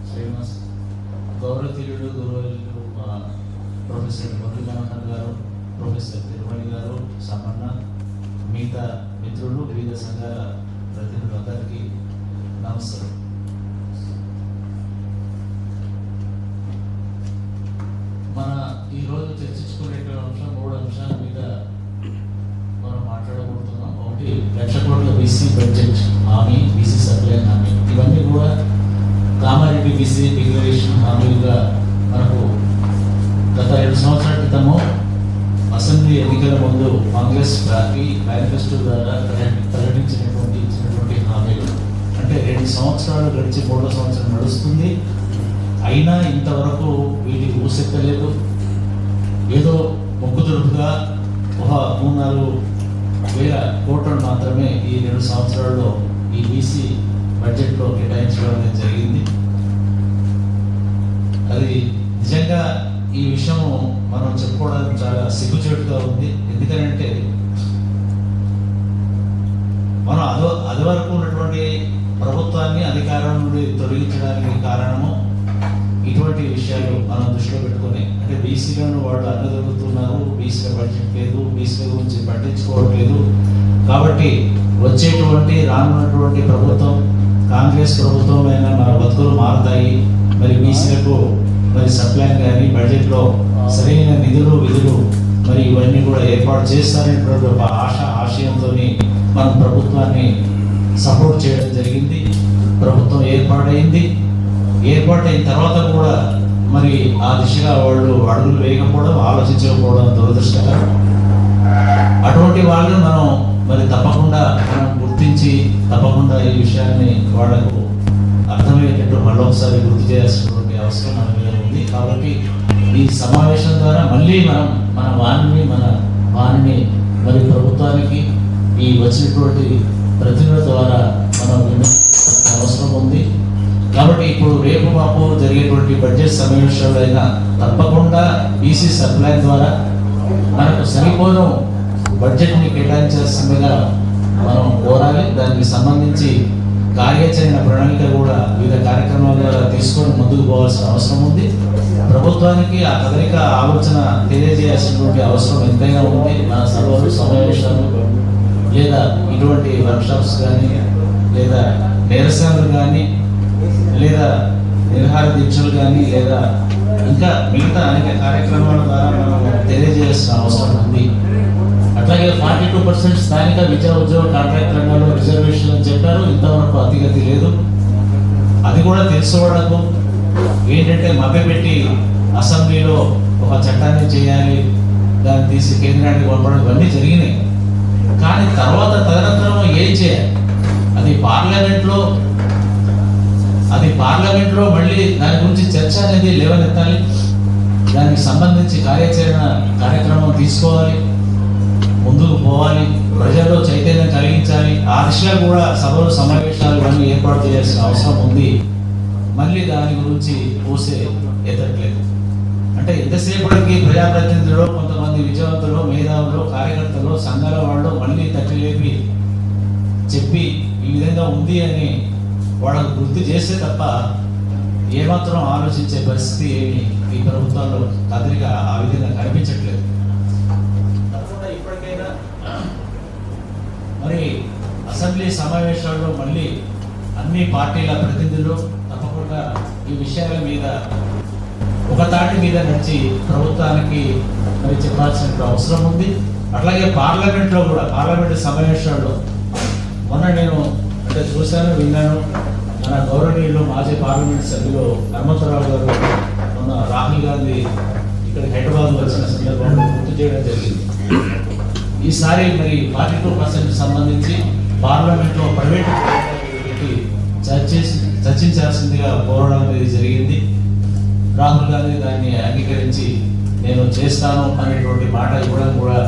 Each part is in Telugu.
శ్రీనివాస్ గౌరవతీయుడు గురువులు ప్రొఫెసర్ మురళీ మనోహర్ గారు, ప్రొఫెసర్ తిరుమణి గారు, సమన్న, మిగతా మిత్రులు, వివిధ సంఘాల ప్రతినిధులందరికీ నమస్కారం. మన ఈరోజు చర్చించుకునేటువంటి అంశం 3 అంశాల మీద మనం మాట్లాడబోతున్నాం. ఒకటి 1,00,000 కోట్ల బీసీ బడ్జెట్ హామీ, బీసీ సప్లై హామీ. ఇవన్నీ కూడా కామారెడ్డి బీసీ డిక్లరేషన్ హామీలుగా మనకు గత 2 సంవత్సరాల క్రితము అసెంబ్లీ ఎన్నికల ముందు కాంగ్రెస్ పార్టీ మేనిఫెస్టో ద్వారా ఇచ్చినటువంటి హామీలు. అంటే 2 సంవత్సరాలు గడిచి 3వ సంవత్సరం నడుస్తుంది, అయినా ఇంతవరకు వీటికి ఊసెక్కలేదు. ఏదో మొక్కుదురుపుగా ఒక 3-4 వేల కోట్లను మాత్రమే ఈ 2 సంవత్సరాల్లో ఈ బీసీ బడ్జెట్లో కేటాయించడం జరిగింది. అది నిజంగా ఈ విషయం మనం చెప్పుకోవడానికి చాలా సిగ్గుచేటుగా ఉంది. ఎందుకంటే మనం అది వరకు ఉన్నటువంటి ప్రభుత్వాన్ని అధికారం నుండి తొలగించడానికి కారణము ఇటువంటి విషయాలు మనం దృష్టిలో పెట్టుకుని, అంటే బీసీలను వాళ్ళు అన్నదొరుకుతున్నారు, బీసీల బడ్జెట్ లేదు, బీసీల గురించి పట్టించుకోవట్లేదు. కాబట్టి వచ్చేటువంటి రానున్నటువంటి ప్రభుత్వం కాంగ్రెస్ ప్రభుత్వం అయినా మన బతుకులు మారుతాయి, మరి బీసీలకు మరి సప్లై కానీ బడ్జెట్లో సరైన నిధులు విధులు మరి ఇవన్నీ కూడా ఏర్పాటు చేస్తారనేటువంటి ఒక ఆశయంతో మనం ప్రభుత్వాన్ని సపోర్ట్ చేయడం జరిగింది. ప్రభుత్వం ఏర్పాటైన తర్వాత కూడా మరి ఆ దిశగా వాళ్ళు అడుగులు వేయకపోవడం, ఆలోచించకపోవడం దురదృష్టకరం. అటువంటి వాళ్ళు మనం మరి తప్పకుండా మనం గుర్తించి తప్పకుండా ఈ విషయాన్ని వాళ్లకు అర్థమయ్యేటట్టు మళ్ళొకసారి గుర్తు చేయాల్సినటువంటి అవసరం మన మీద ఉంది. కాబట్టి ఈ సమావేశం ద్వారా మళ్ళీ మన వాణిని మరి ప్రభుత్వానికి ఈ వచ్చినటువంటి ప్రతినిధుల ద్వారా మనం అవసరం ఉంది. కాబట్టి ఇప్పుడు రేపు మాపు జరిగేటువంటి బడ్జెట్ సమావేశాల్లో అయినా తప్పకుండా బీసీ సప్లై ద్వారా మనకు సరిపోను బడ్జెట్ని కేటాయించాల్సిందిగా మనం కోరాలి. దానికి సంబంధించి కార్యాచరణ ప్రణాళిక కూడా వివిధ కార్యక్రమాల ద్వారా తీసుకొని ముందుకు పోవాల్సిన అవసరం ఉంది. ప్రభుత్వానికి ఆ కదలిక ఆలోచన తెలియజేయాల్సినటువంటి అవసరం ఎంతైనా ఉంది. మన సభలు, సమావేశాలు లేదా ఇటువంటి వర్క్షాప్స్ కానీ లేదా నిరసనలు కానీ లేదా నిర్హార దీక్షలు కానీ లేదా ఇంకా మిగతా అనేక కార్యక్రమాల ద్వారా మనం తెలియజేయాల్సిన అవసరం ఉంది. అట్లాగే 42% స్థానిక విద్యా ఉద్యోగ కాంట్రాక్ట్ రంగంలో రిజర్వేషన్ అని చెప్పారు. ఇంతవరకు అతిగతి లేదు. అది కూడా తెలుసుకోవడము ఏంటంటే మభ్యపెట్టి అసెంబ్లీలో ఒక చట్టాన్ని చేయాలి, దాన్ని తీసి కేంద్రానికి పంపడం ఇవన్నీ జరిగినాయి. కానీ తర్వాత తదనంతరం ఏం చేయాలి? అది పార్లమెంట్లో మళ్ళీ దాని గురించి చర్చ అనేది లేవనెత్తాలి. దానికి సంబంధించి కార్యక్రమం తీసుకోవాలి, ముందుకు పోవాలి, ప్రజల్లో చైతన్యం కలిగించాలి. ఆ దిశగా కూడా సభలు, సమావేశాలు అన్నీ ఏర్పాటు చేయాల్సిన అవసరం ఉంది. మళ్ళీ దాని గురించి పోసే ఎత్తట్లేదు. అంటే ఎంతసేపటికి ప్రజాప్రతినిధులు, కొంతమంది విజయవంతులు, మేధావులు, కార్యకర్తలు, సంఘాల వాళ్ళు మళ్ళీ తట్టిలేపి చెప్పి ఈ విధంగా ఉంది అని వాళ్ళకు గుర్తు చేస్తే తప్ప ఏమాత్రం ఆలోచించే పరిస్థితి ఏమి ఈ ప్రభుత్వాల్లో కదలిక ఆ విధంగా కనిపించట్లేదు. తప్పకుండా ఇప్పటికైనా మరి అసెంబ్లీ సమావేశాల్లో మళ్ళీ అన్ని పార్టీల ప్రతినిధులు తప్పకుండా ఈ విషయాల మీద ఒక తాటి మీద నడిచి ప్రభుత్వానికి మరి చెప్పాల్సిన అవసరం ఉంది. అట్లాగే పార్లమెంట్లో కూడా పార్లమెంట్ సమావేశాల్లో మొన్న నేను అంటే చూశాను, విన్నాను. మన గౌరవనీయులు మాజీ పార్లమెంట్ సభ్యులు హనుమంతరావు గారు మొన్న రాహుల్ గాంధీ ఇక్కడ హైదరాబాద్ వచ్చిన సందర్భంలో గుర్తు చేయడం జరిగింది. ఈసారి మరి 42% సంబంధించి పార్లమెంట్లో ప్రైవేటు పెట్టి చర్చించాల్సిందిగా కోరడం అనేది జరిగింది. రాహుల్ గాంధీ దాన్ని అంగీకరించి నేను చేస్తాను అనేటువంటి మాట ఇవ్వడం కూడా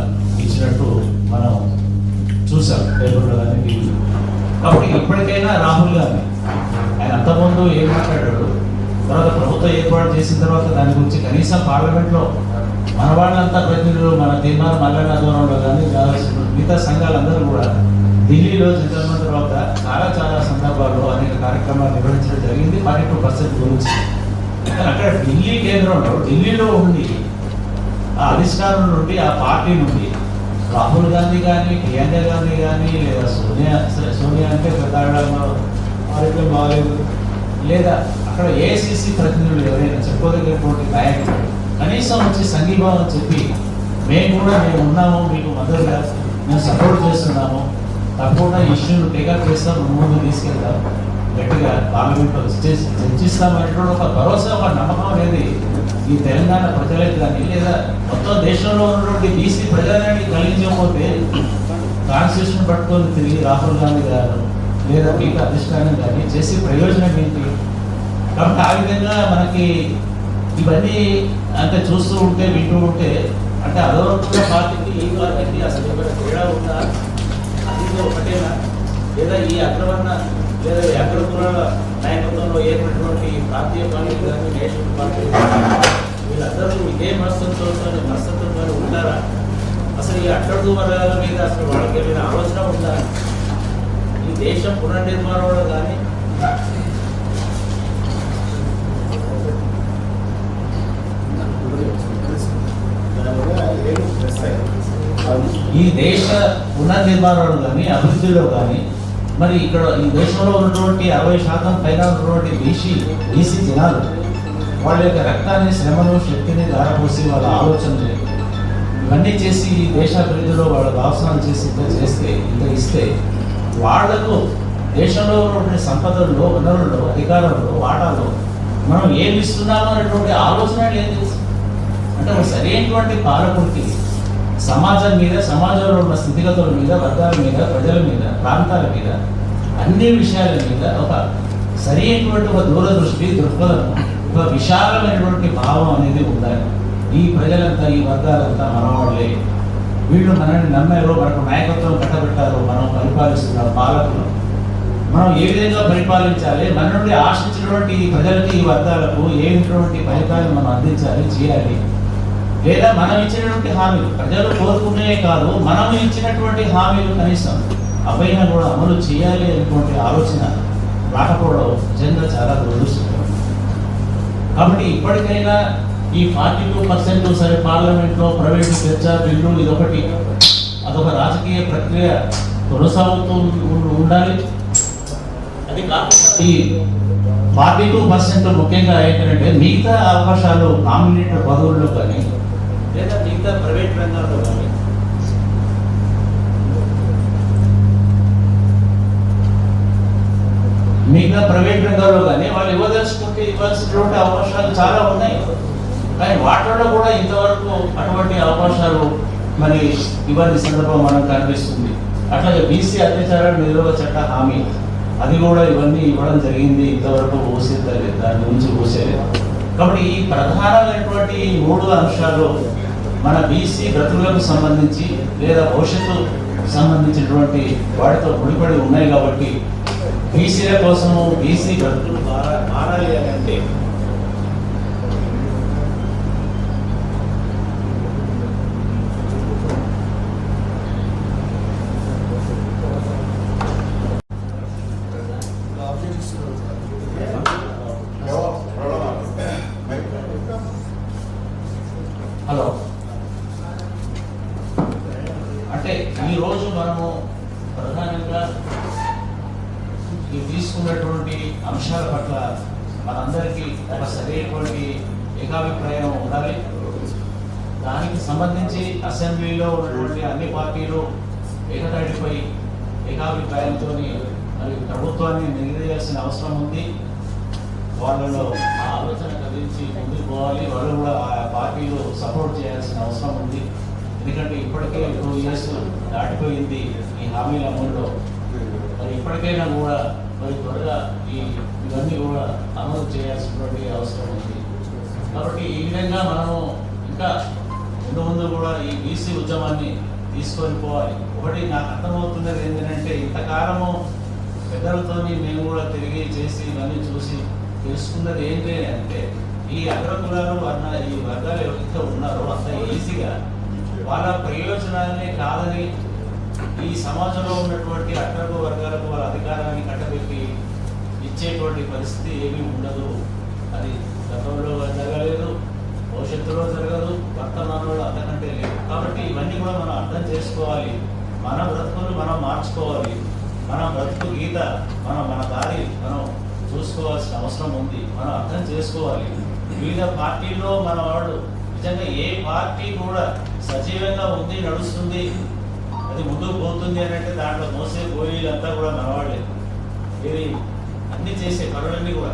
ఇచ్చినట్టు మనం చూసాం పేపర్లో కానీ. కాబట్టి ఇప్పటికైనా రాహుల్ గాంధీ ఆయన అంతకుముందు ఏం మాట్లాడాడు, తర్వాత ప్రభుత్వం ఏర్పాటు చేసిన తర్వాత దాని గురించి కనీసం పార్లమెంట్లో మన వాళ్ళంతా ప్రతినిధులు, మన తీర్మానం మల్లన్న ఆధ్వర్యంలో కానీ మిగతా సంఘాలందరూ కూడా ఢిల్లీలో జనరల్ తర్వాత చాలా చాలా సందర్భాల్లో అనేక కార్యక్రమాలు నిర్వహించడం జరిగింది 42% గురించి. అక్కడ ఢిల్లీ కేంద్రంలో ఢిల్లీలో ఉండి ఆ అధిష్టానం నుండి ఆ పార్టీ నుండి రాహుల్ గాంధీ కానీ ప్రియాంక గాంధీ కానీ లేదా సోనియా అంటే పెద్ద బాగాలేదు, లేదా అక్కడ ఏఐసిసి ప్రతినిధులు ఎవరైనా చెప్పుకోదగినటువంటి నాయకులు కనీసం వచ్చి సంఘీభావం చెప్పి మేము ఉన్నాము, మీకు మద్దతుగా మేము సపోర్ట్ చేస్తున్నాము, తప్పకుండా ఇష్యూలు టేకప్ చేస్తాం, ముందు తీసుకెళ్తాం, గట్టిగా పార్లమెంట్లో చర్చిస్తామనేటువంటి ఒక భరోసా, ఒక నమ్మకం అనేది ఈ తెలంగాణ ప్రజలకు కానీ లేదా మొత్తం దేశంలో ఉన్నటువంటి బీసీ ప్రజలని కలిగించకపోతే కాన్స్టిట్యూషన్ పట్టుకొని తిరిగి రాహుల్ గాంధీ గారు లేదా మిగతా అధిష్టానం కానీ చేసే ప్రయోజనం ఏంటి? కాబట్టి ఆ విధంగా మనకి ఇవన్నీ అంటే చూస్తూ ఉంటే వింటూ ఉంటే అంటే అదొక పార్టీకి ఈ పార్టీకి అసలు ఏమైనా తేడా ఉందా? అది ఒకటేనా? లేదా ఈ అగ్రవర్ణ లేదా ఈ అగ్రకులాల నాయకత్వంలో ఏర్పడినటువంటి ప్రాంతీయ పార్టీలు కానీ నేషనల్ పార్టీలు వీళ్ళందరూ ఇదే మనస్తత్వంతో ఉన్నారా? అసలు ఈ అట్టడుగు వర్గాల మీద అసలు వాళ్ళకి ఏమైనా ఆలోచన ఉందా? ఈ దేశం పునర్నిర్మాణంలో కానీ ఈ దేశ పునర్నిర్మాణంలో కానీ అభివృద్ధిలో కానీ మరి ఇక్కడ ఈ దేశంలో ఉన్నటువంటి 60% పైన ఉన్నటువంటి బీసీ జనాలు వాళ్ళ యొక్క రక్తాన్ని, శ్రమను, శక్తిని ధారపోసి వాళ్ళ ఆలోచనలు ఇవన్నీ చేసి ఈ దేశాభివృద్ధిలో వాళ్ళ అవసరాలు చేసి ఇంత ఇస్తే వాళ్లకు దేశంలో ఉన్నటువంటి సంపదల్లో, వనరుల్లో, అధికారంలో, వాటాలో మనం ఏమి ఇస్తున్నాము అనేటువంటి ఆలోచన లేదు. అంటే ఒక సరైనటువంటి పాలకుడికి సమాజం మీద, సమాజంలో ఉన్న స్థితిగతుల మీద, వర్గాల మీద, ప్రజల మీద, ప్రాంతాల మీద, అన్ని విషయాల మీద ఒక సరైనటువంటి ఒక దూరదృష్టి, దృక్పథం, ఒక విశాలమైనటువంటి భావం అనేది ఉండాలి. ఈ ప్రజలంతా, ఈ వర్గాలంతా మనవాళ్ళే, వీళ్ళు మనల్ని నమ్మారు, మనకు నాయకత్వం కట్టబెట్టారు, మనం పరిపాలిస్తున్న పాలకులు, మనం ఏ విధంగా పరిపాలించాలి, మన నుండి ఆశించినటువంటి ఈ ప్రజలకి, ఈ వర్గాలకు ఏమిటువంటి ఫలితాలను మనం అందించాలి, చేయాలి, లేదా మనం ఇచ్చినటువంటి హామీలు ప్రజలు కోరుకునే కాదు, మనం ఇచ్చినటువంటి హామీలు కనీసం అపైన కూడా అమలు చేయాలి అనేటువంటి ఆలోచన రాకపోవడం నిజంగా చాలా దురదృష్టకరం. కాబట్టి ఇప్పటికైనా ఈ 42% సరే పార్లమెంట్లో ప్రైవేటు చర్చ బిల్లు ఇదొకటి, అదొక రాజకీయ ప్రక్రియ కొనసాగుతూ ఉండాలి. అది కాకుండా ఈ 42% ముఖ్యంగా ఏంటంటే మిగతా అవకాశాలు నామినేటెడ్ పదవుల్లో కానీ లేదా మిగతా ప్రైవేట్ రంగాల్లో కానీ వాళ్ళు ఇవ్వదలుచుకుంటే ఇవ్వాల్సినటువంటి అవకాశాలు చాలా ఉన్నాయి. కానీ వాటిలో కూడా ఇంతవరకు అటువంటి అవకాశాలు మరి ఇవ్వని సందర్భం మనకు కనిపిస్తుంది. అట్లాగే బీసీ అత్యాచార నిరోధక చట్ట హామీ అది కూడా ఇవన్నీ ఇవ్వడం జరిగింది, ఇంతవరకు ఊసేది దాని గురించి ఊసేలేదు. కాబట్టి ఈ ప్రధానమైనటువంటి 3 అంశాలు మన బీసీ బ్రతుకులకు సంబంధించి లేదా భవిష్యత్తు సంబంధించినటువంటి వాటితో ముడిపడి ఉన్నాయి. కాబట్టి బీసీల కోసము బీసీ బ్రతుకులు మారాలి అని అంటే హలో అంటే ఈరోజు మనము ప్రధానంగా తీసుకున్నటువంటి అంశాల పట్ల మనందరికీ ఒక సరైనటువంటి ఏకాభిప్రాయం ఉండాలి. దానికి సంబంధించి అసెంబ్లీలో ఉన్నటువంటి అన్ని పార్టీలు ఏకతాటిపై ఏకాభిప్రాయంతో మరి ప్రభుత్వాన్ని నిలదీయాల్సిన అవసరం ఉంది. వాళ్ళలో ఆ ఆలోచన కలిగించి ముందుకు పోవాలి. వాళ్ళు కూడా ఆ పార్టీలు సపోర్ట్ చేయాల్సిన అవసరం ఉంది. ఎందుకంటే ఇప్పటికే 2 years దాటిపోయింది ఈ హామీల అమలులో. మరి ఇప్పటికైనా కూడా మరి త్వరగా ఇవన్నీ కూడా అమలు చేయాల్సినటువంటి అవసరం ఉంది. కాబట్టి ఈ విధంగా మనము ఇంకా ముందు కూడా ఈ బీసీ ఉద్యమాన్ని తీసుకొని పోవాలి. ఒకటి నాకు అర్థమవుతున్నది ఏంటంటే ఇంతకాలము పెద్దలతోని మేము కూడా తిరిగి చేసి ఇవన్నీ చూసి తెలుసుకున్నది ఏంటి అంటే ఈ అగ్రకులాలు ఈ వర్గాలు ఎవరైతే ఉన్నారో అంత ఈజీగా వాళ్ళ ప్రయోజనాలనే కాదని ఈ సమాజంలో ఉన్నటువంటి అగ్రకు వర్గాలకు వాళ్ళ అధికారాన్ని పరిస్థితి ఏమీ ఉండదు. అది గతంలో జరగలేదు, భవిష్యత్తులో జరగదు, వర్తమానంలో అంతకంటే లేదు. కాబట్టి ఇవన్నీ కూడా మనం అర్థం చేసుకోవాలి. మన బ్రతుకులు మనం మార్చుకోవాలి. మన బ్రతుకు గీత మన దారి మనం చూసుకోవాల్సిన అవసరం ఉంది. మనం అర్థం చేసుకోవాలి. వివిధ పార్టీల్లో మన వాళ్ళు నిజంగా ఏ పార్టీ కూడా సజీవంగా ఉంది, నడుస్తుంది, అది ముందుకు పోతుంది అని అంటే దాంట్లో మోసే గోళీలంతా కూడా మనవాళ్ళే. ఇది అన్నీ చేసే పనులన్నీ కూడా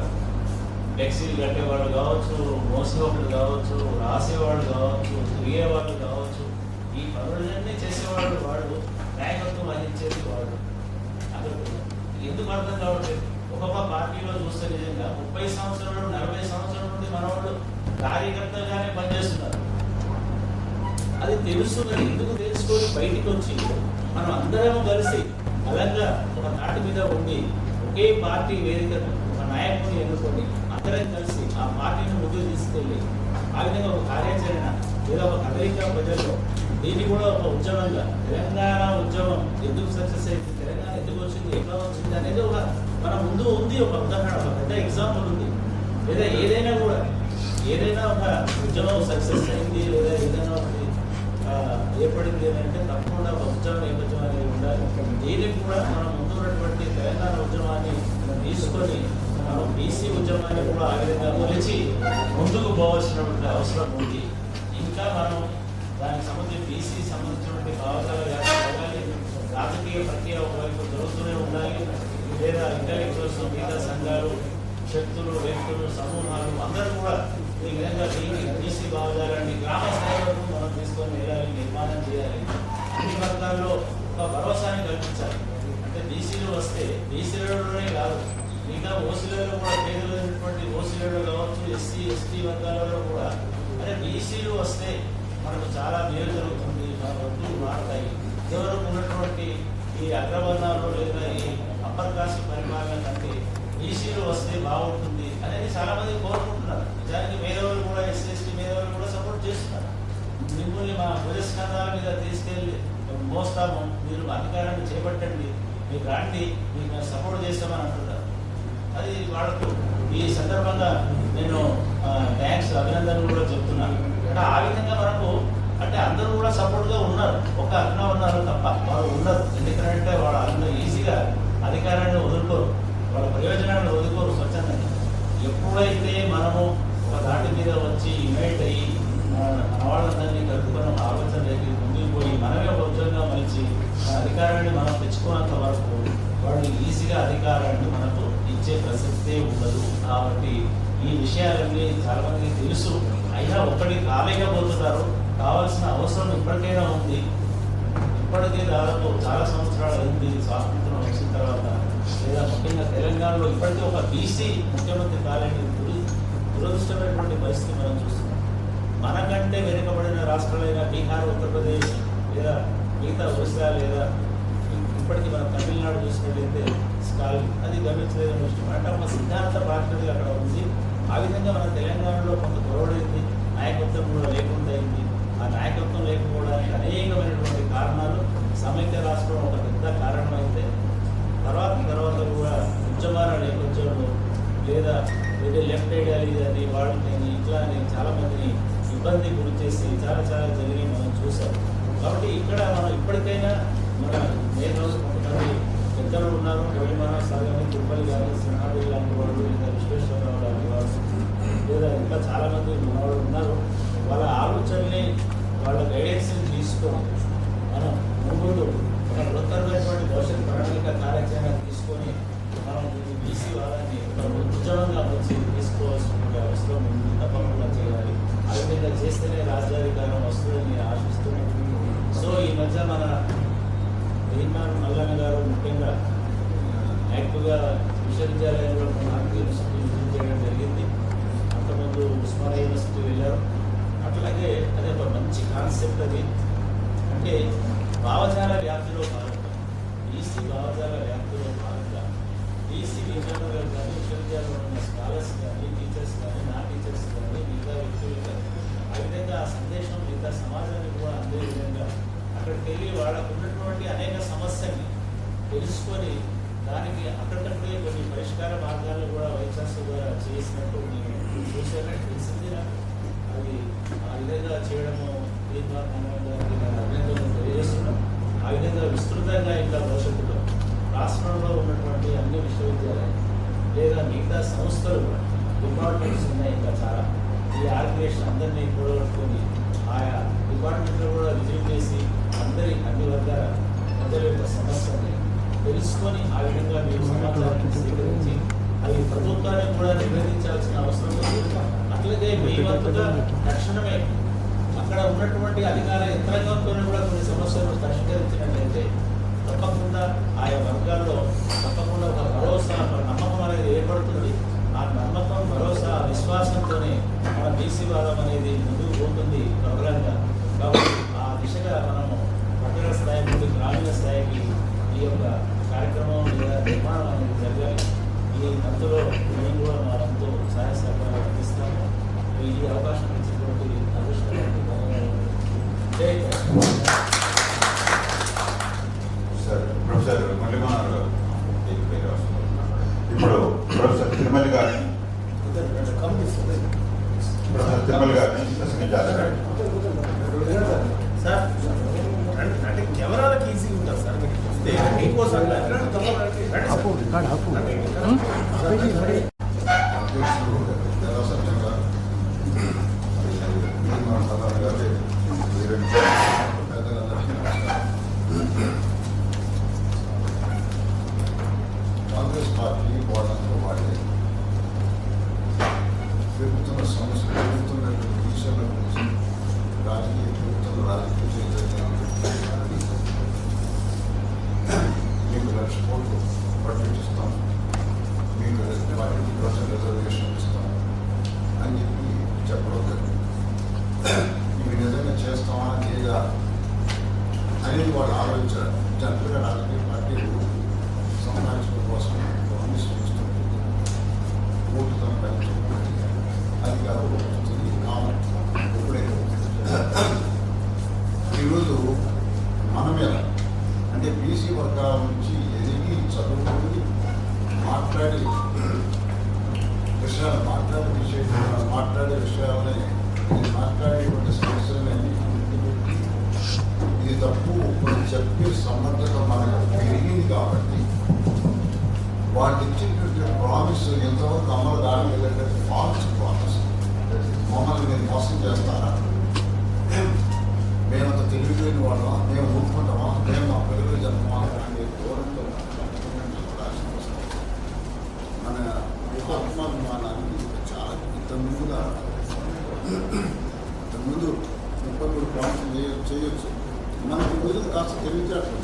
ఫ్లెక్సీలు కట్టేవాళ్ళు కావచ్చు, మోసేవాళ్ళు కావచ్చు, రాసేవాళ్ళు కావచ్చు, తిరిగేవాళ్ళు కావచ్చు, ఈ పనులన్నీ చేసేవాళ్ళు వాళ్ళు, నాయకత్వం వహించేది వాళ్ళు. అక్కడ ఎందుకు అర్థం కావట్లేదు? ఒక్కొక్క పార్టీలో చూస్తే నిజంగా 30 సంవత్సరాలు 40 సంవత్సరాల నుండి మనవాళ్ళు కార్యకర్తగానే పనిచేస్తున్నారు. అది తెలుసుకుని ఎందుకు తెలుసుకొని బయటికి వచ్చి మనం అందరం కలిసి బలంగా ఒక నాటి మీద ఉండి ఒకే పార్టీ వేదిక ఒక నాయకుడిని ఎన్నుకొని అందరం కలిసి ఆ పార్టీని ముందుకు తీసుకెళ్ళి ఆ విధంగా ఒక కార్యాచరణ లేదా ఒక కదలిక ప్రజల్లో దీన్ని కూడా ఒక ఉద్యమంగా తెలంగాణ ఉద్యమం ఎందుకు సక్సెస్ అయింది, తెలంగాణ ఎందుకు వచ్చింది, ఎట్లా వచ్చింది అనేది ఒక మన ముందు ఉంది. ఒక ఉదాహరణ, ఒక పెద్ద ఎగ్జాంపుల్ ఉంది. లేదా ఏదైనా కూడా ఏదైనా ఒక ఉద్యమం సక్సెస్ అయింది లేదా ఏదైనా ఒకటి ఏర్పడింది ఏంటంటే తప్పకుండా ఒక ఉద్యమ నేపథ్యం అనేది ఉండాలి. దీనికి కూడా మనం ముందు ఉన్నటువంటి తెలంగాణ ఉద్యమాన్ని తీసుకొని మనం బీసీ ఉద్యమాన్ని కూడా ఆ విధంగా కొలిచి ముందుకు పోవాల్సినటువంటి అవసరం ఉంది. ఇంకా మనం దానికి సంబంధించి బీసీ సంబంధించినటువంటి భావజాల జరగాలి, రాజకీయ ప్రక్రియ ఒకవైపు జరుగుతూనే ఉండాలి. లేదా ఇంటలెక్చువల్స్, మిగతా సంఘాలు, శక్తులు, వ్యక్తులు, సమూహాలు అందరూ కూడా ఈ విధంగా బీసీ భావజాలాన్ని గ్రామ స్థాయి వరకు మనం తీసుకొని వెళ్ళాలి, నిర్మాణం చేయాలి. అన్ని వర్గాల్లో ఒక భరోసాని కల్పించాలి. అంటే బీసీలు వస్తే బీసీలలోనే కాదు, మిగతా ఓసీలలో కూడా పేదలైనటువంటి ఓసీలలో కావచ్చు, ఎస్సీ ఎస్టీ వర్గాలలో కూడా అంటే బీసీలు వస్తే మనకు చాలా మేలు జరుగుతుంది, మన వృత్తులు మారుతాయి. ఎవరు ఉన్నటువంటి ఈ అగ్రవర్ణాలు లేదా ఈ అప్పర్ కాస్ట్ పరిపాలన కంటే బీసీలు వస్తే బాగుంటుంది అనేది చాలా మంది కోరుకుంటున్నారు. నిజానికి మేధావులు కూడా ఎస్సీ ఎస్టీ మేధావులు కూడా సపోర్ట్ చేస్తున్నారు. మిమ్మల్ని మా పురస్కారాల మీద తీసుకెళ్ళి మోస్తాము, మీరు అధికారాన్ని చేపట్టండి, మీకు రాండి, మీకు మేము సపోర్ట్ చేస్తామని అంటున్నారు. అది వాళ్ళకు ఈ సందర్భంగా నేను థ్యాంక్స్, అభినందనలు కూడా చెప్తున్నాను. అంటే ఆ విధంగా మనకు అంటే అందరూ కూడా సపోర్ట్గా ఉన్నారు. ఒక అగ్న ఉన్నారు తప్ప వాళ్ళు ఉండరు. ఎందుకంటే వాళ్ళు అందరూ ఈజీగా అధికారాన్ని వదులుకోరు, వాళ్ళ ప్రయోజనాన్ని వదులుకోరు స్వచ్ఛందంగా. ఎప్పుడైతే మనము ఒక దాటి మీద వచ్చి యునైట్ అయ్యి మన వాళ్ళందరినీ కలుపుకొని ఆలోచనలోకి ముందుకు పోయి మనమే ఒక ఉద్యోగంగా మలిచి మన అధికారాన్ని మనం తెచ్చుకున్నంత వరకు వాళ్ళు ఈజీగా అధికారాన్ని మనకు ఇచ్చే ప్రసక్తే ఉండదు. కాబట్టి ఈ విషయాలన్నీ చాలా మందికి తెలుసు, అయినా ఒక్కడికి రాలేకపోతున్నారు. కావాల్సిన అవసరం ఇప్పటికైనా ఉంది. ఇప్పటికే దాదాపు చాలా సంవత్సరాలు అయింది స్వాతంత్రం వచ్చిన తర్వాత. లేదా ముఖ్యంగా తెలంగాణలో ఇప్పటికీ ఒక బీసీ ముఖ్యమంత్రి కాలేని దురదృష్టమైనటువంటి పరిస్థితి మనం చూస్తున్నాం. మనకంటే వెనుకబడిన రాష్ట్రాలైన బీహార్, ఉత్తరప్రదేశ్ లేదా మిగతా ఒరిస్సా లేదా ఇప్పటికీ మనం తమిళనాడు చూసినట్లయితే స్టాలిన్ అది గమనించలేదని విషయం. అంటే ఒక సిద్ధాంత ప్రాతిపదిక అక్కడ ఉంది. ఆ విధంగా మన తెలంగాణలో కొంత గొడవడైంది, నాయకత్వం కూడా లేకుండా అయింది. ఆ నాయకత్వం లేకపోవడానికి అనేకమైనటువంటి కారణాలు, సమైక్య రాష్ట్రం ఒక పెద్ద కారణం అయితే తర్వాత కూడా ఉద్యమాల నేపథ్యంలో లేదా లెఫ్ట్ ఐడియాలజీ అని వాళ్ళని ఇట్లా అని చాలా మందిని ఇబ్బంది గురి చేసి చాలా జరిగి మనం చూసాం. కాబట్టి ఇక్కడ మనం ఇప్పటికైనా మన మేధావులు కొంతమంది పెద్దలు ఉన్నారు, కోయిమాన సాగని తిరుపతి గారు, సినాడు లాంటి వాళ్ళు, లేదా విశ్వేశ్వరరావు లాంటి వాళ్ళు, లేదా ఇంకా చాలామంది మనవాళ్ళు ఉన్నారు. వాళ్ళ ఆలోచనని వాళ్ళ గైడెన్స్ని తీసుకొని మనం ముందు ఒక వృత్తమైనటువంటి భవిష్యత్ ప్రణాళిక కార్యాచరణ తీసుకొని మనం బీసీ వాళ్ళని ఒక ఉద్యమంగా వచ్చి తీసుకోవాల్సిన అవసరం ఉంది. తప్పకుండా చేయాలి. ఆ విధంగా చేస్తేనే రాజ్యాధికారం వస్తుందని ఆశిస్తున్నాం. సో ఈ మధ్య మన భీమాన్ మల్లన్న గారు ముఖ్యంగా యాక్టివ్గా విశ్వవిద్యాలయంలో భారతీయ యూనివర్సిటీ విజిట్ చేయడం జరిగింది. అంతకుముందు ఉస్మానియా యూనివర్సిటీ వెళ్ళారు. అట్లాగే అదే ఒక మంచి కాన్సెప్ట్ అది. అంటే భావజాల వ్యాప్తిలో భాగంగా బీసీ భావజాల వ్యాప్తిలో భాగంగా బీసీ విద్యార్థులు కానీ విశ్వవిద్యాలయంలో ఉన్న స్కాలర్స్ కానీ టీచర్స్ కానీ నా టీచర్స్ కానీ మిగతా వ్యక్తులు కానీ ఆ విధంగా ఆ సందేశం మిగతా సమాజానికి కూడా అందే విధంగా అక్కడికి వెళ్ళి వాళ్ళకు ఉన్నటువంటి అనేక సమస్యల్ని తెలుసుకొని దానికి అక్కడికక్కడే కొన్ని పరిష్కార మార్గాలను కూడా వైఎస్ఆర్సీ ద్వారా చేసినట్టు నేను చూసానని తెలిసింది నాకు. అది ఆ విధంగా చేయడము అభినందనలు తెలియజేస్తున్నాం. ఆ విధంగా విస్తృతంగా ఇంకా భవిష్యత్తులో రాష్ట్రంలో ఉన్నటువంటి అన్ని విశ్వవిద్యాలయాలు లేదా మిగతా సంస్థలు కూడా డిపార్ట్మెంట్స్ ఉన్నాయి ఇంకా చాలా. ఈ ఆర్గనైజేషన్ అందరినీ కూడగట్టుకొని ఆయా డిపార్ట్మెంట్లో కూడా విజిట్ చేసి అన్ని వర్గాల ప్రజల యొక్క సమస్యల్ని తెలుసుకొని ఆ విధంగా మీరు సమాచారాన్ని స్వీకరించి అవి ప్రభుత్వాన్ని కూడా నివేదించాల్సిన అవసరం ఉంది. అట్లాగే మీ వంతుగా తక్షణమే అక్కడ ఉన్నటువంటి అధికార యంత్రాంగంతో కూడా కొన్ని సమస్యలను పరిష్కరించినట్లయితే తప్పకుండా ఆయా వర్గాల్లో తప్పకుండా ఒక భరోసా, ఒక నమ్మకం అనేది ఏర్పడుతుంది. ఆ నమ్మకం, భరోసా, విశ్వాసంతోనే మన బీసీ వాదం అనేది ముందుకు పోతుంది ప్రబలంగా. కాబట్టి ఆ దిశగా మనము పట్టణ స్థాయి నుండి గ్రామీణ స్థాయికి ఈ యొక్క కార్యక్రమం లేదా నిర్మాణం అనేది జరగాలి. ఈ అందులో మేము కూడా మా వంతు సహాయ సహకారాలు అందిస్తాము. ఈ అవకాశం ఇచ్చినటువంటి అదృష్టానికి ప్రొఫెసర్ మల్లిమార్ ఇప్పుడు ప్రొఫెసర్ తిరుమల గారిని ప్రశ్నించాలి సార్. అంటే కెమెరాలకు ఈజీ ఉంటుంది సార్, మీకోసం కాంగ్రెస్ పార్టీ వాళ్ళంతా వాళ్ళే పెరుగుతున్న సమస్యలు, పెరుగుతున్నటువంటి విషయాల గురించి రాజకీయ చైతన్యాన్ని మీకు 1,00,000 కోట్లు బడ్జెట్ ఇస్తాం, మీకు 40% రిజర్వేషన్ ఇస్తాం అని చెప్పడం జరిగింది. ఇవి నిజంగా చేస్తామా లేదా అనేది వాళ్ళు ఆలోచించారు. జనరల్గా రాజకీయ పార్టీలు సంపాదించడం కోసం అనుసరిస్తుంది. ఓటుతో పెంచుకుంటుంది, అధికారం వస్తుంది, కామన్ ఎప్పుడైతే ఈరోజు మన మీద అంటే బీసీ వర్గాల నుంచి ఎదిగి చదువుకుని మాట్లాడే విషయాలని మాట్లాడేటువంటి సమస్యలని ఇది తప్పు కొన్ని చెప్పే సమర్థత మనకు పెరిగింది. కాబట్టి వాళ్ళు ఇచ్చినటువంటి ప్రామిస్ ఎంతవరకు అమలు కావడం ఫాల్స్ ప్రామిస్. మమ్మల్ని మీరు మోసం చేస్తారా, మేమంత తెలివిలేని వాళ్ళం, మేము ఊరుకుంటామా, మేము మా పిల్లలు జన్మా అనే దూరంతో మన ఆత్మాభిమానానికి చాలా ఇంతకుముందు 33 ప్రామిసులు చేయొచ్చు. మనకి రోజులు కాస్త తెలివితేటలు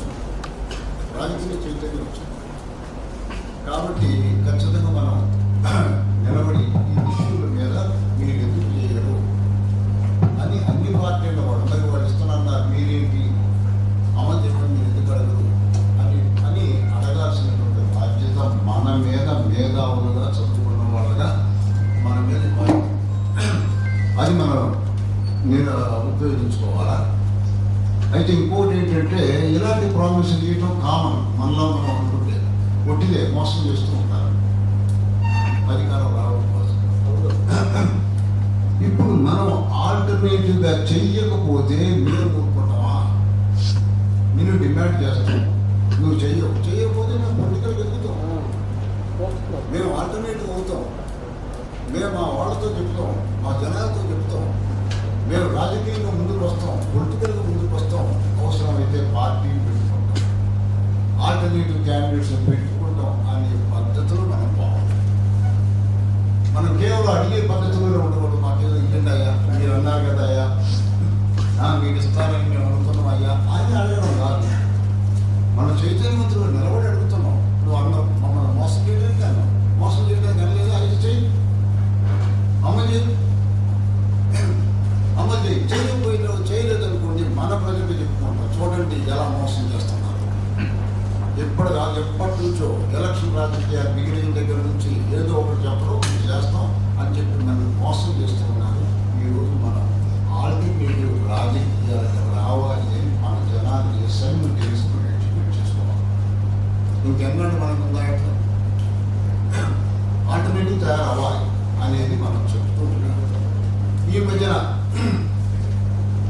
రాజకీయ చైతన్యం వచ్చింది. కాబట్టి ఖచ్చితంగా మనం నిలబడి ఈ ఇష్యూల మీద మీరు ఎందుకు చేయరు అని అన్ని పార్టీల వాళ్ళు మరి వాళ్ళు ఇస్తున్నారు, మీరేంటి అమలు చేయడం మీరు ఎందుకు అడగరు అని అడగాల్సినటువంటి బాధ్యత మన మీద, మేధావులుగా చదువుకున్న వాళ్ళగా మన మీద అది మనం ఉపయోగించుకోవాలా. అయితే ఇంకోటి ఏంటంటే ఇలాంటి ప్రామిస్ చేయటం కామన్ మనలో మనం అనుకుంటే ఒట్టిదే మోసం చేస్తూ ఉంటారు అధికారం రావడం కోసం. ఇప్పుడు మనం ఆల్టర్నేటివ్గా చెయ్యకపోతే మీరు ఊరుకుంటామా, నేను డిమాండ్ చేస్తాం, నువ్వు చేయకపోతే మేము పొలిటికల్ ఎదుగుతాం, మేము ఆల్టర్నేటివ్ అవుతాం, మేము మా వాళ్ళతో చెప్తాం, మా జనాలతో చెప్తాం, మేము రాజకీయంగా ముందుకు వస్తాం, పొలిటికల్గా ముందుకు వస్తాం, అవసరమైతే పార్టీ పెట్టుకుంటాం, ఆల్టర్నేటివ్ క్యాండిడేట్స్ పెట్టుకుంటాం అనే పద్ధతులు మనం పోవాలి. మనం కేవలం అడిగే పద్ధతుల్లో ఉండకూడదు. మాకేదో ఇవ్వండి అయ్యా, మీరు అన్నారు కదా అయ్యా, మీకు ఇస్తారని మేము అనుకున్నాం అయ్యా అని అడగడం కాదు. మన చైతన్యవంతులు నిలబడి అడుగుతున్నాం. నువ్వు అన్నావు మమ్మల్ని మోసం చేయడానికి అన్నావు, మోసం చేయడానికి అని లేదా అది చెయ్యి, అమలు చేయి, చేయలేదు అనుకోండి మన ప్రజలకు చెప్పుకుంటాం, చూడండి ఎలా మోసం చేస్తున్నారు. ఎప్పటి నుంచో ఎలక్షన్ రాజకీయాలు మిగిలిన దగ్గర నుంచి ఏదో ఒకటి చెప్పడం చేస్తాం అని చెప్పి నన్ను మోసం చేస్తూ ఉన్నారు. ఈరోజు మనం ఆల్టర్నేటివ్ రాజకీయాలకు రావాలి అని మన జనాన్ని సైమల్టేనియస్గా ఎడ్యుకేట్ చేసుకోవాలి. ఇంకెన్నాడు మనకు ఉందా ఎట్లా ఆల్టర్నేటివ్ తయారవ్వాలి అనేది మనం చెప్తూ ఉన్నాం. ఈ మధ్యన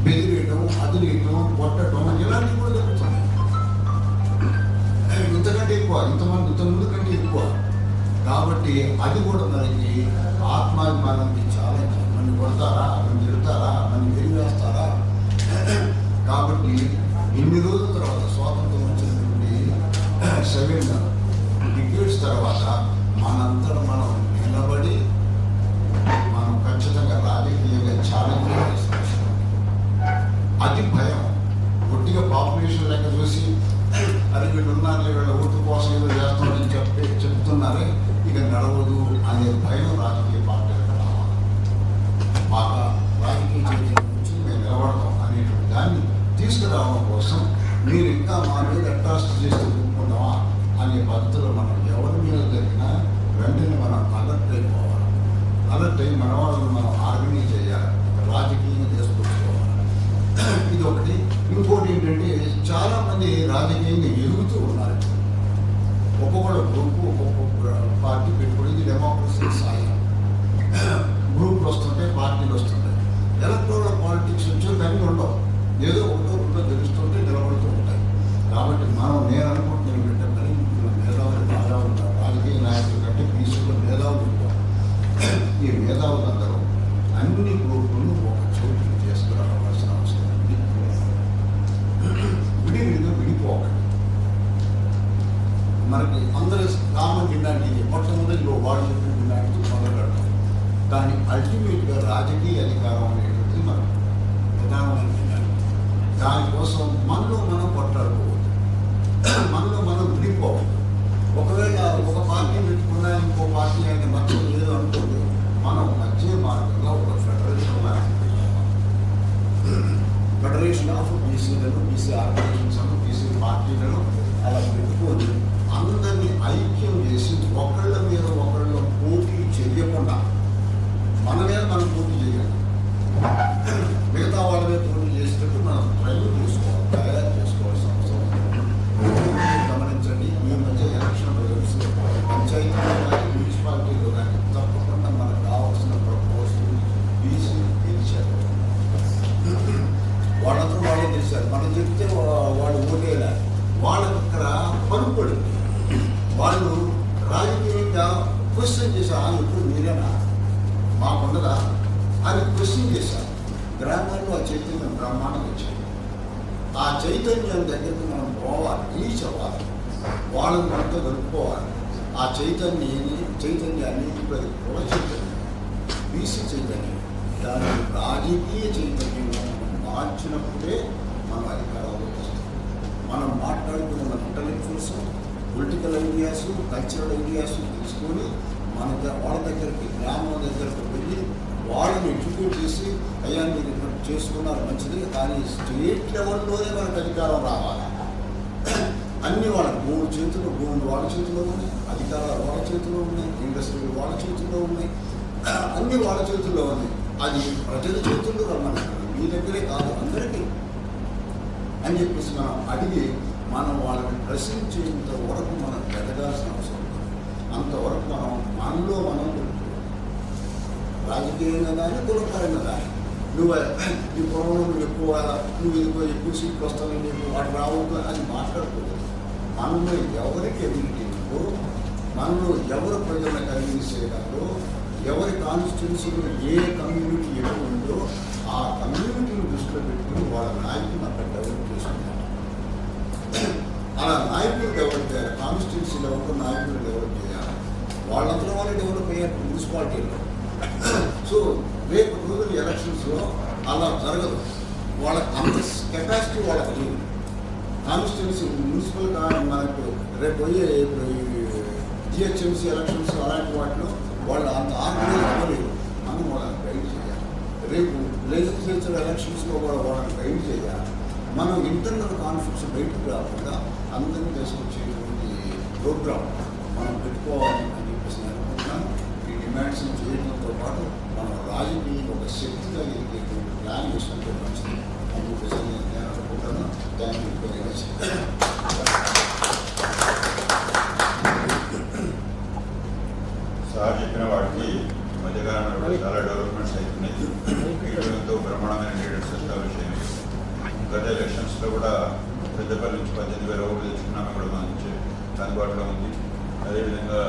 బెదిరియటం, అదిరియటం, కొట్టడం ఇలాంటివి కూడా జరుగుతున్నాయి. ఇంతకంటే ఎక్కువ, ఇంతకుముందు కంటే ఎక్కువ. కాబట్టి అది కూడా మనకి ఆత్మాభిమానానికి చాలా నన్ను కొడతారా, నన్ను తిడతారా, నన్ను వెలివేస్తారా. కాబట్టి ఇన్ని రోజుల తర్వాత స్వాతంత్రం వచ్చినటువంటి 7 డికేడ్స్ తర్వాత మనందరం మనం నిలబడి మనం ఖచ్చితంగా రాజకీయంగా ఛాలెంజ్ చేసిన విషయం. అది భయం. కొద్దిగా పాపులేషన్ లెక్క చూసి అది వీళ్ళు ఉన్నారులే, వీళ్ళ ఓటు కోసం ఏదో చేస్తామని చెప్తున్నారే, ఇక నడవదు అనే భయం రాజకీయ పార్టీలకు రావాలి. బాగా రాజకీయ చైతన్యం నుంచి మేము నిలబడతాం అనేటువంటి దాన్ని తీసుకురావడం కోసం మీరు ఇంకా మా మీద అట్రాసిటీ చేస్తూ కూడుకుంటామా అనే పద్ధతిలో మనం ఎవరి మీద జరిగినా వెంటనే మనం అలర్ట్ అయిపోవాలి. అలర్ట్ అయ్యి మన వాళ్ళని మనం ఆర్గనైజ్ చేయాలి, రాజకీయంగా చేసుకొచ్చుకోవాలి. ఇది ఒకటి. ఇంకోటి ఏంటంటే చాలా మంది రాజకీయంగా ఎదుగుతూ ఉన్నారు. ఒక్కొక్కళ్ళ గ్రూపు ఒక్కొక్క పార్టీ పెట్టుకుని డెమోక్రసీ సాయం గ్రూపులు వస్తుంటాయి, పార్టీలు వస్తుంటాయి. ఎలక్టోరల్ పాలిటిక్స్ వచ్చి కానీ ఉండవు, ఏదో ఒకటో తెలుస్తుంటే నిలబడుతూ ఉంటాయి. కాబట్టి నేను అనుకుంటున్నాను ఏంటంటే మేధావులు బాగా ఉంటారు. రాజకీయ నాయకుల కంటే పీసులో మేధావులు ఎక్కువ. ఈ మేధావులందరూ అన్ని గ్రూపులను ఒక చోటు చేసుకురావాల్సిన అవసరం ఉంది. విడివిడిగా విడిపోవాలి. మనకి అందరూ కామన్ డిమాండ్ ఇది. మొట్టమొదటి వాళ్ళు చెప్పిన డిమాండ్ మొదలెడతాం. కానీ అల్టిమేట్గా రాజకీయ అధికారం అనేటువంటిది మనకు ప్రధానమైన డిమాండ్. దానికోసం మనలో మనం కొట్లాడుకోవద్దు, మనలో మనం విడిపోవద్దు. ఒకవేళ ఒక పార్టీ పెట్టుకున్నా ఇంకో పార్టీ అయితే నచ్చం లేదు అనుకోండి, మనం మధ్య మార్గంలో ఒక ఫెడరేషన్ ఆఫ్ బీసీలను, బీసీ ఆర్గనైజేషన్స్, బీసీ పార్టీలను అలా పెట్టుకొని అందరినీ ఐక్యం చేసి ఒకళ్ళ మీద ఒకళ్ళు పోటీ చేయకుండా మన మీద మనం పోటీ చేయాలి. మిగతా వాళ్ళ మీద పోటీ చేసేటట్టు మనం ట్రైన్ చేసుకోవాలి, తయారు చేసుకోవాల్సిన అవసరం. గమనించండి, ఈ మధ్య ఎలక్షన్ రిజల్ట్స్ పంచాయతీలో కానీ మున్సిపాలిటీలో కానీ తప్పకుండా మనకు కావాల్సిన ప్రపోజల్ బీసీ గెలిచారు. వాళ్ళందరూ వాళ్ళే గెలిచారు. మనం చెప్తే వాళ్ళు ఓటేలా వాళ్ళకి ఇక్కడ పలుపడింది. వాళ్ళు రాజకీయంగా క్వశ్చన్ చేశారు. ఇప్పుడు మీరేనా మాకుండదా అని క్వశ్చన్ చేశారు. గ్రామాల్లో ఆ చైతన్యం బ్రహ్మాండంగా వచ్చింది. ఆ చైతన్యం దగ్గరికి మనం పోవాలి, రీచ్ అవ్వాలి, వాళ్ళని మనతో కలుపుకోవాలి. ఆ చైతన్యాన్ని ఇప్పుడు కుల చైతన్యం, బీసీ చైతన్యం, దాని రాజకీయ చైతన్యంగా మనం మార్చినప్పుడే మనం అధికారంలోకి వస్తాం. మనం మాట్లాడుకున్న మన intellectuals, political ideas, cultural ideas తీసుకొని వాళ్ళ దగ్గరికి, గ్రామం దగ్గరకు వెళ్ళి వాళ్ళని ఎడ్యుకేట్ చేసి, అయ్యా మీరు ఇక్కడ చేసుకున్నారు మంచిది, కానీ స్టేట్ లెవెల్లోనే మనకు అధికారం రావాలి. అన్ని వాళ్ళ భూములు వాళ్ళ చేతిలో ఉన్నాయి, అధికారాలు వాళ్ళ చేతిలో ఉన్నాయి, ఇండస్ట్రీలు వాళ్ళ చేతిలో ఉన్నాయి, అన్ని వాళ్ళ చేతుల్లో ఉన్నాయి. అది ప్రజల చేతుల్లో రమ్మని మీ దగ్గరే కాదు అందరికీ అని చెప్పేసి మనం అడిగి మనం వాళ్ళని ప్రశ్నించేంత వరకు మనం ఎదగాల్సిన అవసరం ఉంది. అంతవరకు మనలో మనం రాజకీయంగా కానీ కులపరంగా కానీ ఈ పొలంలో నువ్వు ఎక్కువ సీట్లు వస్తానని నీకు వాడు రావద్దు అని మాట్లాడుకోలేదు. మనలో ఎవరికి ఎబిలిటీ ఉందో, మనలో ఎవరు ప్రజలను కన్విన్స్ చేయగలరో, ఎవరి కాన్స్టిట్యున్సీలో ఏ కమ్యూనిటీ ఎక్కువ ఉందో ఆ కమ్యూనిటీని దృష్టిలో పెట్టుకుని వాళ్ళ నాయకులను అక్కడ డెవలప్ చేసుకుంటారు. అలా నాయకులు డెవలప్ చేయాలి, కాన్స్టిట్యున్సీ లెవెల్లో నాయకులు డెవలప్ చేయాలి. వాళ్ళందరూ వాళ్ళు డెవలప్ అయ్యారు మున్సిపాలిటీలో. సో రేపు రోజుల ఎలక్షన్స్లో అలా జరగదు. వాళ్ళకి అంత కెపాసిటీ వాళ్ళకి లేదు. కాన్స్టిట్యున్సీ మున్సిపల్ మనకు రేపు పోయే జిహెచ్ఎంసీ ఎలక్షన్స్ అలాంటి వాటిలో వాళ్ళు అంత ఆర్గనైజ్ అవ్వలేదు. మనం వాళ్ళని గైడ్ చేయాలి. రేపు లెజిస్లేచర్ ఎలక్షన్స్లో కూడా వాళ్ళని గైడ్ చేయాలి. మనం ఇంటర్నల్ కాన్ఫ్లిక్ట్స్ బయటకు రాకుండా అందరినీ తీసుకొచ్చేటువంటి ప్రోగ్రామ్ మనం పెట్టుకోవాలి అని చెప్పేసి నేను అనుకుంటున్నాను. ఈ డిమాండ్స్ చేయడంతో పాటు మనం రాజకీయ ఒక శక్తిగా ఎదిగేటువంటి ప్లాన్ వేసుకుంటే మంచిది అని చెప్పేసి నేను అనుకుంటున్నాను. Thank you very much. కూడా చాలా డెవలప్మెంట్స్ అవుతున్నాయి. ఎంతో బ్రహ్మాండమైన లీడర్స్ ఎస్టాబ్లిష్ అయినాయి. గత ఎలక్షన్స్లో కూడా పెద్దపల్లి నుంచి 18,000 ఓట్లు తెచ్చుకున్నాము కూడా మంచి అందుబాటులో ఉంది. అదేవిధంగా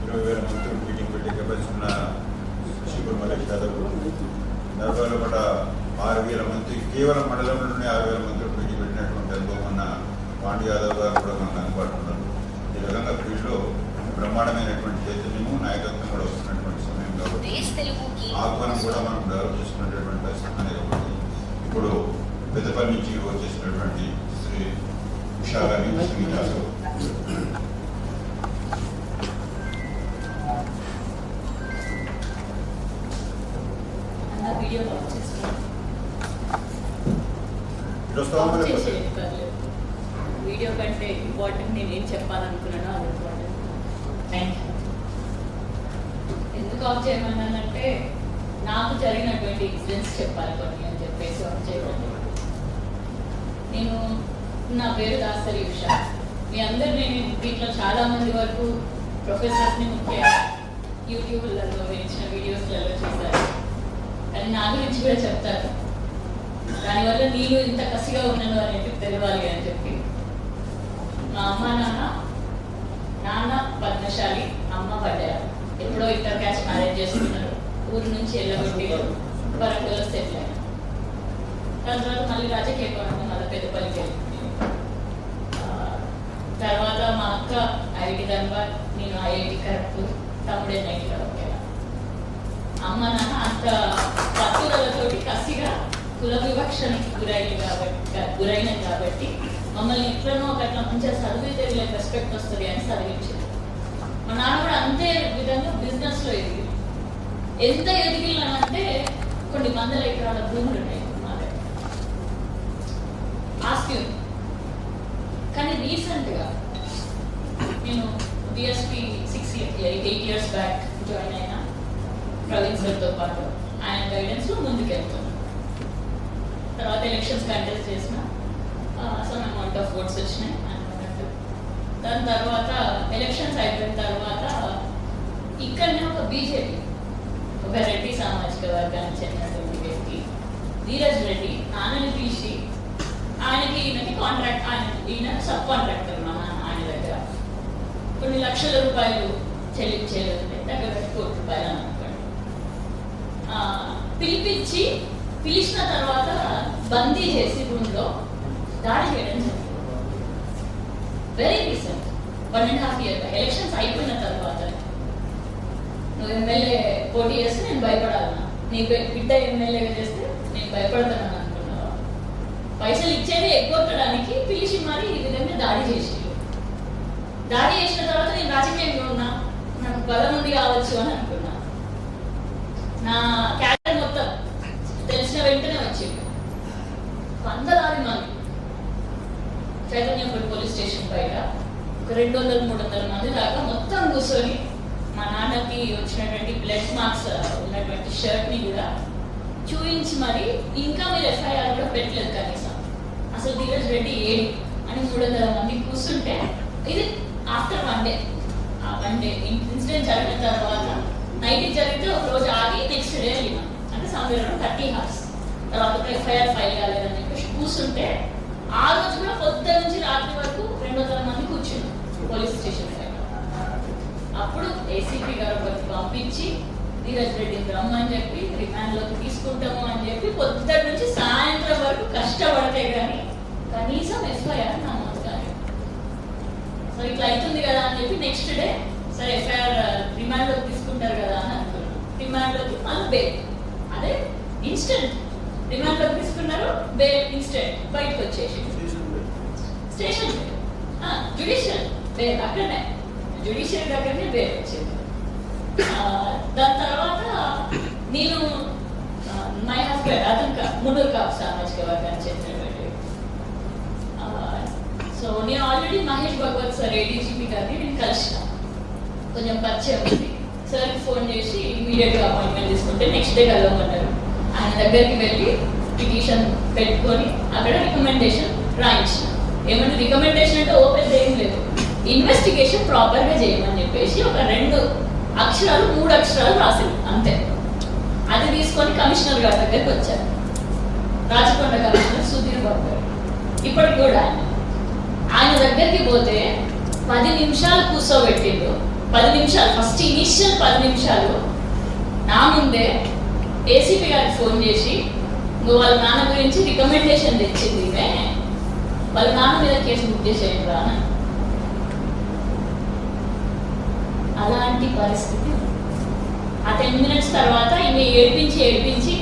20,000 మంత్రులు మీటింగ్ పెట్టే కెపాసిటీ ఉన్న శ్రీపుర్ మల్లేష్ యాదవ్, నర్బాలో కూడా 6,000 మంది కేవలం మండలంలోనే 6,000 మంత్రులు మీటింగ్ పెట్టినటువంటి అనుభవం ఉన్న పాండ్య యాదవ్ గారు కూడా మనకు అందుబాటులో ఉన్నారు. ఈ విధంగా ఫీల్డ్లో బ్రహ్మాండమైనటువంటి చైతన్యము నాయకత్వం కూడా వస్తున్నటువంటి సమయం కాబట్టి ఆహ్వానం కూడా మనం డెవలప్ చేసుకున్నటువంటి పరిస్థితి అనేది ఒకటి. ఇప్పుడు పెద్దపల్లి నుంచి వచ్చేసినటువంటి శ్రీ ఉషా గారి సంగీతాలు వీడియో కంటే ఇంపార్టెంట్ నేను ఏం చెప్పాలనుకున్నానో అది ఇంపార్టెంట్. Thank you. ఎందుకు ఆఫ్ చేయమన్నానంటే నాకు జరిగినటువంటి ఇన్సిడెంట్స్ చెప్పాలి కొన్ని అని చెప్పేసి ఆఫ్ చేయమని. నా పేరు దాసరి ఉషా. మీ అందరు నేను దీంట్లో చాలా మంది వరకు ప్రొఫెసర్స్ని ముఖ్యంగా యూట్యూబ్లలో వేయించిన వీడియోస్లలో చూశారు. కానీ నా గురించి కూడా చెప్తారు. దానివల్ల నేను ఇంత కసిగా ఉన్నాను అనేది తెలియాలి అని చెప్పి. మా అమ్మ నాన్న పద్మశాలి, అమ్మ పడ్డారు. ఎప్పుడో ఇంటర్ క్యాస్ట్ మ్యారేజ్ చేసుకున్నారు. ఊరు నుంచి వెళ్ళగొట్టి వరంగల్లో సెటిల్ అయ్యాను. దాని తర్వాత మళ్ళీ రాజకీయ కోణంలో మళ్ళీ పెద్దపల్లికి వెళ్ళింది. తర్వాత మా అక్క ఐఐటి ధన్బాద్, నేను ఐఐటి ఖరగ్పూర్, తమ్ముడే నైట్గా ఒకేలా. అమ్మ నాన్న అంత పట్టుదలతోటి కసిగా కుల వివక్షణకి గురైన కాబట్టి మమ్మల్ని ఎట్లనో ఒకట్లా మంచిగా చదివితే వీళ్ళకి రెస్పెక్ట్ వస్తుంది అని చదివించారు. మా నాన్న కూడా అంతే విధంగా బిజినెస్లో ఎదిగి ఎంత ఎదిగినానంటే కొన్ని వందల ఎకరాల భూములు ఉన్నాయి మా దగ్గర, ఆస్తి ఉంది. కానీ రీసెంట్గా నేను బిఎస్పీ 8 years బ్యాక్ జాయిన్ అయినా ప్రవీణ్ సార్తో పాటు ఆయన గైడెన్స్లో ముందుకెళ్తున్నాను. తర్వాత ఎలక్షన్స్ కంటెస్ట్ చేసిన సమ్ అమౌంట్ ఆఫ్ ఓట్స్ వచ్చినాయి అన్నట్టు. దాని తర్వాత ఎలక్షన్స్ అయిపోయిన తర్వాత ఇక్కడనే ఒక బీజేపీ, ఒక రెడ్డి సామాజిక వర్గానికి చెందినటువంటి వ్యక్తి ధీరజ్ రెడ్డి నాన్నని పిలిచి ఈయనకి కాంట్రాక్ట్, ఈయన సబ్ కాంట్రాక్టర్ మా నాన్న ఆయన దగ్గర కొన్ని లక్షల రూపాయలు చెల్లించేది దగ్గర ₹1 కోటి అనుకోండి. పిలిచిన తర్వాత బందీ చేసి రూమ్లో దాడి చేయడం జరిగింది. వెరీ రీసెంట్ 1.5 years ఎలక్షన్స్ అయిపోయిన తర్వాత నువ్వు ఎమ్మెల్యే పోటీ చేస్తే నేను భయపడాలన్నా, నీ బిడ్డ ఎమ్మెల్యేగా చేస్తే నేను భయపడతానని అనుకున్నావా? పైసలు ఇచ్చేది ఎగ్గొట్టడానికి పిలిచి మరి ఈ విధంగా దాడి చేసి చేసిన తర్వాత నేను రాజకీయంగా ఉన్నా, నాకు బలం ఉంది కావచ్చు అని అనుకున్నా. నా క్యాడర్ మొత్తం తెలిసిన వెంటనే వచ్చింది. వందలాది మంది చైతన్యపూర్ పోలీస్ స్టేషన్ బయట ఒక 200-300 మంది దాకా మొత్తం కూర్చొని మా నాన్నకి వచ్చినటువంటి బ్లడ్ మార్క్స్ ఉన్నటువంటి షర్ట్ని కూడా చూయించి మరి ఇంకా మీరు ఎఫ్ఐఆర్ కూడా పెట్టలేదు కనీసం, అసలు ధీరజ్ రెడ్డి ఏడి అని 300 మంది కూర్చుంటే, ఇది ఆఫ్టర్ 1 day. ఆ 1 day ఇన్సిడెంట్ జరిగిన తర్వాత నైట్కి జరిగితే ఒక రోజు ఆగి నెక్స్ట్ డే వెళ్ళినాం. అంటే సమయంలో 30 hours తర్వాత ఎఫ్ఐఆర్ ఫైల్ కాలేదని చెప్పేసి కూర్చుంటే, ఆ రోజు కూడా పొద్దు నుంచి రాత్రి వరకు 200 మంది కూర్చున్నాం పోలీస్ స్టేషన్ సైడ్. అప్పుడు ఏసీపీ గారు ఒకటి పంపించి ధీరజ్ రెడ్డిని రమ్మని చెప్పి రిమాండ్లోకి తీసుకుంటాము అని చెప్పి పొద్దున్న నుంచి సాయంత్రం వరకు కష్టపడితే కానీ కనీసం ఎఫ్ఐఆర్ నమోదు కాలేదు. సో ఇట్లా అవుతుంది కదా అని చెప్పి నెక్స్ట్ డే సరే ఎఫ్ఐఆర్ రిమాండ్లోకి తీసుకుంటారు కదా అని అనుకున్నాం. రిమాండ్లోకి మళ్ళీ బెయిల్, అదే ఇన్స్టెంట్ రిమాండ్లోకి తీసుకున్నారు, బెయిల్ ఇన్స్టెంట్ బయటకు వచ్చేసి స్టేషన్ జ్యుడిషియల్ బెయిల్ అక్కడనే జ్యుడిషియల్ దగ్గరనే బెయిల్ వచ్చింది. దాని తర్వాత నేను మై హస్బెండ్ అతను మున్నూరు కాపు సామాజిక వర్గానికి చెందినటువంటి. సో నేను already Mahesh Bhagwat sir ADGP గారిని నేను కలిసిన, కొంచెం పరిచయం ఉంది. సార్కి ఫోన్ చేసి ఇమీడియట్గా అపాయింట్మెంట్ తీసుకుంటే నెక్స్ట్ డే కలవమన్నారు. ఆయన దగ్గరికి వెళ్ళి పిటిషన్ పెట్టుకొని అక్కడ రికమెండేషన్ రాయించిన. ఏమంటే రికమెండేషన్ అంటే ఓపెన్ ఏం లేదు, ఇన్వెస్టిగేషన్ ప్రాపర్గా చేయమని చెప్పేసి ఒక 2 అక్షరాలు 3 అక్షరాలు రాసింది అంతే. అది తీసుకొని కమిషనర్ గారి దగ్గరికి వచ్చారు, రాచకొండ కమిషనర్ సుధీర్ బాబు గారు. ఇప్పటికి కూడా ఆయన దగ్గరికి పోతే 10 నిమిషాలు కూర్చోబెట్టిండు. 10 నిమిషాలు, ఫస్ట్ ఇనిషియల్ 10 నిమిషాలు నా ముందే ఏసీపీ గారికి ఫోన్ చేసి, నువ్వు వాళ్ళ నాన్న గురించి రికమెండేషన్ తెచ్చింది, వాళ్ళ నాన్న మీద కేసు బుక్ చేసేయండి రా. అలాంటి పరిస్థితి. ఆ 10 మినిట్స్ తర్వాత ఈమె ఏడిపించి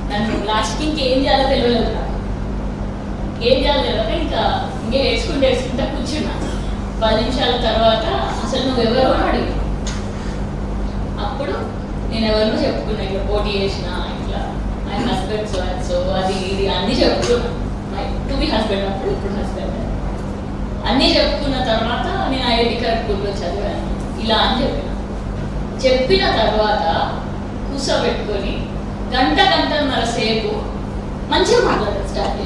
నన్ను లాస్ట్కి ఇంకేం చేయాలో తెలియలేదు నాకు. ఏం చేయాలో తెలియక ఇంకా ఏడ్చుకుంటా కూర్చున్నా. 10 నిమిషాల తర్వాత అసలు నువ్వెవరో అని అడిగి, అప్పుడు నేను ఎవరినో చెప్పుకున్నా, ఇట్లా పోటీ చేసిన, ఇట్లా మై హస్బెండ్ సో అది ఇది అన్నీ చెప్పుకున్నా. మై టు బి హస్బెండ్ అప్పుడు, ఇప్పుడు హస్బెండ్ అన్నీ చెప్పుకున్న తర్వాత నేను ఐఐటి ఖరగ్పూర్లో చదివాను ఇలా అని చెప్పిన తర్వాత కూర్చోబెట్టుకొని గంటన్నర సేపు మంచిగా మాట్లాడడం స్టార్ట్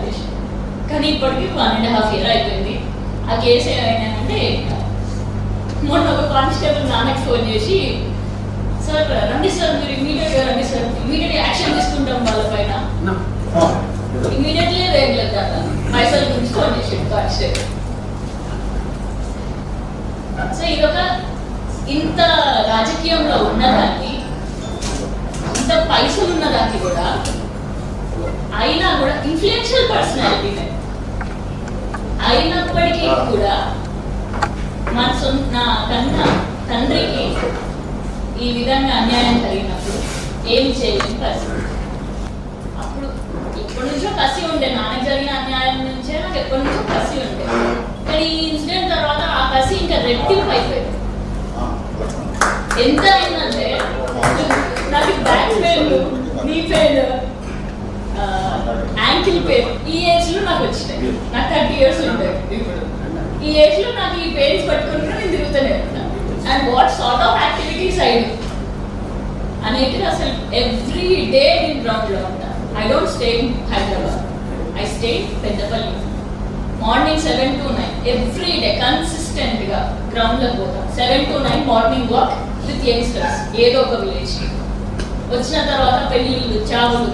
చేశాను. కానీ ఇప్పటికీ 1.5 year అయిపోయింది. ఆ కేసు ఏమైందంటే, మొన్న ఒక కానిస్టేబుల్ నాన్నకి ఫోన్ చేసి, సార్ రండి సార్, మీరు ఇమీడియట్గా రండి సార్, ఇమీడియట్ యాక్షన్ తీసుకుంటాం వాళ్ళ పైన. ఇమీడియట్లీ ఏం లేదు కదా, పైసల గురించి ఫోన్ చేసాడు కానిస్టేబుల్. సో ఇదొక ఇంత రాజకీయంలో ఉన్నదాన్ని, ఇంత పైసలు ఉన్నదాన్ని కూడా అయినా కూడా ఇన్ఫ్లుయెన్షియల్ పర్సనాలిటీ అయినప్పటికీ కూడా మన నా కన్నా తండ్రికి ఈ విధంగా అన్యాయం జరిగినప్పుడు ఏం చేయలేని పరిస్థితి. అప్పుడు ఎప్పటి నుంచో కసి ఉండే, నాన్నకి జరిగిన అన్యాయం నుంచే నాకు ఎప్పటి నుంచో కసి ఉండే. కానీ ఈ ఇన్సిడెంట్ తర్వాత ఆ కసి ఇంకా రెట్టింపు అయిపోయింది. ఎంత అయిందంటే, నాకు back pain, knee pain, ankle pain ఈ ఏజ్ లో నాకు వచ్చినాయి. నాకు 30 years ఉంటాయి ఇప్పుడు. ఈ ఏజ్ లో నాకు ఈ పెయిన్స్ పట్టుకుని నేను తిరుగుతూనే ఉంటాను. And what sort of activities I do అనేది అసలు ఎవ్రీ డే నేను గ్రౌండ్ లో ఉంటాను. I don't stay in Hyderabad, I stay Peddapalli. Morning 7 to 9 every day consistent గా గ్రౌండ్ లో పోతాం. 7 to 9 morning walk with youngsters, ఏదో ఒక విలేజ్. వచ్చిన తర్వాత పెళ్ళిళ్ళు, చావులు,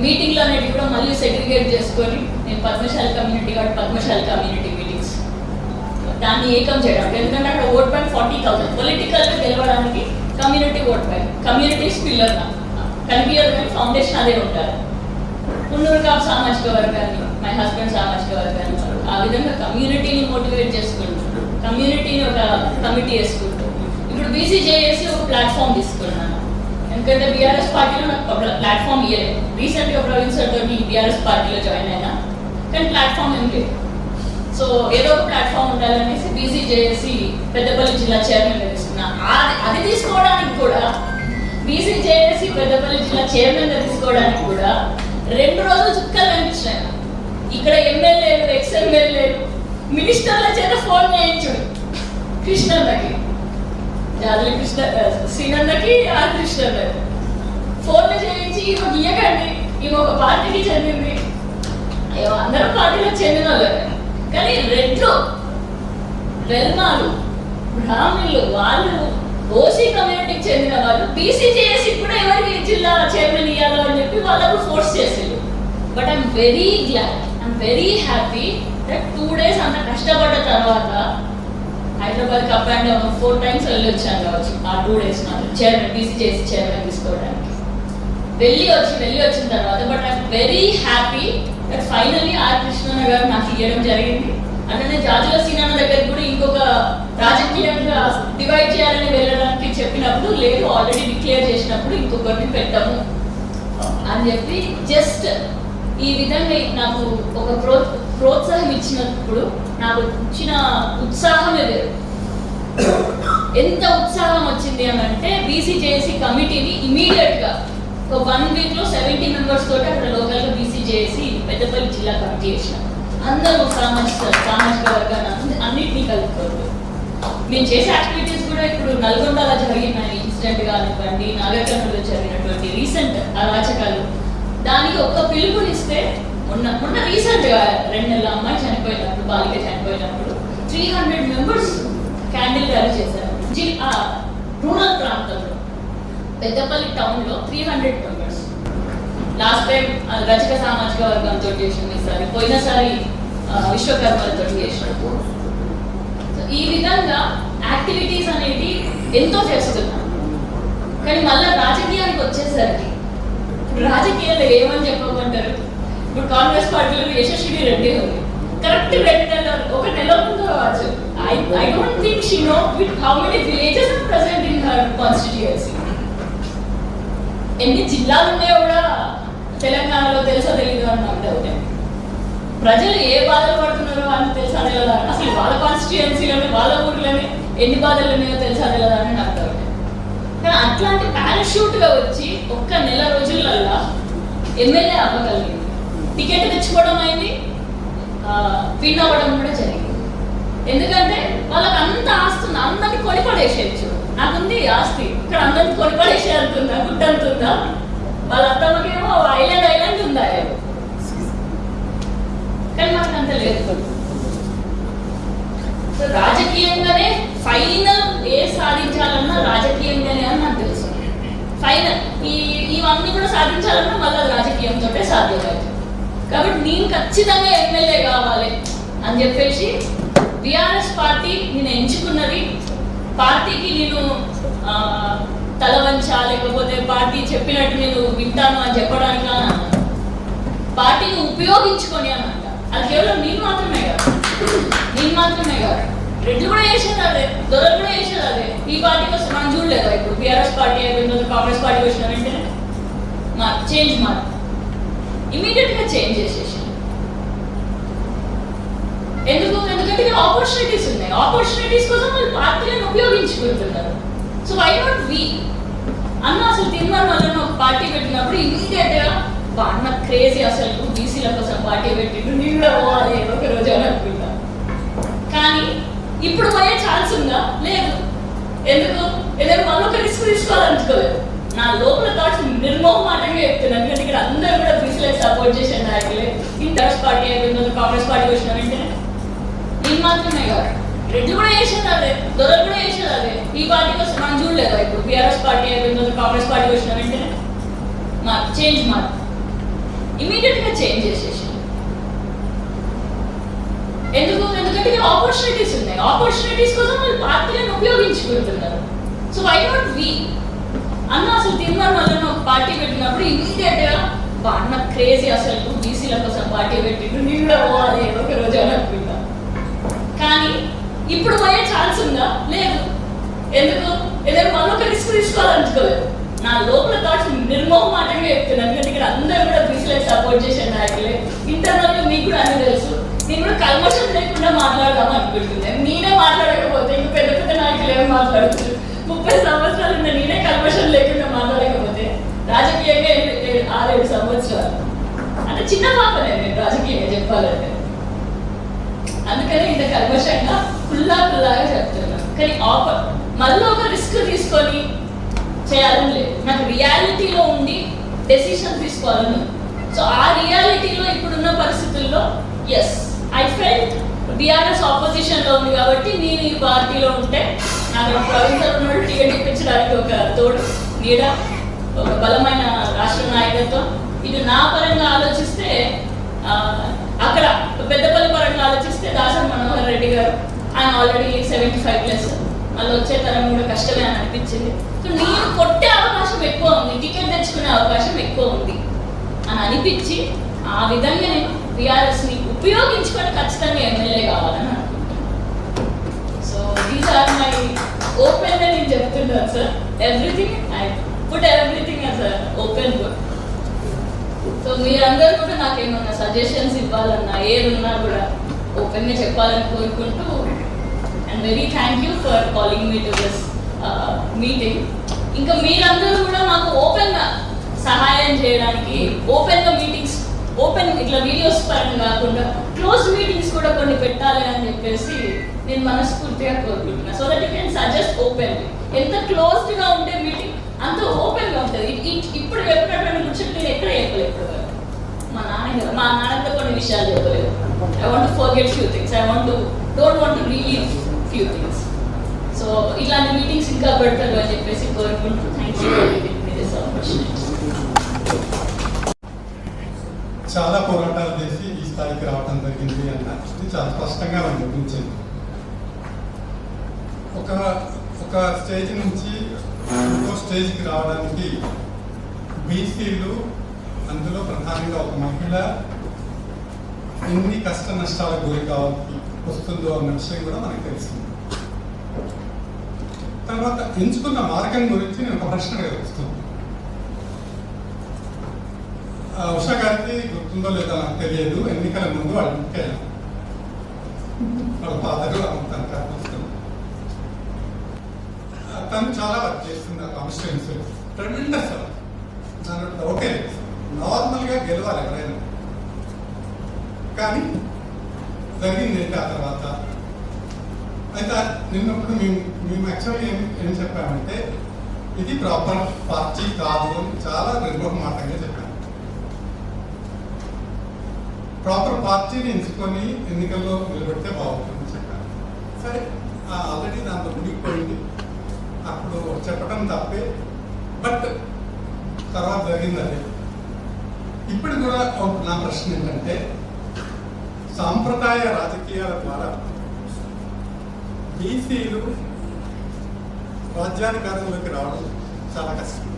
మీటింగ్లు అనేవి కూడా మళ్ళీ సెగ్రిగేట్ చేసుకొని, నేను పద్మశాలి కమ్యూనిటీ కాబట్టి పద్మశాలి కమ్యూనిటీ మీటింగ్స్, దాన్ని ఏకం చేయడం. ఎందుకంటే అక్కడ ఓట్ బ్యాంక్ 40,000, పొలిటికల్గా గెలవడానికి community vote bank, communities pillar కనిపించదు కానీ ఫౌండేషన్ అదే ఉంటారు. పున్నూరు కాపు సామాజిక వర్గాన్ని, మై హస్బెండ్ సామాజిక వర్గాన్ని, ఆ విధంగా కమ్యూనిటీని మోటివేట్ చేసుకుంటూ, కమ్యూనిటీని ఒక కమిటీ వేసుకుంటూ, ఇప్పుడు బీసీజేఏసీ ఒక ప్లాట్ఫామ్ తీసుకున్నాను. ఎందుకంటే బీఆర్ఎస్ పార్టీలో నాకు ప్లాట్ఫామ్ ఇవ్వలేదు. రీసెంట్గా ప్రవీణ్ సార్ తోటి బీఆర్ఎస్ పార్టీలో జాయిన్ అయినా, కానీ ప్లాట్ఫామ్ ఏం లేదు. సో ఏదో ఒక ప్లాట్ఫామ్ ఉండాలనేసి బీసీజేఏసీ పెద్దపల్లి జిల్లా చైర్మన్ తీసుకున్నా. అది తీసుకోవడానికి కూడా, బీసీజేఏసీ పెద్దపల్లి జిల్లా చైర్మన్ తీసుకోవడానికి కూడా 2 రోజులు చుక్కలు కనిపించినాయి. ఇక్కడ ఎమ్మెల్యేలు, ఎక్స్ఎమ్మెల్యేలు, మినిస్టర్ల చేత ఫోన్ చేయించుడు. కృష్ణన్నకి, జాదుల కృష్ణ, శ్రీనన్నకి, ఆర్ కృష్ణన్నకి ఫోన్లు చేయించి, ఈమె ఇయ్యకండి, ఈమె ఒక పార్టీకి చెందింది, అందరూ పార్టీలో చెందిన వాళ్ళే. కానీ రెడ్లు, వెల్మాలు, బ్రాహ్మణులు, వాళ్ళు ఓసీ కమ్యూనిటీకి చెందిన వాళ్ళు బీసీజేఏసీ కూడా ఎవరికి జిల్లా చైర్మన్ ఇవ్వాలో అని చెప్పి వాళ్ళకు ఫోర్స్ చేసేది. But I'm very glad, I'm very happy that 2 days అంత కష్టపడ్డ తర్వాత హైదరాబాద్కి అప్ అండ్ డౌన్ 4 times వెళ్ళి వచ్చాను కావచ్చు. ఆ 2 days నాకు చైర్మన్, బీసీజేఏసీ చైర్మన్ తీసుకోవడానికి వెళ్ళి వచ్చిన తర్వాత. But I'm very happy that finally ఆర్ కృష్ణన్న గారు నాకు ఇవ్వడం జరిగింది. అంటే జాజుల సీనన్న దగ్గర కూడా ఇంకొక రాజకీయంగా డివైడ్ చేయాలని వెళ్ళడానికి చెప్పినప్పుడు, లేదు ఆల్రెడీ డిక్లేర్ చేసినప్పుడు ఇంకొకరిని పెట్టము అని చెప్పి జస్ట్ ఈ విధంగా నాకు ఒక ప్రోత్సాహం ఇచ్చినప్పుడు నాకు ఇచ్చిన ఉత్సాహమే వేరు. ఎంత ఉత్సాహం వచ్చింది అని అంటే, బీసీజేఏసీ కమిటీని ఇమీడియట్ గా ఒక 1 week లో 70 members తోటి అక్కడ లోకల్ గా బీసీజేఏసీ పెద్దపల్లి జిల్లా కమిటీ చేసిన. అందరూ సామాజిక వర్గాన్ని అన్నింటినీ కలుపుకోరు. మేము చేసే యాక్టివిటీస్ కూడా ఇప్పుడు నల్గొండలో జరిగిన ఇన్సిడెంట్ కానివ్వండి, నాగర్కర్నూలులో జరిగినటువంటి రీసెంట్ అరాచకాలు, దానికి ఒక పిలుపునిస్తే మొన్న రీసెంట్ గా 2 నెలల అమ్మాయి చనిపోయినప్పుడు, బాలిక చనిపోయినప్పుడు 300 members క్యాండిల్ ర్యాలీ చేశారు. రూరల్ ప్రాంతంలో పెద్దపల్లి టౌన్లో 300 మెంబర్స్. లాస్ట్ టైం రజక సామాజిక వర్గంతో చేసింది, ఈసారి పోయినసారి విశ్వకర్మలతో చేసిన. సో ఈ విధంగా యాక్టివిటీస్ అనేది ఎంతో చేస్తున్నాం. కానీ మళ్ళీ రాజకీయానికి వచ్చేసరికి ఇప్పుడు రాజకీయాలు ఏమని చెప్పమంటారు? ఇప్పుడు కాంగ్రెస్ పార్టీలో యశస్వి రెడ్డి ఉంది, కరెక్ట్ 2 నెలలు, 1 నెల ముందు కావచ్చు. I don't think she knows with how many villages are present in her constituency. ఎన్ని జిల్లాలు ఉన్నాయో కూడా తెలంగాణలో తెలుసో తెలీదు అని నాకు డౌట్. ప్రజలు ఏ బాధలు పడుతున్నారో అని తెలుసా తెలియదా? అసలు వాళ్ళ కాన్స్టిట్యుయెన్సీలోనే వాళ్ళ ఊర్లోనే ఎన్ని బాధలు ఉన్నాయో తెలుసా తెలియదా అని నాకు డౌట్. కానీ అట్లాంటి పారాషూట్గా వచ్చి 1 నెల రోజులల్లా ఎమ్మెల్యే అవ్వగలిగింది. టికెట్ తెచ్చుకోవడం అయింది, విన్ అవ్వడం కూడా జరిగింది. ఎందుకంటే వాళ్ళకి అంత ఆస్తుంది, అందరినీ కొనిపడేసేయచ్చు. నాకుంది ఆస్తి, ఇక్కడ అందరినీ కొనిపడేసే అంటుందా, గుట్టంతుందా? వాళ్ళ అత్తమ్మకేమో ఐలాండ్ ఉందా? కానీ మనకు అంత లేదు. సో రాజకీయంగానే ఫైనల్ ఏ సాధించాలన్నా రాజకీయంగానే అని నాకు తెలుసు. ఫైనల్ ఇవన్నీ కూడా సాధించాలన్నా మళ్ళీ రాజకీయంతో సాధ్యమవుతుంది. కాబట్టి నేను ఖచ్చితంగా ఎమ్మెల్యే కావాలి అని చెప్పేసి బీఆర్ఎస్ పార్టీ నేను ఎంచుకున్నది. పార్టీకి నేను తల వంచా, లేకపోతే పార్టీ చెప్పినట్టు నేను వింటాను అని చెప్పడానికి పార్టీని ఉపయోగించుకొని అని అంట. అది కేవలం నేను మాత్రమే కాదు, రెడ్లు కూడా చేసేది అదే, దొరలు కూడా చేసేది అదే. ఈ పార్టీకి వస్తే మనం చూడలేదు. ఇప్పుడు బీఆర్ఎస్ పార్టీ అయిపోయిన కాంగ్రెస్ పార్టీ వచ్చిన వెంటనే చేంజ్ ఇమీడియట్గా చేంజ్ చేసేసి. ఎందుకంటే ఆపర్చునిటీస్ ఉన్నాయి, ఆపర్చునిటీస్ కోసం వాళ్ళు పార్టీలను ఉపయోగించుకుంటున్నారు. సో వై నాట్ వి అన్న అసలు తిరుమల వల్ల ఒక పార్టీ పెట్టినప్పుడు ఇమీడియట్గా బాగా క్రేజీ, అసలు బీసీల కోసం పార్టీ పెట్టిండు, నేను కూడా పోవాలి ఒక రోజు అని అనుకుంటా. కానీ ఇప్పుడు పోయే ఛాన్స్ ఉందా? లేదు. ఎందుకు? ఏదైనా మళ్ళీ ఒక రిస్క్ తీసుకోవాలనుకోలేదు. నా లోపల థాట్స్ నిర్మోహమాటంగా చెప్తున్నాను. ఎందుకంటే ఇక్కడ అందరూ కూడా బీసీలకు సపోర్ట్ చేసే నాయకులే. ఇంటర్స్ పార్టీ అయిపోయింది, కాంగ్రెస్ పార్టీ వచ్చిన వెంటనే నేను మాత్రమే కాదు, రెడ్లు కూడా చేసేది అదే, దొరలు కూడా చేసేది అదే. ఈ పార్టీకి వస్తే మనం చూడలేదు. ఇప్పుడు బీఆర్ఎస్ పార్టీ అయిపోయింది, కాంగ్రెస్ పార్టీ వచ్చిన వెంటనే చేంజ్ ఇమీడియట్గా చేంజ్ చేసేసి. ఎందుకంటే ఆపర్చునిటీస్ ఉన్నాయి, ఆపర్చునిటీస్ కోసం వాళ్ళు పార్టీలను ఉపయోగించుకుంటున్నారు. సో వై నాట్ వి అన్న అసలు తిరుమల వల్ల ఒక పార్టీ పెట్టినప్పుడు ఇమీడియట్గా బాగా క్రేజీ, అసలు బీసీల కోసం పార్టీ పెట్టిండు, నేను కూడా పోవాలి ఒక రోజు అని అనుకుంటా. కానీ ఇప్పుడు పోయే ఛాన్స్ ఉందా? లేదు. ఎందుకు? ఏదైనా మళ్ళీ ఒక రిస్క్ తీసుకోవాలనుకోలేదు. నా లోపల థాట్స్ నిర్మోహమాటంగా చెప్తున్నాను. ఎందుకంటే ఇక్కడ అందరూ కూడా బీసీలకు సపోర్ట్ చేసే నాయకులే. ఇంటర్నల్గా మీకు కూడా అన్ని తెలుసు. నేను కూడా కల్మషం లేకుండా మాట్లాడదాం అనుకుంటున్నాను. నేనే మాట్లాడకపోతే ఇంక పెద్ద పెద్ద నాయకులు ఏమి మాట్లాడుతున్నారు? 30 సంవత్సరాలు ఉన్న నేనే కల్మషం లేకుండా మాట్లాడకపోతే రాజకీయంగా 6-7 సంవత్సరాలు అంటే చిన్న పాపనే నేను రాజకీయంగా చెప్పాలంటే. అందుకని ఇంత కల్మషంగా కుల్లాగా చెప్తున్నాను. కానీ మళ్ళీ ఒక రిస్క్ తీసుకొని చేయాలని లేదు. నాకు రియాలిటీలో ఉండి డెసిషన్ తీసుకోవాలని. సో ఆ రియాలిటీలో ఇప్పుడున్న పరిస్థితుల్లో ఎస్ ఐ ఫెల్ట్ బీఆర్ఎస్ ఆపోజిషన్లో ఉంది కాబట్టి నేను ఈ పార్టీలో ఉంటే నాకు ప్రవీణ్ సార్ ఉన్నాడు, టికెట్ ఇప్పించడానికి ఒక తోడు నీడ, ఒక బలమైన రాష్ట్ర నాయకత్వం. ఇది నా పరంగా ఆలోచిస్తే, అక్కడ పెద్దపల్లి పరంగా ఆలోచిస్తే దాసరి మనోహర్ రెడ్డి గారు, ఆయన ఆల్రెడీ 75+, మళ్ళీ వచ్చే తరం కూడా కష్టమే అని అనిపించింది. సో నేను కొట్టే అవకాశం ఎక్కువ ఉంది, టికెట్ తెచ్చుకునే అవకాశం ఎక్కువ ఉంది అని అనిపించి ఆ విధంగా నేను బీఆర్ఎస్ని ఉపయోగించుకొని ఖచ్చితంగా ఎమ్మెల్యే కావాలని అనుకుంటున్నాను. సో దీస్ ఆర్ మై ఓపెన్గా నేను చెప్తున్నాను sir. Everything I put everything as open book. So మీరందరూ కూడా నాకేమన్నా సజెషన్స్ ఇవ్వాలన్నా ఏదున్నా కూడా ఓపెన్గా చెప్పాలని కోరుకుంటూ, and very thank you for calling me to this meeting. ఇంకా మీరందరూ కూడా మాకు ఓపెన్గా సహాయం చేయడానికి, ఓపెన్గా మీటింగ్స్, ఓపెన్ ఇట్లా వీడియోస్ పరంగా కాకుండా క్లోజ్ మీటింగ్స్ కూడా కొన్ని పెట్టాలి అని చెప్పేసి నేను మనస్ఫూర్తిగా కోరుకుంటున్నాను. So that you can suggest openly. ఎంత క్లోజ్డ్గా ఉంటే మీటింగ్ అంత ఓపెన్గా ఉంటుంది. ఇప్పుడు చెప్పినటువంటి ముచ్చట్లు నేను ఎక్కడ చెప్పలేదు. మా నాన్నతో కొన్ని విషయాలు చెప్పలేదు. I want to forget few things. Don't want to relieve few things. So ఇట్లాంటి మీటింగ్స్ ఇంకా పెడతారు అని చెప్పేసి కోరుకుంటూ thank you for giving me this opportunity. చాలా పోరాటాలు చేసి ఈ స్థాయికి రావడం జరిగింది అన్నది చాలా స్పష్టంగా మనం గుర్తించింది. ఒక స్టేజ్ నుంచి ఇంకో స్టేజ్కి రావడానికి బీసీలు, అందులో ప్రధానంగా ఒక మహిళ ఎన్ని కష్ట నష్టాలకు గురి కావాల్సి వస్తుందో అన్న విషయం కూడా మనకు తెలిసింది. తర్వాత ఎంచుకున్న మార్గం గురించి నేను ఒక ప్రశ్న వస్తుంది. ఉషా గారికి గుర్తుందో లేదో నాకు తెలియదు, ఎన్నికల ముందు వాళ్ళ ఇంటికి వాళ్ళ ఫాదరు తన వస్తుంది. తను చాలా వర్క్ చేస్తుంది ఆ కాన్స్టిట్యున్సీ, ట్రెమెండస్. ఓకే, నార్మల్గా గెలవాలి ఎవరైనా, కానీ జరిగింది ఏంటి ఆ తర్వాత? అయితే నిన్నప్పుడు మేము యాక్చువల్గా ఏం చెప్పామంటే ఇది ప్రాపర్ పార్టీ కాదు అని చాలా నిర్మోహమాటంగా చెప్పాము. ప్రాపర్ పార్టీని ఎంచుకొని ఎన్నికల్లో నిలబెడితే బాగుంటుందని చెప్పాను. సరే, ఆల్రెడీ దాంట్లో మునిగిపోయింది, అప్పుడు చెప్పడం తప్పే, బట్ తర్వాత జరిగింది అదే. ఇప్పుడు కూడా నా ప్రశ్న ఏంటంటే, సాంప్రదాయ రాజకీయాల ద్వారా బీసీలు రాజ్యాధికారంలోకి రావడం చాలా కష్టం.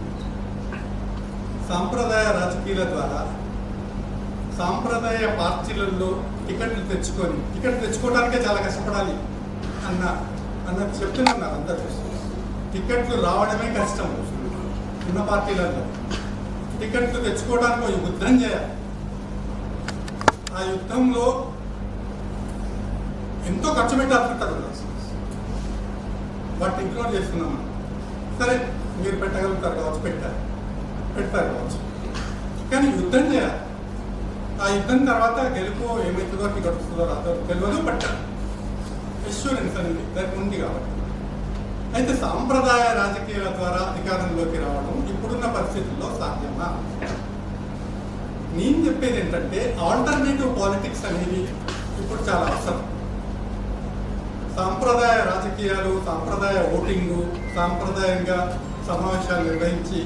సాంప్రదాయ రాజకీయాల ద్వారా సాంప్రదాయ పార్టీలలో టికెట్లు తెచ్చుకోవడానికే చాలా కష్టపడాలి అన్నది చెప్తున్నారు అందరూ. టికెట్లు రావడమే కష్టం. ఉన్న పార్టీలలో టికెట్లు తెచ్చుకోవడానికి ఒక యుద్ధం చేయాలి. ఆ యుద్ధంలో ఎంతో ఖర్చు పెట్టాల్సింటారు. వాటిని ఇగ్నోర్ చేస్తున్నాం. సరే, మీరు పెట్టగలుగుతారు కావచ్చు, పెడతారు కావచ్చు, కానీ యుద్ధం చేయాలి. ఆ యుద్ధం తర్వాత గెలుపు ఏమవుతుందో, టికెట్ వస్తుందో రాదో తెలియదు, బట్ ఎష్యూరెన్స్ అనేది దానికి ఉంది కాబట్టి. అయితే సాంప్రదాయ రాజకీయాల ద్వారా అధికారంలోకి రావడం ఇప్పుడున్న పరిస్థితుల్లో సాధ్యమా? నేను చెప్పేది ఏంటంటే, ఆల్టర్నేటివ్ పాలిటిక్స్ అనేది ఇప్పుడు చాలా అవసరం. సాంప్రదాయ రాజకీయాలు, సాంప్రదాయ ఓటింగు, సాంప్రదాయంగా సమావేశాలు నిర్వహించి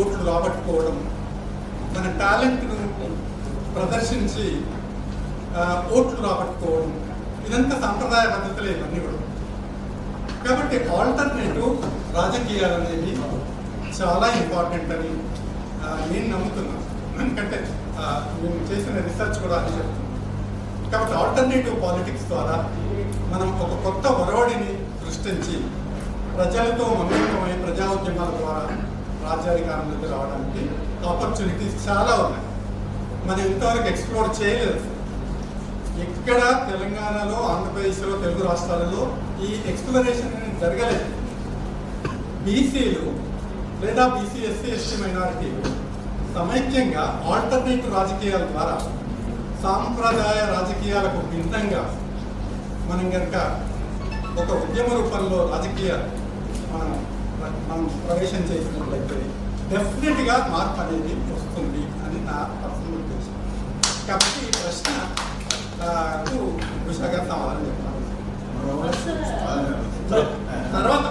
ఓట్లు రాబట్టుకోవడం, మన టాలెంట్ను ప్రదర్శించి ఓట్లు రాబట్టుకోవడం, ఇదంతా సాంప్రదాయ పద్ధతులే ఇవన్నీ కూడా. కాబట్టి ఆల్టర్నేటివ్ రాజకీయాలు అనేవి చాలా ఇంపార్టెంట్ అని నేను నమ్ముతున్నాను. ఎందుకంటే మేము చేసిన రీసెర్చ్ కూడా అది చెప్తున్నాం. కాబట్టి ఆల్టర్నేటివ్ పాలిటిక్స్ ద్వారా మనం ఒక కొత్త ఒరవడిని సృష్టించి ప్రజలతో మమేకమై ప్రజా ఉద్యమాల ద్వారా రాజ్యాధికారంలోకి రావడానికి ఆపర్చునిటీస్ చాలా ఉన్నాయి. మనం ఇంతవరకు ఎక్స్ప్లోర్ చేయలేదు. ఎక్కడ తెలంగాణలో, ఆంధ్రప్రదేశ్లో, తెలుగు రాష్ట్రాలలో ఈ ఎక్స్ప్లోరేషన్ అనేది జరగలేదు. బీసీలు లేదా బీసీ, ఎస్సీ, ఎస్టీ మైనారిటీలు సమైక్యంగా ఆల్టర్నేటివ్ రాజకీయాల ద్వారా సాంప్రదాయ రాజకీయాలకు భిన్నంగా మనం కనుక ఒక ఉద్యమ రూపంలో రాజకీయ మనం ప్రవేశం చేసినట్లయితే డెఫినెట్గా మార్పు అనేది వస్తుంది అని నా పర్సనల్ ఉద్దేశం. కాబట్టి ఈ ప్రశ్నకు ఉషా గారు సమాధానం చెప్పాలి. తర్వాత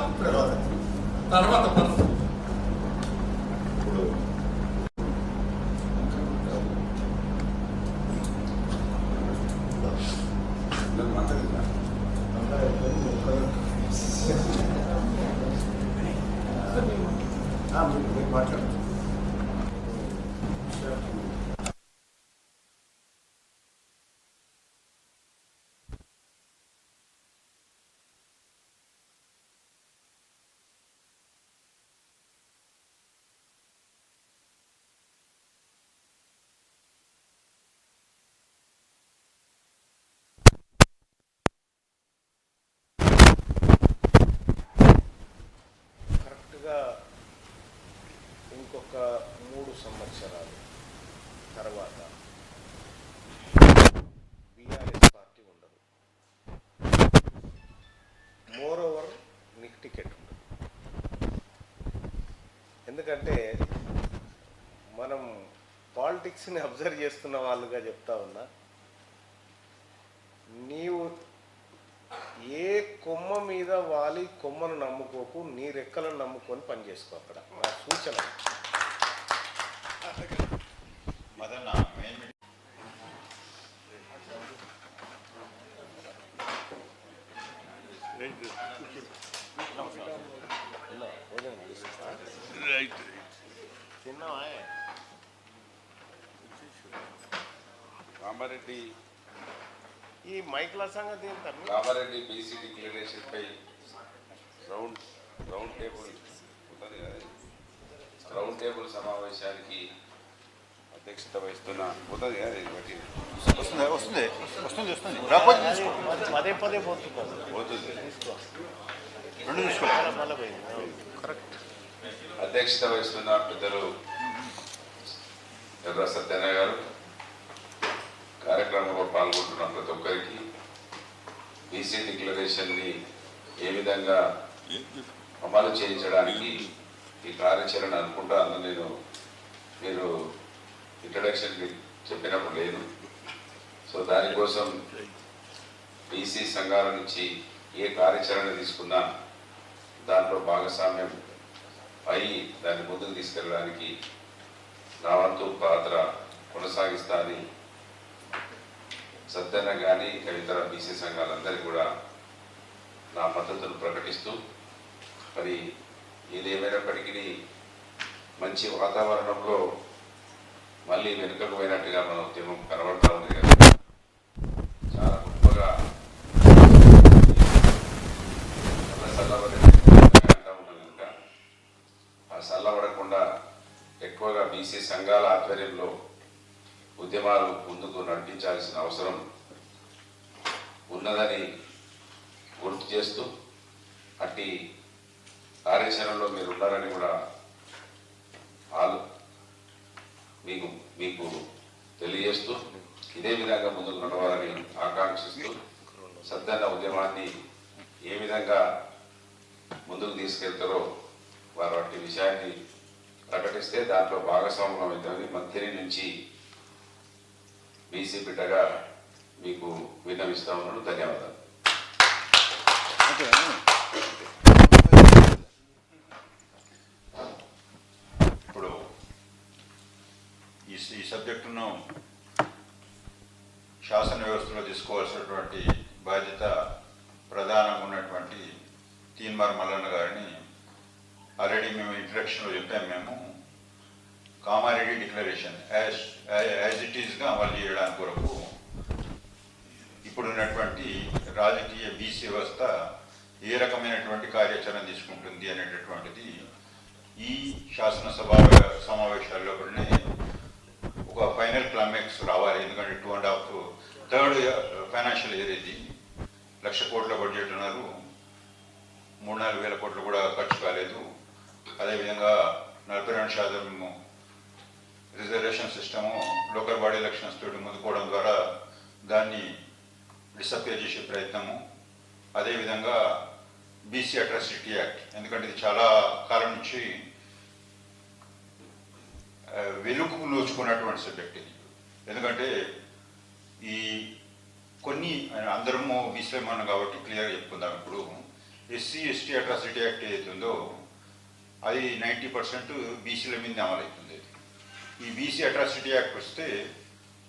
మాట్లాడు. ఇంకొక 3 సంవత్సరాలు తర్వాత బీఆర్ఎస్ పార్టీ ఉండదు. మోర్ ఓవర్ నీకు టికెట్ ఉండదు. ఎందుకంటే మనం పాలిటిక్స్ని అబ్జర్వ్ చేస్తున్న వాళ్ళుగా చెప్తా ఉన్నా, నీవు ఏ కొమ్మ మీద వాలి కొమ్మను నమ్ముకోకు, నీ రెక్కలను నమ్ముకొని పనిచేసుకో. అక్కడ నా సూచన. కామారెడ్డి ఈ మైక్ల సంగతి కామారెడ్డి బీసీ డిక్లరేషన్ పై రౌండ్ టేబుల్ సమావేశానికి అధ్యక్షత వహిస్తున్న పదే పదే పోతుంది. అధ్యక్షత వహిస్తున్న పెద్దలు ఎర్ర సత్యనారాయణ గారు, కార్యక్రమంలో పాల్గొంటున్న ప్రతి ఒక్కరికి బీసీ డిక్లరేషన్ని ఏ విధంగా అమలు చేయించడానికి ఈ కార్యాచరణ అనుకుంటా నేను మీరు ఇంట్రడక్షన్కి చెప్పినప్పుడు లేదు. సో దానికోసం బీసీ సంఘాల నుంచి ఏ కార్యాచరణ తీసుకున్నా దాంట్లో భాగస్వామ్యం అయి దాన్ని ముందుకు తీసుకెళ్ళడానికి నా వంతు పాత్ర కొనసాగిస్తా అని సత్యన్న కానీ ఇంకా ఇతర బీసీ సంఘాలందరికీ కూడా నా మద్దతును ప్రకటిస్తూ, మరి ఏదేమైనప్పటికీ మంచి వాతావరణంలో మళ్ళీ వెనుకకు పోయినట్టుగా మన ఉద్యమం కనబడతా ఉంది కదా. చాలా గొప్పగా అంటా ఉన్నాం కనుక ఆ చల్లబడకుండా ఎక్కువగా బీసీ సంఘాల ఆధ్వర్యంలో ఉద్యమాలు ముందుకు నడిపించాల్సిన అవసరం ఉన్నదని గుర్తు చేస్తూ, అట్టి కార్యాచరణలో మీరు ఉన్నారని కూడా మీకు తెలియజేస్తూ, ఇదే విధంగా ముందుకు నడవాలని ఆకాంక్షిస్తూ, సద్దన్న ఉద్యమాన్ని ఏ విధంగా ముందుకు తీసుకెళ్తారో వారు అట్టి విషయాన్ని ప్రకటిస్తే దాంట్లో భాగస్వామ్యం అవుతుందని మంత్రి నుంచి బీసీ బిడ్డగా మీకు విన్నవిస్తా ఉన్నాను. ధన్యవాదాలు. ఇప్పుడు ఈ సబ్జెక్టును శాసన వ్యవస్థలో తీసుకోవాల్సినటువంటి బాధ్యత ప్రధానంగా ఉన్నటువంటి తీన్మార్ మల్లన్న గారిని ఆల్రెడీ మేము ఇంట్రడక్షన్లో చెప్పాము. మేము కామారెడ్డి డిక్లరేషన్ యాజ్ ఇట్ ఈస్గా అమలు చేయడానికి కొరకు ఇప్పుడున్నటువంటి రాజకీయ బీసీ వ్యవస్థ ఏ రకమైనటువంటి కార్యాచరణ తీసుకుంటుంది అనేటటువంటిది ఈ శాసనసభ సమావేశాల్లో కూడా ఒక ఫైనల్ క్లైమాక్స్ రావాలి. ఎందుకంటే 2.5 థర్డ్ ఫైనాన్షియల్ ఇయర్ ఇది. 1,00,000 కోట్ల బడ్జెట్ ఉన్నారు, 3-4 వేల కోట్లు కూడా ఖర్చు కాలేదు. అదేవిధంగా 42% reservation system local body elections తోటి ముందుకోవడం ద్వారా దాన్ని డిసప్పేర్ చేసే ప్రయత్నము, అదేవిధంగా బీసీ అట్రాసిటీ యాక్ట్, ఎందుకంటే ఇది చాలా కాలం నుంచి వెలుగు నోచుకున్నటువంటి సబ్జెక్ట్ ఇది. ఎందుకంటే ఈ కొన్ని అందరము బీసీలో కాబట్టి క్లియర్గా చెప్పుకుందాం. ఇప్పుడు SC/ST అట్రాసిటీ యాక్ట్ ఏదైతుందో అది 90% బీసీల మీద అమలవుతుంది. ఈ బీసీ అట్రాసిటీ యాక్ట్ వస్తే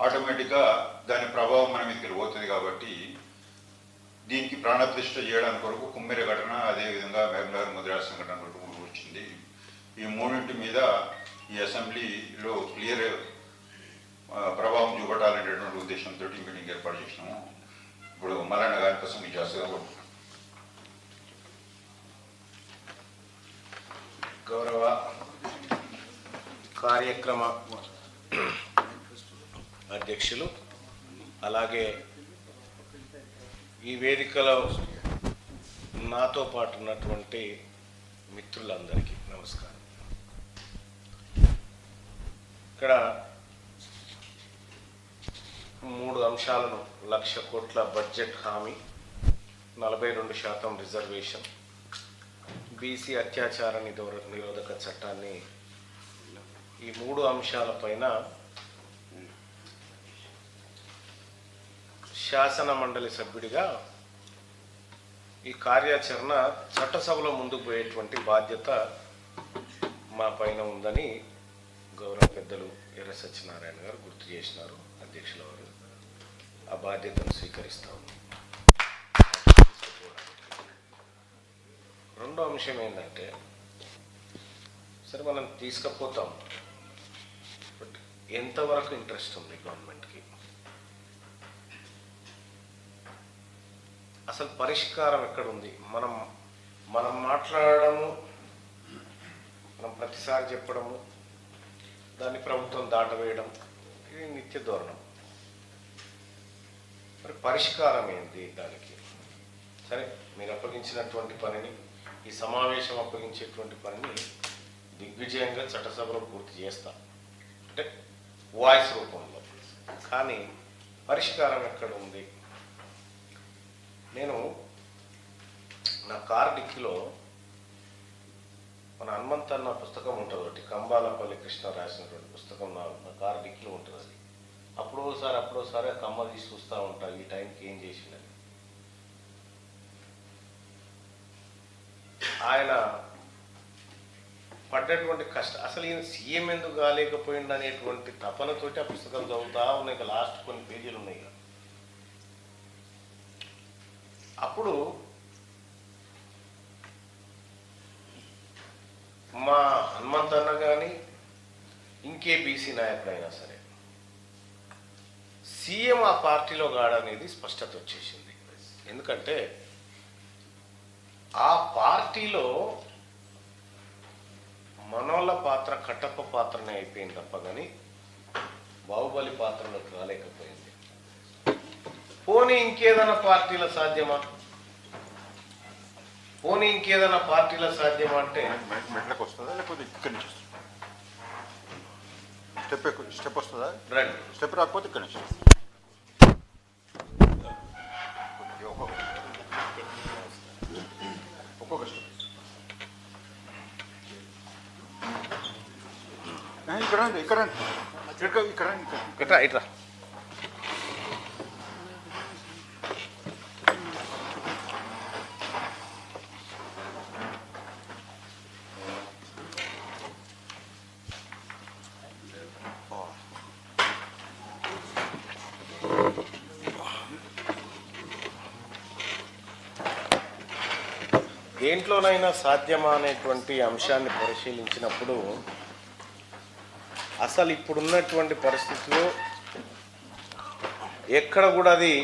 ఆటోమేటిక్గా దాని ప్రభావం మన మీదకి పోతుంది. కాబట్టి దీనికి ప్రాణప్రతిష్ఠ చేయడానికి కొరకు కుమ్మెర ఘటన, అదేవిధంగా మహబూబ్నగర్ ముద్రాస్ సంఘటన కొరకు వచ్చింది. ఈ మూడింటి మీద ఈ అసెంబ్లీలో క్లియర్ ప్రభావం చూపటాలనేటువంటి ఉద్దేశంతో మీటింగ్ ఏర్పాటు చేసినాము. ఇప్పుడు మల్లన్న గారి కోసం ఈ చేస్తాము. గౌరవ కార్యక్రమ అధ్యక్షులు, అలాగే ఈ వేదికలో నాతో పాటు ఉన్నటువంటి మిత్రులందరికీ నమస్కారం. ఇక్కడ 3 అంశాలను 1,00,000 కోట్ల బడ్జెట్ హామీ, 42% రిజర్వేషన్, బీసీ అత్యాచార నిరోధక చట్టాన్ని, ఈ 3 అంశాలపైన శాసన మండలి సభ్యుడిగా ఈ కార్యాచరణ చట్టసభలో ముందుకు పోయేటువంటి బాధ్యత మా పైన ఉందని గౌరవ పెద్దలు ఎర్ర సత్యనారాయణ గారు గుర్తు చేసినారు. అధ్యక్షుల వారు ఆ బాధ్యతను స్వీకరిస్తా ఉన్నాం. రెండో అంశం ఏంటంటే, సరే మనం తీసుకుపోతాం, బట్ ఎంతవరకు ఇంట్రెస్ట్ ఉంది గవర్నమెంట్కి, అసలు పరిష్కారం ఎక్కడుంది? మనం మాట్లాడడము, మనం ప్రతిసారి చెప్పడము, దాన్ని ప్రభుత్వం దాటవేయడం, ఇది నిత్య ధోరణం. మరి పరిష్కారం ఏంటి దానికి? సరే, మీరు అప్పగించినటువంటి పనిని, ఈ సమావేశం అప్పగించేటువంటి పనిని దిగ్విజయంగా చట్టసభలో పూర్తి చేస్తా, అంటే వాయిస్ రూపంలో. కానీ పరిష్కారం ఎక్కడ ఉంది? నేను నా కార్ డిక్కీలో మన హనుమంత్ అన్న పుస్తకం ఉంటుంది, ఒకటి కంబాలపల్లి కృష్ణ రాసినటువంటి పుస్తకం నా కార్ డిక్కీలో ఉంటుంది. అది అప్పుడోసారి ఆ కమ్మ తీసి చూస్తూ ఉంటా, ఈ టైంకి ఏం చేసిందని. ఆయన పడ్డటువంటి కష్టం, అసలు ఈయన సీఎం ఎందుకు కాలేకపోయింది అనేటువంటి తపనతోటి ఆ పుస్తకం చదువుతా ఉన్నాయి. లాస్ట్ కొన్ని పేజీలు ఉన్నాయి. అప్పుడు మా హనుమంత్ అన్న కానీ ఇంకే బీసీ నాయకుడైనా సరే, సీఎం ఆ పార్టీలో గాడనేది స్పష్టత వచ్చేసింది. ఎందుకంటే ఆ పార్టీలో మనోళ్ళ పాత్ర కట్టప్ప పాత్రనే అయిపోయింది తప్ప కానీ బాహుబలి పాత్రలోకి రాలేకపోయింది. పోనీ ఇంకేదైనా పార్టీల సాధ్యమా? అంటే మెట్లకు వస్తుందా, లేకపోతే ఇక్కడి నుంచి స్టెప్ వస్తుందా? రండి, స్టెప్ రాకపోతే ఇక్కడి నుంచి ఒక్కొక్క స్టెప్. ఇక్కడ ఇట్రా. దేంట్లోనైనా సాధ్యమా అనేటువంటి అంశాన్ని పరిశీలించినప్పుడు అసలు ఇప్పుడున్నటువంటి పరిస్థితుల్లో ఎక్కడ కూడా అది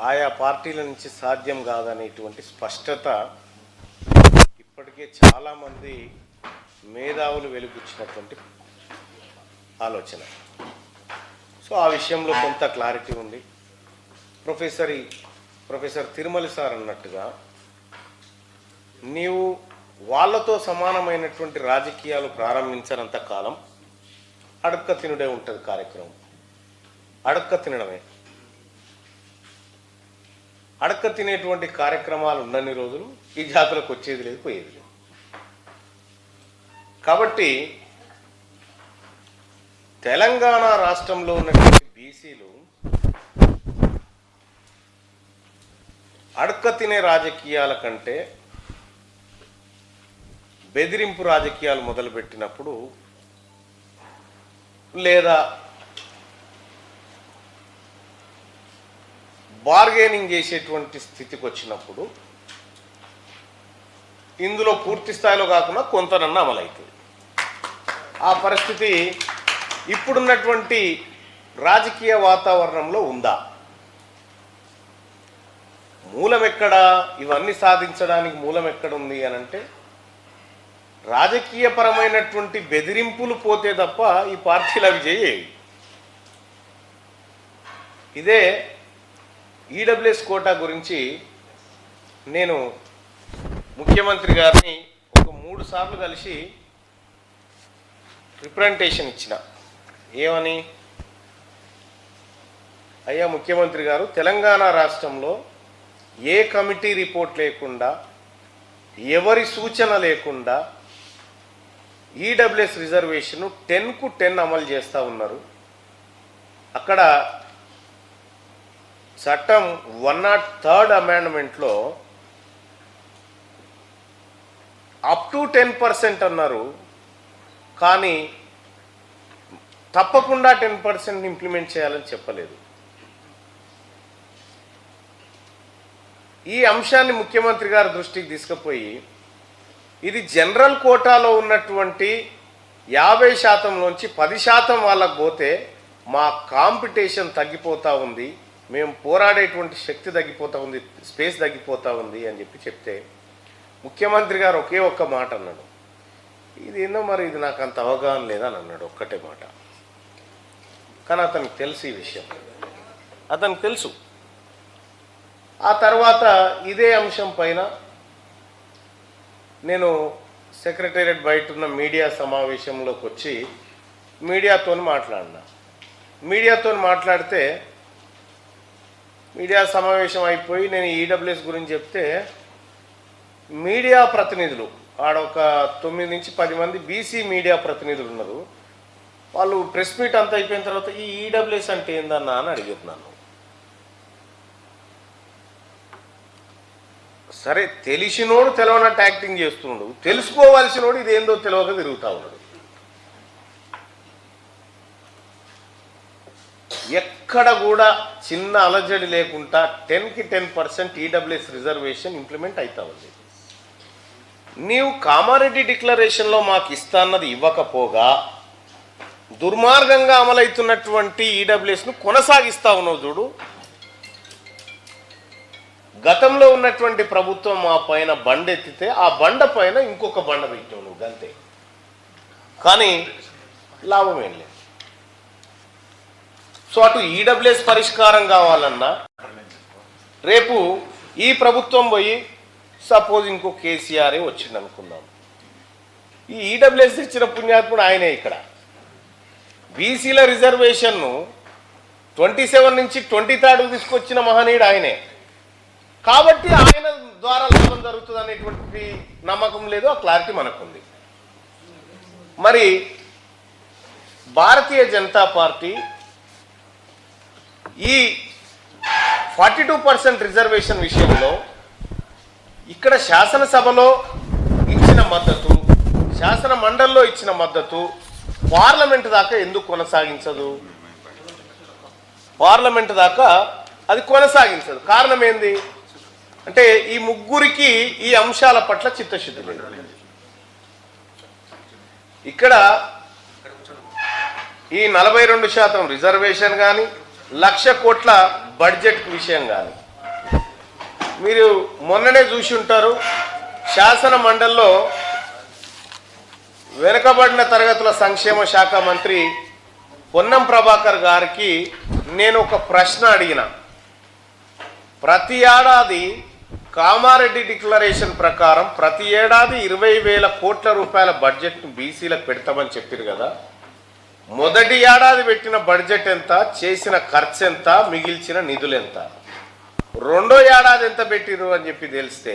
ఆయా పార్టీల నుంచి సాధ్యం కాదనేటువంటి స్పష్టత ఇప్పటికే చాలామంది మేధావులు వెలుగుచ్చినటువంటి ఆలోచన. సో ఆ విషయంలో కొంత క్లారిటీ ఉంది. ప్రొఫెసర్ తిరుమల సార్ అన్నట్టుగా నీవు వాళ్ళతో సమానమైనటువంటి రాజకీయాలు ప్రారంభించనంత కాలం అడక్క తినుడే ఉంటుంది. కార్యక్రమం అడక్క తినడమే. అడక్క తినేటువంటి కార్యక్రమాలు ఉన్నన్ని రోజులు ఈ జాతులకు వచ్చేది లేదు, పోయేది లేదు. కాబట్టి తెలంగాణ రాష్ట్రంలో ఉన్నటువంటి బీసీలు అడక్క తినే రాజకీయాల కంటే బెదిరింపు రాజకీయాలు మొదలుపెట్టినప్పుడు, లేదా బార్గెనింగ్ చేసేటువంటి స్థితికి వచ్చినప్పుడు ఇందులో పూర్తి స్థాయిలో కాకుండా కొంతనన్నా అమలవుతుంది. ఆ పరిస్థితి ఇప్పుడున్నటువంటి రాజకీయ వాతావరణంలో ఉందా? మూలం ఎక్కడ? ఇవన్నీ సాధించడానికి మూలం ఎక్కడుంది అని అంటే రాజకీయపరమైనటువంటి బెదిరింపులు పోతే తప్ప ఈ పార్టీలు అవి చేయవు. ఇదే ఈడబ్ల్యూఎస్ కోటా గురించి నేను ముఖ్యమంత్రి గారిని ఒక 3 సార్లు కలిసి రిప్రజెంటేషన్ ఇచ్చిన. ఏమని? అయ్యా ముఖ్యమంత్రి గారు, తెలంగాణ రాష్ట్రంలో ఏ కమిటీ రిపోర్ట్ లేకుండా, ఎవరి సూచన లేకుండా ఈడబ్ల్యూఎస్ రిజర్వేషన్ 10కు 10 అమలు చేస్తూ ఉన్నారు. అక్కడ చట్టం 103rd అమెండ్మెంట్లో అప్ టు 10% అన్నారు, కానీ తప్పకుండా 10% ఇంప్లిమెంట్ చేయాలని చెప్పలేదు. ఈ అంశాన్ని ముఖ్యమంత్రి గారి దృష్టికి తీసుకుపోయి ఇది జనరల్ కోటాలో ఉన్నటువంటి 50%లోంచి 10% వాళ్ళకు పోతే మా కాంపిటీషన్ తగ్గిపోతూ ఉంది, మేము పోరాడేటువంటి శక్తి తగ్గిపోతూ ఉంది, స్పేస్ తగ్గిపోతూ ఉంది అని చెప్తే ముఖ్యమంత్రి గారు ఒకే ఒక్క మాట అన్నాడు, ఇది ఏందో మరి ఇది నాకు అంత అవగాహన లేదని అన్నాడు, ఒక్కటే మాట. కానీ అతనికి తెలుసు ఈ విషయం, అతనికి తెలుసు. ఆ తర్వాత ఇదే అంశం పైన నేను సెక్రటేరియట్ బయట ఉన్న మీడియా సమావేశంలోకి వచ్చి మీడియాతో మాట్లాడితే మీడియా సమావేశం అయిపోయి నేను ఈడబ్ల్యూఎస్ గురించి చెప్తే మీడియా ప్రతినిధులు ఆడొక 9 నుంచి 10 మంది బీసీ మీడియా ప్రతినిధులు ఉన్నారు. వాళ్ళు ప్రెస్ మీట్ అంతా అయిపోయిన తర్వాత ఈ ఈడబ్ల్యూఎస్ అంటే ఏందన్నా అని అడుగుతున్నాను. సరే, తెలిసినోడు తెలవనట్టు యాక్టింగ్ చేస్తున్నాడు, తెలుసుకోవాల్సినోడు ఇదేందో తెలియక తిరుగుతూ ఉన్నాడు. ఎక్కడ కూడా చిన్న అలజడి లేకుండా 10కి 10% ఈడబ్ల్యూఎస్ రిజర్వేషన్ ఇంప్లిమెంట్ అవుతా ఉంది. నీవు కామారెడ్డి డిక్లరేషన్లో మాకు ఇస్తాన్నది ఇవ్వకపోగా దుర్మార్గంగా అమలవుతున్నటువంటి ఈడబ్ల్యూఎస్ను కొనసాగిస్తా ఉన్నావు చూడు. గతంలో ఉన్నటువంటి ప్రభుత్వం మా పైన బండ ఎత్తితే ఆ బండ పైన ఇంకొక బండ పెట్టావు నువ్వు, గంతే. కానీ లాభం ఏం లేదు. సో అటు ఈడబ్ల్యూఎస్ పరిష్కారం కావాలన్నా రేపు ఈ ప్రభుత్వం పోయి సపోజ్ ఇంకో కేసీఆరే వచ్చింది అనుకుందాం, ఈ ఈడబ్ల్యూఎస్ ఇచ్చిన పుణ్యాత్ముడు ఆయనే. ఇక్కడ బీసీల రిజర్వేషన్ను 27 నుంచి 23 తీసుకొచ్చిన మహనీయుడు ఆయనే. కాబట్టి ఆయన ద్వారా లాభం జరుగుతుంది అనేటువంటి నమ్మకం లేదు, ఆ క్లారిటీ మనకుంది. మరి భారతీయ జనతా పార్టీ ఈ 42% రిజర్వేషన్ విషయంలో ఇక్కడ శాసనసభలో ఇచ్చిన మద్దతు, శాసన మండలిలో ఇచ్చిన మద్దతు పార్లమెంటు దాకా ఎందుకు కొనసాగించదు? పార్లమెంటు దాకా అది కొనసాగించదు. కారణం ఏంది అంటే ఈ ముగ్గురికి ఈ అంశాల పట్ల చిత్తశుద్ధి లేదు. ఇక్కడ ఈ 42% రిజర్వేషన్ కానీ 1,00,000 కోట్ల బడ్జెట్ విషయం కానీ మీరు మొన్ననే చూసి ఉంటారు. శాసన మండలిలో వెనుకబడిన తరగతుల సంక్షేమ శాఖ మంత్రి పొన్నం ప్రభాకర్ గారికి నేను ఒక ప్రశ్న అడిగిన. ప్రతి ఏడాది కామారెడ్డి డిక్లరేషన్ ప్రకారం ప్రతి ఏడాది 20,000 కోట్ల రూపాయల బడ్జెట్ను బీసీలకు పెడతామని చెప్పారు కదా, మొదటి ఏడాది పెట్టిన బడ్జెట్ ఎంత, చేసిన ఖర్చు ఎంత, మిగిల్చిన నిధులు ఎంత, రెండో ఏడాది ఎంత పెట్టిరు అని చెప్పి తెలిస్తే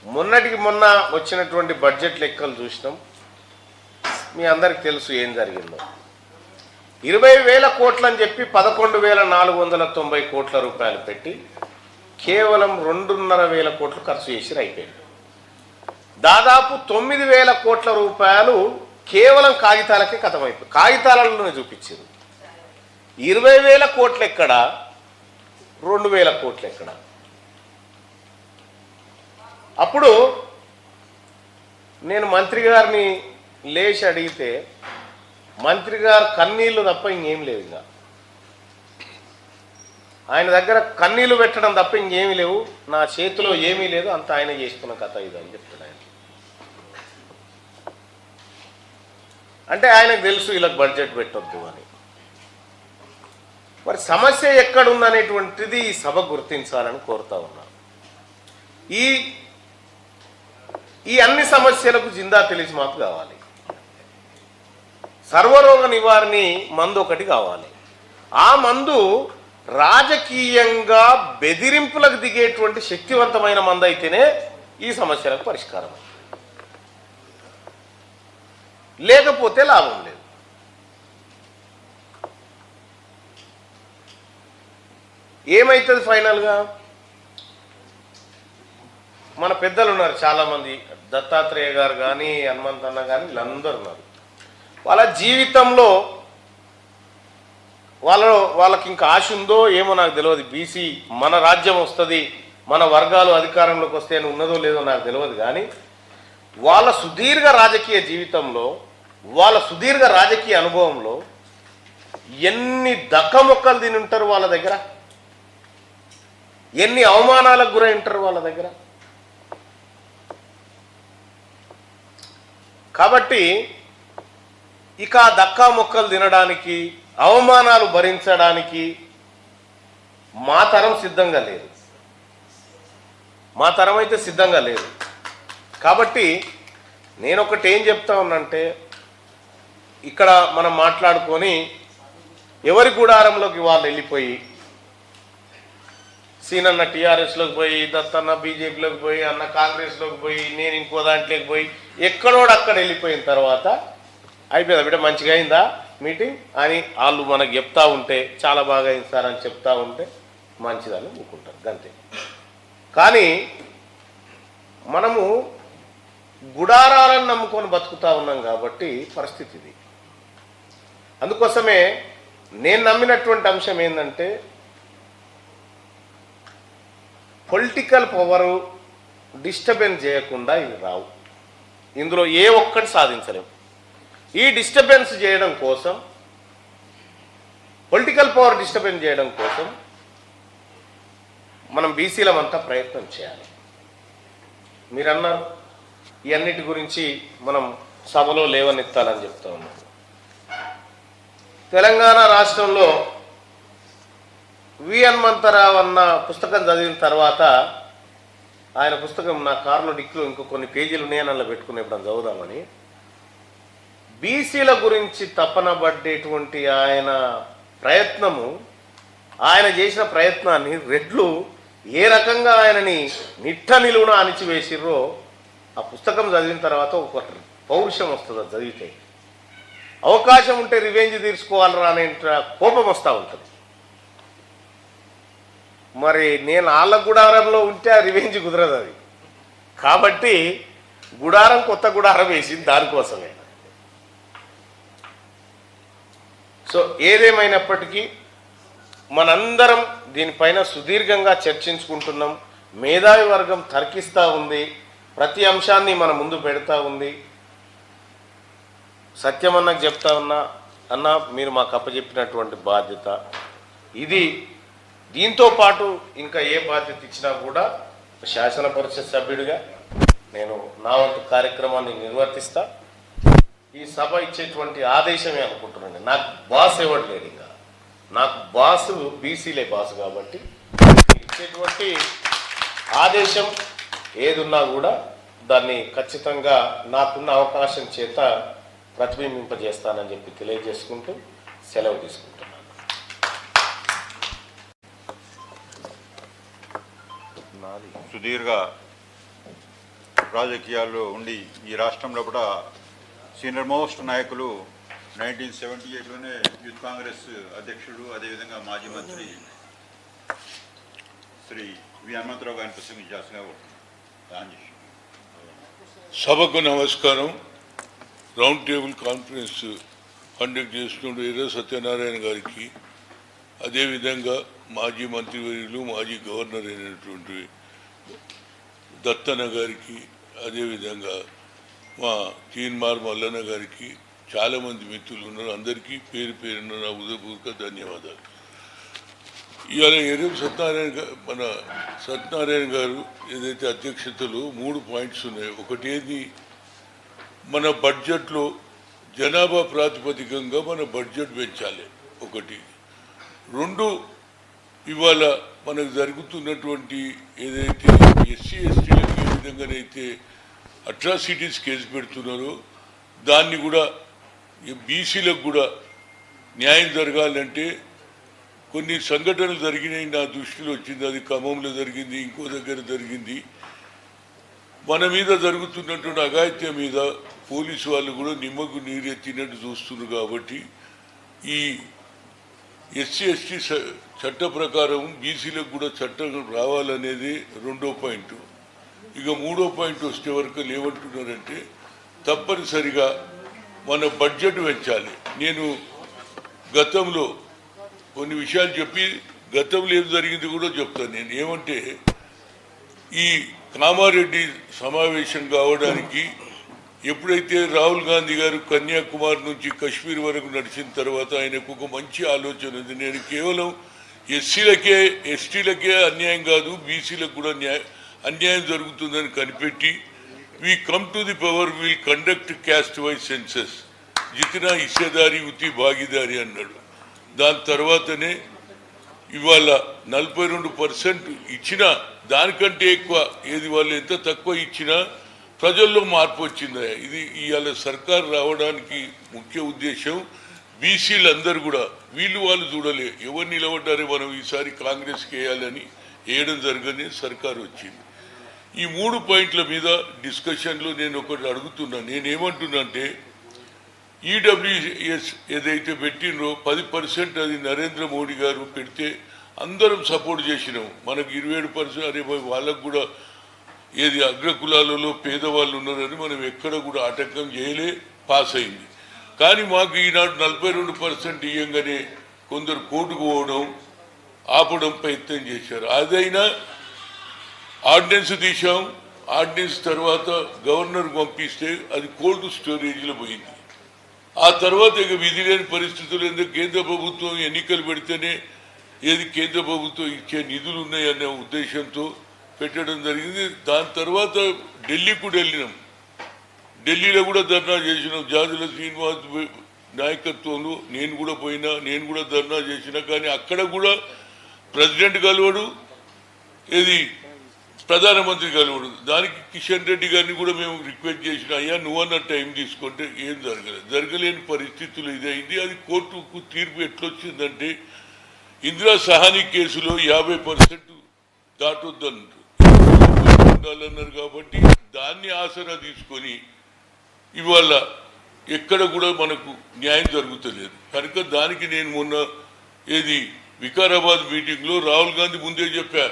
మొన్నటికి మొన్న వచ్చినటువంటి బడ్జెట్ లెక్కలు చూసినాం. మీ అందరికి తెలుసు ఏం జరిగిందో. 20,000 కోట్లు అని చెప్పి 11,490 కోట్ల రూపాయలు పెట్టి కేవలం 2,500 కోట్లు ఖర్చు చేసి అయిపోయింది. దాదాపు 9,000 కోట్ల రూపాయలు కేవలం కాగితాలకే కథమైపోయి కాగితాలలోనే చూపించారు. 20,000 కోట్లు ఎక్కడ, 2,000 కోట్లు ఎక్కడ? అప్పుడు నేను మంత్రి గారిని లేచి అడిగితే మంత్రి గారు కన్నీళ్లు తప్ప ఇంకేం లేదు. ఇంకా ఆయన దగ్గర కన్నీళ్లు పెట్టడం తప్ప ఇంకేమీ లేవు, నా చేతిలో ఏమీ లేదు, అంత ఆయన చేసుకున్న కథ ఇది అని చెప్తాడు ఆయన. అంటే ఆయనకు తెలుసు వీళ్ళకి బడ్జెట్ పెట్టొద్దు అని. మరి సమస్య ఎక్కడుందనేటువంటిది ఈ సభ గుర్తించాలని కోరుతా ఉన్నా. ఈ అన్ని సమస్యలకు జిందా తెలిసి మాకు కావాలి. సర్వరోగ నివారణి మందు ఒకటి కావాలి. ఆ మందు రాజకీయంగా బెదిరింపులకు దిగేటువంటి శక్తివంతమైన మందు అయితేనే ఈ సమస్యలకు పరిష్కారం, లేకపోతే లాభం లేదు. ఏమైతుంది ఫైనల్గా? మన పెద్దలు ఉన్నారు చాలామంది, దత్తాత్రేయ గారు కానీ హనుమంతన్న కానీ వీళ్ళందరూ ఉన్నారు. వాళ్ళ జీవితంలో వాళ్ళకి ఇంకా ఆశ ఉందో ఏమో నాకు తెలియదు. బీసీ మన రాజ్యం వస్తుంది, మన వర్గాలు అధికారంలోకి వస్తే అని ఉన్నదో లేదో నాకు తెలియదు. కానీ వాళ్ళ సుదీర్ఘ రాజకీయ జీవితంలో, వాళ్ళ సుదీర్ఘ రాజకీయ అనుభవంలో ఎన్ని దక్కమొక్కలు తిని ఉంటారు వాళ్ళ దగ్గర, ఎన్ని అవమానాలకు గురై ఉంటారు వాళ్ళ దగ్గర. కాబట్టి ఇక దక్కా మొక్కలు తినడానికి, అవమానాలు భరించడానికి మా తరం సిద్ధంగా లేదు, మా తరం అయితే సిద్ధంగా లేదు. కాబట్టి నేను ఒకటి ఏం చెప్తా ఉన్నానంటే, ఇక్కడ మనం మాట్లాడుకొని ఎవరి గుడారంలోకి వాళ్ళు వెళ్ళిపోయి, సీనన్న టీఆర్ఎస్లోకి పోయి, దత్తన్న బీజేపీలోకి పోయి, అన్న కాంగ్రెస్లోకి పోయి, నేను ఇంకో దాంట్లోకి పోయి, ఎక్కడోడు అక్కడ వెళ్ళిపోయిన తర్వాత అయిపోయిందా బిడ్డ మంచిగా అయిందా మీటింగ్ అని వాళ్ళు మనకు చెప్తా ఉంటే, చాలా బాగా అయింది సార్ అని చెప్తా ఉంటే మంచిదని ఊరుకుంటారు అంతే. కానీ మనము గుడారాలను నమ్ముకొని బతుకుతా ఉన్నాం కాబట్టి పరిస్థితి ఇది. అందుకోసమే నేను నమ్మినటువంటి అంశం ఏంటంటే, పొలిటికల్ పవరు డిస్టర్బెన్స్ చేయకుండా ఇవి రావు. ఇందులో ఏ ఒక్కటి సాధించలేము. ఈ డిస్టర్బెన్స్ చేయడం కోసం, పొలిటికల్ పవర్ డిస్టర్బెన్స్ చేయడం కోసం మనం బీసీలమంతా ప్రయత్నం చేయాలి. మీరన్నారు ఇవన్నిటి గురించి మనం సభలో లేవనెత్తాలని చెప్తా ఉన్నాం. తెలంగాణ రాష్ట్రంలో వి హనుమంతరావు అన్న పుస్తకం చదివిన తర్వాత, ఆయన పుస్తకం నా కారులో డిక్లో ఇంకో కొన్ని పేజీలు ఉన్నాయని అలా పెట్టుకుని ఎప్పుడు చదువుదామని, బీసీల గురించి తపన పడ్డేటువంటి ఆయన ప్రయత్నము, ఆయన చేసిన ప్రయత్నాన్ని రెడ్లు ఏ రకంగా ఆయనని నిట్ట నిలువున అణిచివేసిర్రో ఆ పుస్తకం చదివిన తర్వాత ఒక పౌరుషం వస్తుంది. అది చదివితే అవకాశం ఉంటే రివెంజ్ తీర్చుకోవాలరా అనే కోపం వస్తూ ఉంటుంది. మరి నేను వాళ్ళ గుడారంలో ఉంటే ఆ రివెంజ్ కుదరదు అది. కాబట్టి గుడారం కొత్త గుడారం వేసింది దానికోసమే. సో ఏదేమైనప్పటికీ మనందరం దీనిపైన సుదీర్ఘంగా చర్చించుకుంటున్నాం. మేధావి వర్గం తర్కిస్తూ ఉంది, ప్రతి అంశాన్ని మన ముందు పెడతా ఉంది. సత్యమన్నకు చెప్తా ఉన్నా, అన్న మీరు మాకు అప్పచెప్పినటువంటి బాధ్యత ఇది. దీంతో పాటు ఇంకా ఏ బాధ్యత ఇచ్చినా కూడా శాసన పరిషత్ సభ్యుడిగా నేను నా వంతు కార్యక్రమాన్ని నిర్వర్తిస్తా. ఈ సభ ఇచ్చేటువంటి ఆదేశమే అనుకుంటున్నాను. నాకు బాస్ ఎవరు లేడు, ఇంకా నాకు బాసు బీసీలే బాసు. కాబట్టి ఇచ్చేటువంటి ఆదేశం ఏదున్నా కూడా దాన్ని ఖచ్చితంగా నాకున్న అవకాశం చేత ప్రతిబింబింపజేస్తానని చెప్పి తెలియజేసుకుంటూ సెలవు తీసుకుంటున్నాను. సుదీర్ఘ రాజకీయాల్లో ఉండి ఈ రాష్ట్రంలో కూడా సీనియర్ మోస్ట్ నాయకులు 1978లోనే యూత్ కాంగ్రెస్ అధ్యక్షుడు, అదేవిధంగా మాజీ మంత్రి శ్రీ వి హనుమంతరావు గారిని ప్రసంగించాల్సిన సభకు నమస్కారం. రౌండ్ టేబుల్ కాన్ఫరెన్స్ కండక్ట్ చేస్తున్న ఎర్ర సత్యనారాయణ గారికి, అదేవిధంగా మాజీ మంత్రివర్యులు, మాజీ గవర్నర్ అయినటువంటి దత్తన్న గారికి, అదేవిధంగా మా తీన్మార్ మల్లన్న గారికి, చాలామంది మిత్రులు ఉన్నారు. అందరికీ పేరు పేరున నా హృదయపూర్వక ధన్యవాదాలు. ఇవాళ ఎర్ర సత్యనారాయణ గారు ఏదైతే అధ్యక్షతలో 3 పాయింట్స్ ఉన్నాయో, ఒకటి ఏది మన బడ్జెట్లో జనాభా ప్రాతిపదికంగా మన బడ్జెట్ పెంచాలి ఒకటి. 2 ఇవాళ మనకు జరుగుతున్నటువంటి ఏదైతే ఎస్సీ ఎస్టీలకు ఏ విధంగానైతే అట్రాసిటీస్ కేసు పెడుతున్నారో దాన్ని కూడా బీసీలకు కూడా న్యాయం జరగాలంటే కొన్ని సంఘటనలు జరిగినాయి, నా దృష్టిలో వచ్చింది. అది ఖమ్మంలో జరిగింది, ఇంకో దగ్గర జరిగింది. మన మీద జరుగుతున్నటువంటి అఘాయిత్యం మీద పోలీసు వాళ్ళు కూడా నిమ్మకు నీరెత్తినట్టు చూస్తున్నారు. కాబట్టి ఈ ఎస్సీ ఎస్టీ చట్ట ప్రకారం బీసీలకు కూడా చట్టం రావాలనేది 2వ పాయింట్. ఇక మూడో పాయింట్ వస్తే వరకు ఏమంటున్నారంటే తప్పనిసరిగా మన బడ్జెట్ పెంచాలి. నేను గతంలో కొన్ని విషయాలు చెప్పి గతంలో ఏం జరిగింది కూడా చెప్తాను. నేను ఏమంటే ఈ కామారెడ్డి సమావేశం కావడానికి ఎప్పుడైతే రాహుల్ గాంధీ గారు కన్యాకుమారి నుంచి కశ్మీర్ వరకు నడిచిన తర్వాత ఆయనకు ఒక మంచి ఆలోచన ఉంది. నేను కేవలం ఎస్సీలకే ఎస్టీలకే అన్యాయం కాదు, బీసీలకు కూడా అన్యాయం జరుగుతుందని కనిపెట్టి we come to the power will conduct caste wise census, జితినా హిస్సేదారి ఉతి భాగీదారి అన్నాడు. దాని తర్వాతనే ఇవాళ 42% ఇచ్చినా దానికంటే ఎక్కువ ఏది వాళ్ళు ఎంత తక్కువ ఇచ్చినా ప్రజల్లో మార్పు వచ్చిందా. ఇది ఇవాళ సర్కార్ రావడానికి ముఖ్య ఉద్దేశం. బీసీలు అందరూ కూడా వీళ్ళు వాళ్ళు చూడలే ఎవరు నిలబడ్డారే మనం ఈసారి కాంగ్రెస్కి వేయాలని వేయడం జరగని సర్కారు వచ్చింది. ఈ 3 పాయింట్ల మీద డిస్కషన్లో నేను ఒకటి అడుగుతున్నా. నేనేమంటున్నా అంటే ఈడబ్ల్యూఎస్ ఏదైతే పెట్టినో 10% అది నరేంద్ర మోడీ గారు పెడితే అందరం సపోర్ట్ చేసినాం. మనకు 27% అరే వాళ్ళకు కూడా ఏది అగ్రకులాలలో పేదవాళ్ళు ఉన్నారని మనం ఎక్కడ కూడా ఆటంకం చేయలే, పాస్ అయింది. కానీ మాకు ఈనాడు 42% ఇయ్యంగానే కొందరు కోర్టుకు పోవడం ఆపడం ప్రయత్నం చేశారు. అదైనా ఆర్డినెన్స్ తీసాం. ఆర్డినెన్స్ తర్వాత గవర్నర్ పంపిస్తే అది కోల్డ్ స్టోరేజ్లో పోయింది. ఆ తర్వాత ఇక విధి లేని పరిస్థితులు ఎందుకు కేంద్ర ప్రభుత్వం ఎన్నికలు పెడితేనే ఏది కేంద్ర ప్రభుత్వం ఇచ్చే నిధులు ఉన్నాయనే ఉద్దేశంతో పెట్టడం జరిగింది. దాని తర్వాత ఢిల్లీకి కూడా వెళ్ళినాం. ఢిల్లీలో కూడా ధర్నా చేసినాం. జాజుల శ్రీనివాస్ నాయకత్వంలో నేను కూడా పోయినా, నేను కూడా ధర్నా చేసినా. కానీ అక్కడ కూడా ప్రెసిడెంట్ కలవడు, ఏది ప్రధానమంత్రి కలవడు. దానికి కిషన్ రెడ్డి గారిని కూడా మేము రిక్వెస్ట్ చేసిన, అయ్యా నువ్వన్న టైం తీసుకుంటే ఏం జరగలేని పరిస్థితులు ఇదైంది. అది కోర్టుకు తీర్పు ఎట్లొచ్చిందంటే ఇందిరా సహాని కేసులో 50% దాటొద్దన్నారు ఉండాలన్నారు. కాబట్టి దాన్ని ఆసరా తీసుకొని ఇవాళ ఎక్కడ కూడా మనకు న్యాయం జరుగుతలేదు. కనుక దానికి నేను మొన్న ఏది వికారాబాద్ మీటింగ్లో రాహుల్ గాంధీ ముందే చెప్పా,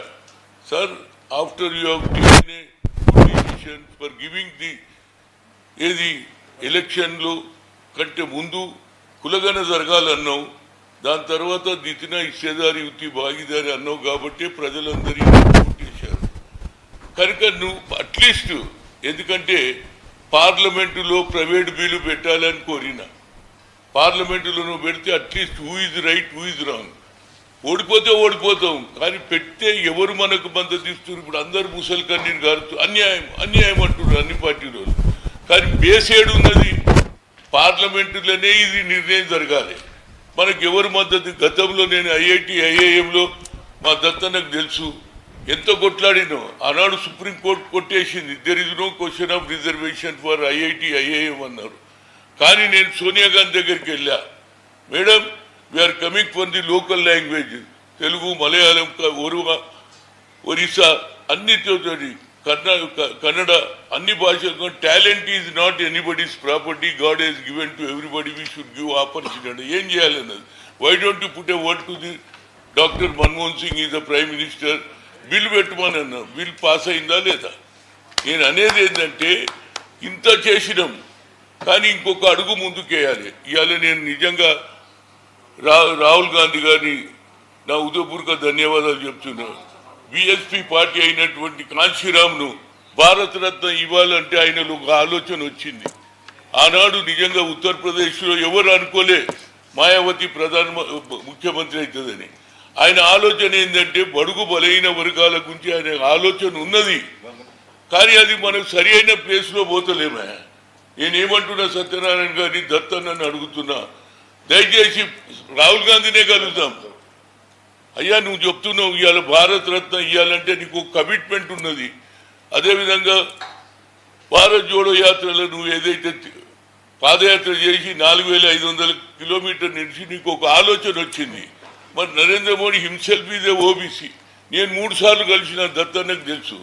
sir after you have taken a good decision for giving the ఏది ఎలక్షన్లో కంటే ముందు కులగన జరగాలన్నావు, దాని తర్వాత దితిన హిస్సేదారి ఉత్తి భాగీదారి అన్నావు. కాబట్టి ప్రజలందరూ ఓట్ చేశారు. కనుక నువ్వు అట్లీస్ట్ ఎందుకంటే పార్లమెంటులో ప్రైవేట్ బిల్లు పెట్టాలని కోరిన, పార్లమెంటులో నువ్వు పెడితే at least who is right who is wrong, ఓడిపోతే ఓడిపోతాం కానీ పెడితే ఎవరు మనకు మద్దతు ఇస్తున్నారు. ఇప్పుడు అందరు ముసలి కన్నీరు గారుతూ అన్యాయం అన్యాయం అంటున్నారు అన్ని పార్టీలు. కానీ బేసేడు ఉన్నది పార్లమెంటులోనే ఇది నిర్ణయం జరగాలి. మనకు ఎవరు మద్దతు? గతంలో నేను ఐఐఎంలో మా దత్తన్నకు తెలుసు ఎంత కొట్లాడినో. ఆనాడు సుప్రీంకోర్టు కొట్టేసింది, there is no question of reservation for IIM అన్నారు. కానీ నేను సోనియా గాంధీ దగ్గరికి వెళ్ళా, madam we are coming for the local language, Telugu Malayalam Orissa అన్నితో కన్నడ అన్ని భాషలు. Talent is not anybody's property, god has given to everybody, we should give opportunity. ఏం చేయాలన్నది. Why don't you put a word to the doctor Manmohan Singh is the prime minister, bill పెట్టమని అన్నా. బిల్ పాస్ అయిందా లేదా? నేను అనేది ఏంటంటే ఇంత చేసినాం కానీ ఇంకొక అడుగు ముందుకేయాలి. ఇవాళ నేను నిజంగా రాహుల్ గాంధీ గారిని నా ఉదయపూర్వక ధన్యవాదాలు చెప్తున్నా. బిఎస్పీ పార్టీ అయినటువంటి కాంశీరామ్ను భారతరత్న ఇవ్వాలంటే ఆయనలో ఒక ఆలోచన వచ్చింది. ఆనాడు నిజంగా ఉత్తరప్రదేశ్లో ఎవరు అనుకోలే మాయావతి ముఖ్యమంత్రి అవుతుందని. ఆయన ఆలోచన ఏంటంటే బడుగు బలైన వర్గాల గురించి ఆయన ఆలోచన ఉన్నది, కానీ అది మనకు సరి అయిన ప్లేస్లో పోతలేమే. నేనేమంటున్నా సత్యనారాయణ గారిని దత్తన్నని అడుగుతున్నా, దయచేసి రాహుల్ గాంధీనే కలుద్దాం. అయ్యా నువ్వు చెప్తున్నావు ఇవాళ భారత రత్న ఇవ్వాలంటే నీకు కమిట్మెంట్ ఉన్నది. అదేవిధంగా భారత్ జోడో యాత్రలో నువ్వు ఏదైతే పాదయాత్ర చేసి 4500 కిలోమీటర్ నడిచి నీకు ఒక ఆలోచన వచ్చింది. మరి Narendra Modi himself is a OBC. నేను 3 సార్లు కలిసిన దత్తన్నకు తెలుసు.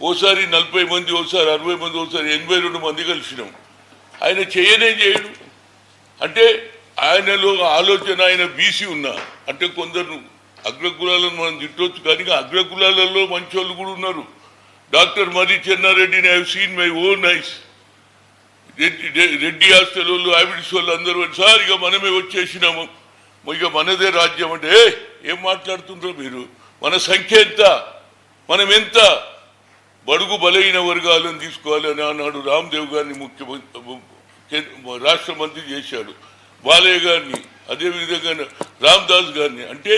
ఓసారి 40 మంది, ఓసారి 60 మంది, ఓసారి 82 మంది కలిసినాం. ఆయన చేయడు. అంటే ఆయనలో ఆలోచన, ఆయన బీసీ ఉన్నా అంటే కొందరు అగ్రకులాలను మనం తిట్టవచ్చు, కానీ అగ్రకులాలలో మంచోళ్ళు కూడా ఉన్నారు. డాక్టర్ మర్రి చెన్నారెడ్డిని I have seen my own eyes. Reddy hostel వాళ్ళు, హ్యాబిట్స్ వాళ్ళు అందరూ సార్ ఇక మనమే వచ్చేసినాము, ఇక మనదే రాజ్యం అంటే ఏం మాట్లాడుతుండ్రో మీరు? మన సంఖ్య ఎంత, మనం ఎంత? బడుగు బలైన వర్గాలను తీసుకోవాలని ఆనాడు రామ్దేవ్ గారిని రాష్ట్ర మంత్రి చేశాడు, బాలయ్య గారిని, అదేవిధంగా రామ్దాస్ గారిని. అంటే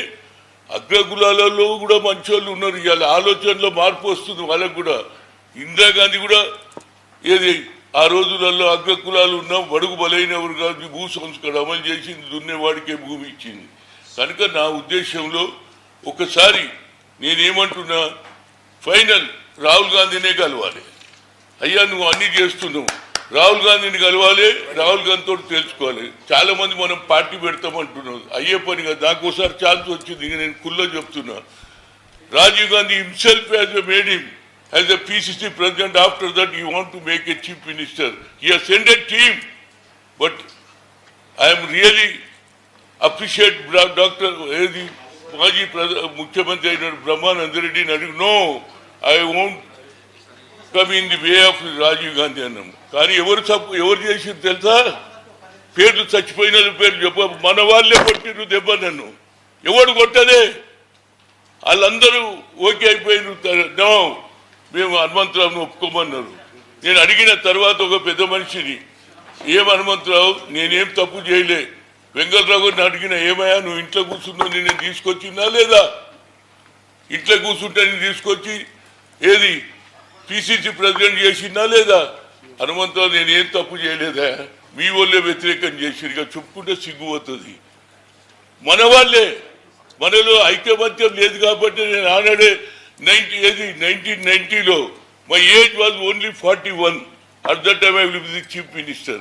అగ్రకులాలలో కూడా మంచోళ్ళు ఉన్నారు. ఇవాళ ఆలోచనలో మార్పు వస్తుంది వాళ్ళకు కూడా. ఇందిరాగాంధీ కూడా ఏది ఆ రోజులలో అగ్రకులాలు ఉన్నాం, బడుగు బలైన వర్గానికి భూ సంస్కరణ అమలు చేసింది, దున్నేవాడికే భూమి ఇచ్చింది. కనుక నా ఉద్దేశంలో ఒకసారి నేనేమంటున్నా, ఫైనల్ రాహుల్ గాంధీనే కలవాలి. అయ్యా నువ్వు అన్ని చేస్తున్నావు, రాహుల్ గాంధీని కలవాలి, రాహుల్ గాంధీతో తెలుసుకోవాలి. చాలా మంది మనం పార్టీ పెడతామంటున్నాం, అయ్యే పని కాదు. నాకు ఒకసారి ఛాన్స్ వచ్చింది, ఇక నేను కుల్లో చెప్తున్నా. Rajiv Gandhi himself has made him as a PCC president. After that you want to make a chief minister. He has sent a team, but I am really appreciate Dr. Maji Mukhyamantri Brahmanand Reddy. No, I won't come in the way of Rajiv Gandhi annam. కానీ ఎవరు చేసింది తెలుసా? పేర్లు చచ్చిపోయిన పేర్లు చెప్ప, మన వాళ్ళే కొట్టిరు దెబ్బ. నన్ను ఎవడు కొట్టదే, వాళ్ళందరూ ఓకే అయిపోయిన. నో, మేము హనుమంతరావును ఒప్పుకోమన్నారు. నేను అడిగిన తర్వాత ఒక పెద్ద మనిషిని, ఏం హనుమంతరావు నేనేం తప్పు చేయలే, వెంకటరావు గారిని అడిగిన, ఏమయ్యా నువ్వు ఇంట్లో కూర్చున్నావు, నేను తీసుకొచ్చినా లేదా? ఇంట్లో కూర్చుంటే నేను తీసుకొచ్చి ఏది పిసిసి ప్రెసిడెంట్ చేసినా లేదా? హనుమంతరావు నేనేం తప్పు చేయలేదా, మీ వాళ్ళే వ్యతిరేకం చేసి చెప్పుకుంటే సిగ్గుపోతుంది. మన వాళ్ళే, మనలో ఐకమత్యం లేదు కాబట్టి నేను ఆనాడే 1990లో my age was only 41. At that time I will be the chief minister.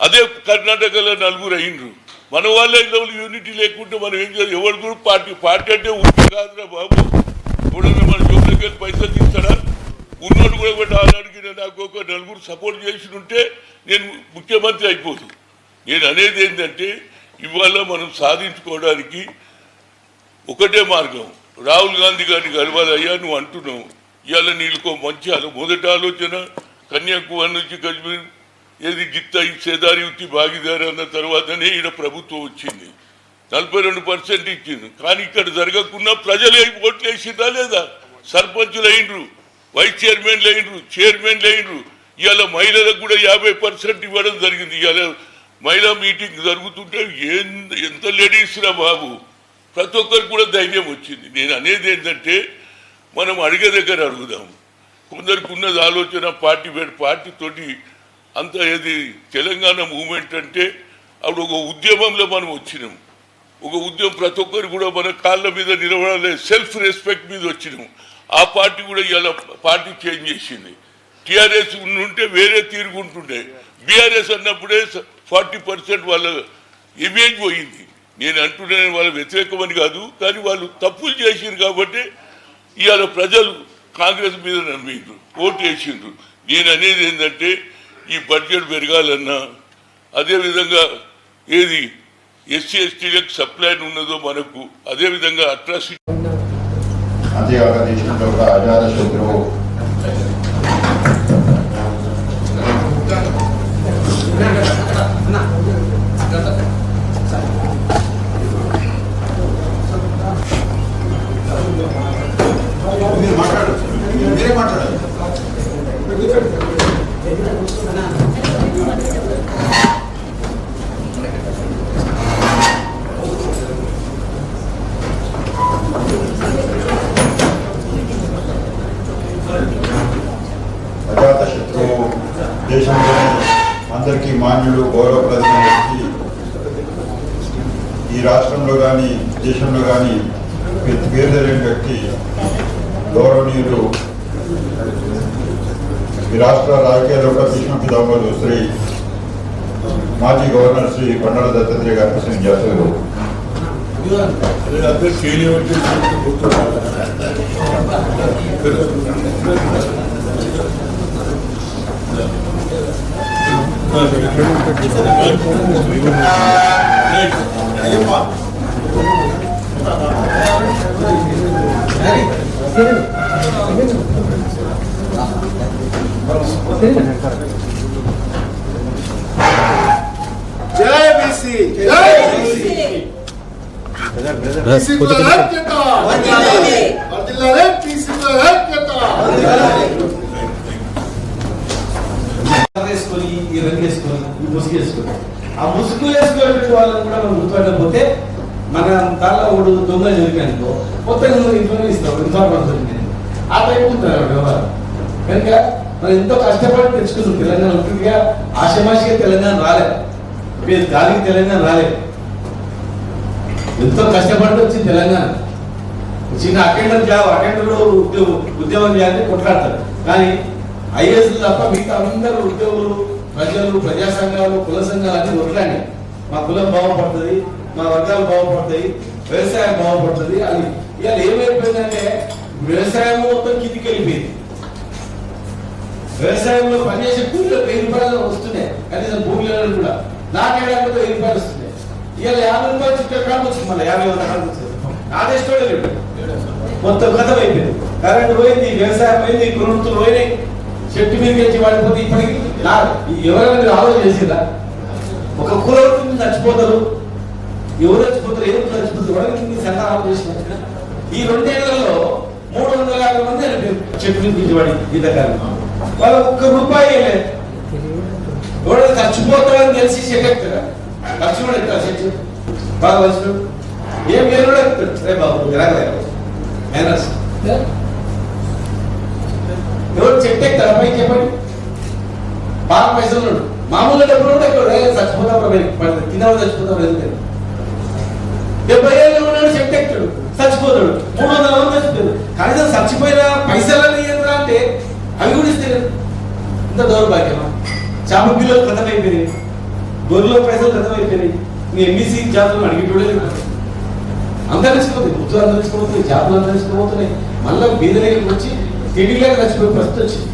అదే కర్ణాటకలో నలుగురు అయినరు. మన వాళ్ళే యూనిటీ లేకుంటే మనం ఏం చేయాలి? ఎవరు కూడా పార్టీ అంటే ఊరికి కాదురా బాబు, కూడా మన జోబులకి వెళ్ళి పైసలు తీస్తాడా? ఉన్నోడు కూడా ఒకటి ఆనాడికి నాకు ఒక నలుగురు సపోర్ట్ చేసి ఉంటే నేను ముఖ్యమంత్రి అయిపోదు. నేను అనేది ఏంటంటే ఇవాళ మనం సాధించుకోవడానికి ఒకటే మార్గం, రాహుల్ గాంధీ గారిని కలవాలయ్యా. నువ్వు అంటున్నావు ఇవాళ నీళ్ళకో మంచి మొదటి ఆలోచన కన్యాకుమారి నుంచి కశ్మీర్ ఏది గిత్త సేదారి ఉత్తి భాగీదారి అన్న తర్వాతనే ఈయన ప్రభుత్వం వచ్చింది, 42% ఇచ్చింది. కానీ ఇక్కడ జరగకుండా ప్రజలు ఓట్లు వేసిందా లేదా? సర్పంచులు అయినరు, వైస్ చైర్మన్లు అయినరు, చైర్మన్లు అయినరు. ఇవాళ మహిళలకు కూడా 50% ఇవ్వడం జరిగింది. ఇవాళ మహిళా మీటింగ్ జరుగుతుంటే ఎంత లేడీస్ రా బాబు, ప్రతి ఒక్కరికి కూడా ధైర్యం వచ్చింది. నేను అనేది ఏంటంటే మనం అడిగే దగ్గర అడుగుదాం. కొందరికి ఉన్నది ఆలోచన పార్టీతోటి అంత ఏది తెలంగాణ మూమెంట్ అంటే అప్పుడు ఒక ఉద్యమంలో మనం వచ్చినాం. ఒక ఉద్యమం ప్రతి ఒక్కరు కూడా మన కాళ్ళ మీద నిలబడాలి, సెల్ఫ్ రెస్పెక్ట్ మీద వచ్చినాం. ఆ పార్టీ కూడా ఇవాళ పార్టీ చేంజ్ చేసింది. టీఆర్ఎస్ ఉంటే వేరే తీరుగుంటుండే, బీఆర్ఎస్ అన్నప్పుడే 40% వాళ్ళ ఇమేజ్ పోయింది. నేను అంటున్నాను వాళ్ళ వ్యతిరేకమని కాదు, కానీ వాళ్ళు తప్పులు చేసిండ్రు కాబట్టి ఇవాళ ప్రజలు కాంగ్రెస్ మీద నమ్మిండ్రు, ఓటు వేసిండ్రు. నేను అనేది ఏంటంటే ఈ బడ్జెట్ పెరగాలన్నా, అదేవిధంగా ఏది ఎస్సీ ఎస్టీలకు సప్లై ఉన్నదో మనకు, అదేవిధంగా అట్రాసిటీ అంతేకాక దేశంలో ఒక అజాత శత్రువు మీరే మాట్లాడాలి. అజాత శత్రువు దేశంలోని అందరికీ మాన్యుడు, గౌరవప్రదమైన వ్యక్తి, ఈ రాష్ట్రంలో కానీ దేశంలో కానీ పేరు తెలియని వ్యక్తి, గౌరవనీయులు ఈ రాష్ట్ర రాజకీయాల్లో ఒక భీష్మ పితామహులు శ్రీ మాజీ గవర్నర్ శ్రీ బండారు దత్తాత్రేయ గారిని ప్రసంగించారు. జై బీసీ జై బీసీల ఐక్యత వర్ధిల్లాలి బీసీల ఐక్యత వేసుకొని ఈ రంగు వేసుకొని ఈ ముసుగు వేసుకొని ఆ ముసుగు వేసుకునే వాళ్ళని కూడా మనం గుర్తుపట్టకపోతే మన దానిలో ఒకడు దొంగ జరిగానుకో మొత్తం ఇంట్లోనే ఇస్తాం ఇన్ఫార్మర్ దొరికింది ఆ టైప్ ఉంటారు వ్యవహారం కనుక మనం ఎంతో కష్టపడి తెచ్చుకున్నాం తెలంగాణ ముఖ్యంగా ఆశమాషిగా తెలంగాణ రాలేదు గాలికి తెలంగాణ రాలేదు ఎంతో కష్టపడి వచ్చింది తెలంగాణ చిన్న అటెండర్ జాబ్ అటెండర్ ఉద్యోగం చేయాలని కొట్లాడతారు కానీ ఐఏఎస్ తప్ప మిగతా అందరూ ఉద్యోగులు ప్రజలు ప్రజా సంఘాలు కుల సంఘాలు అన్ని కొట్లాడి మా కులం బాగుపడుతుంది మా వర్గాలు బాగుపడతాయి వ్యవసాయం బాగుపడుతుంది అది ఇవాళ ఏమైపోయిందంటే వ్యవసాయం మొత్తం కిందికి వెళ్ళిపోయింది వ్యవసాయంలో పనిచేసే కూలీలు 1000 రూపాయలు వస్తున్నాయి కనీసం భూమిలో కూడా నాటేయడానికి 1000 రూపాయలు వస్తున్నాయి ఇవాళ 50 రూపాయలు చుట్టాలు వచ్చింది మళ్ళీ 50 రూపాయలు వచ్చింది ఆదేశంలో లేడు మొత్తం కథం అయిపోయింది కరెంటు పోయింది వ్యవసాయం పోయింది కురుతులు పోయినాయి చెట్టు మీద నుంచి వాడిపోతే ఇప్పటికి ఎవరైనా మీరు ఆలోచన చేసిందా ఒక కులం చచ్చిపోతారు ఎవరు చచ్చిపోతారు ఎవరు చచ్చిపోతారు వాడికి సంతానం చేసిన ఈ 2 ఏళ్లలో 350 మంది చనిపోయారు చెట్టు మీద నుంచి వాడి ఈతకాలం వాళ్ళు ₹1 లేదు ఎవడో చచ్చిపోతాడని తెలిసి చెట్టు ఎక్కుతారా ఖర్చు కూడా ఎక్కుతారు చెట్టు బాగా వచ్చిన ఏం పేరు కూడా ఎక్కుతాడు రే బాబు మేనర్స్ ఎవరు చెట్టు ఎక్కుతారా పైకి చెప్పండి బాగా పైసలు ఉన్నాడు మామూలుగా డబ్బులు కూడా ఎక్కువ చచ్చిపోతాం తినవ చచ్చిపోతాం ఎందుకంటే 70 ఏళ్ళు ఉన్నాడు చెట్టు ఎక్కుతాడు చచ్చిపోతాడు 300 మంది చచ్చిపోతాడు కనీసం చచ్చిపోయిన పైసలని ఏంద్రా అంటే అవి కూడా ఇస్తే ఇంత దౌర్భాగ్యమా చేప పిల్లలు కథమైపోయినాయి గొర్రెలో పైసలు కథమైపోయినాయి మీ ఎంబీసీ జాతులు అడిగేటోడే అంతరించుకోతుంది గుర్తులు అంతరించుకోబోతున్నాయి చేపలు అంతరించుకోబోతున్నాయి మళ్ళీ బీదరేకి వచ్చి తిండిలేక చచ్చిపోయే పరిస్థితి వచ్చింది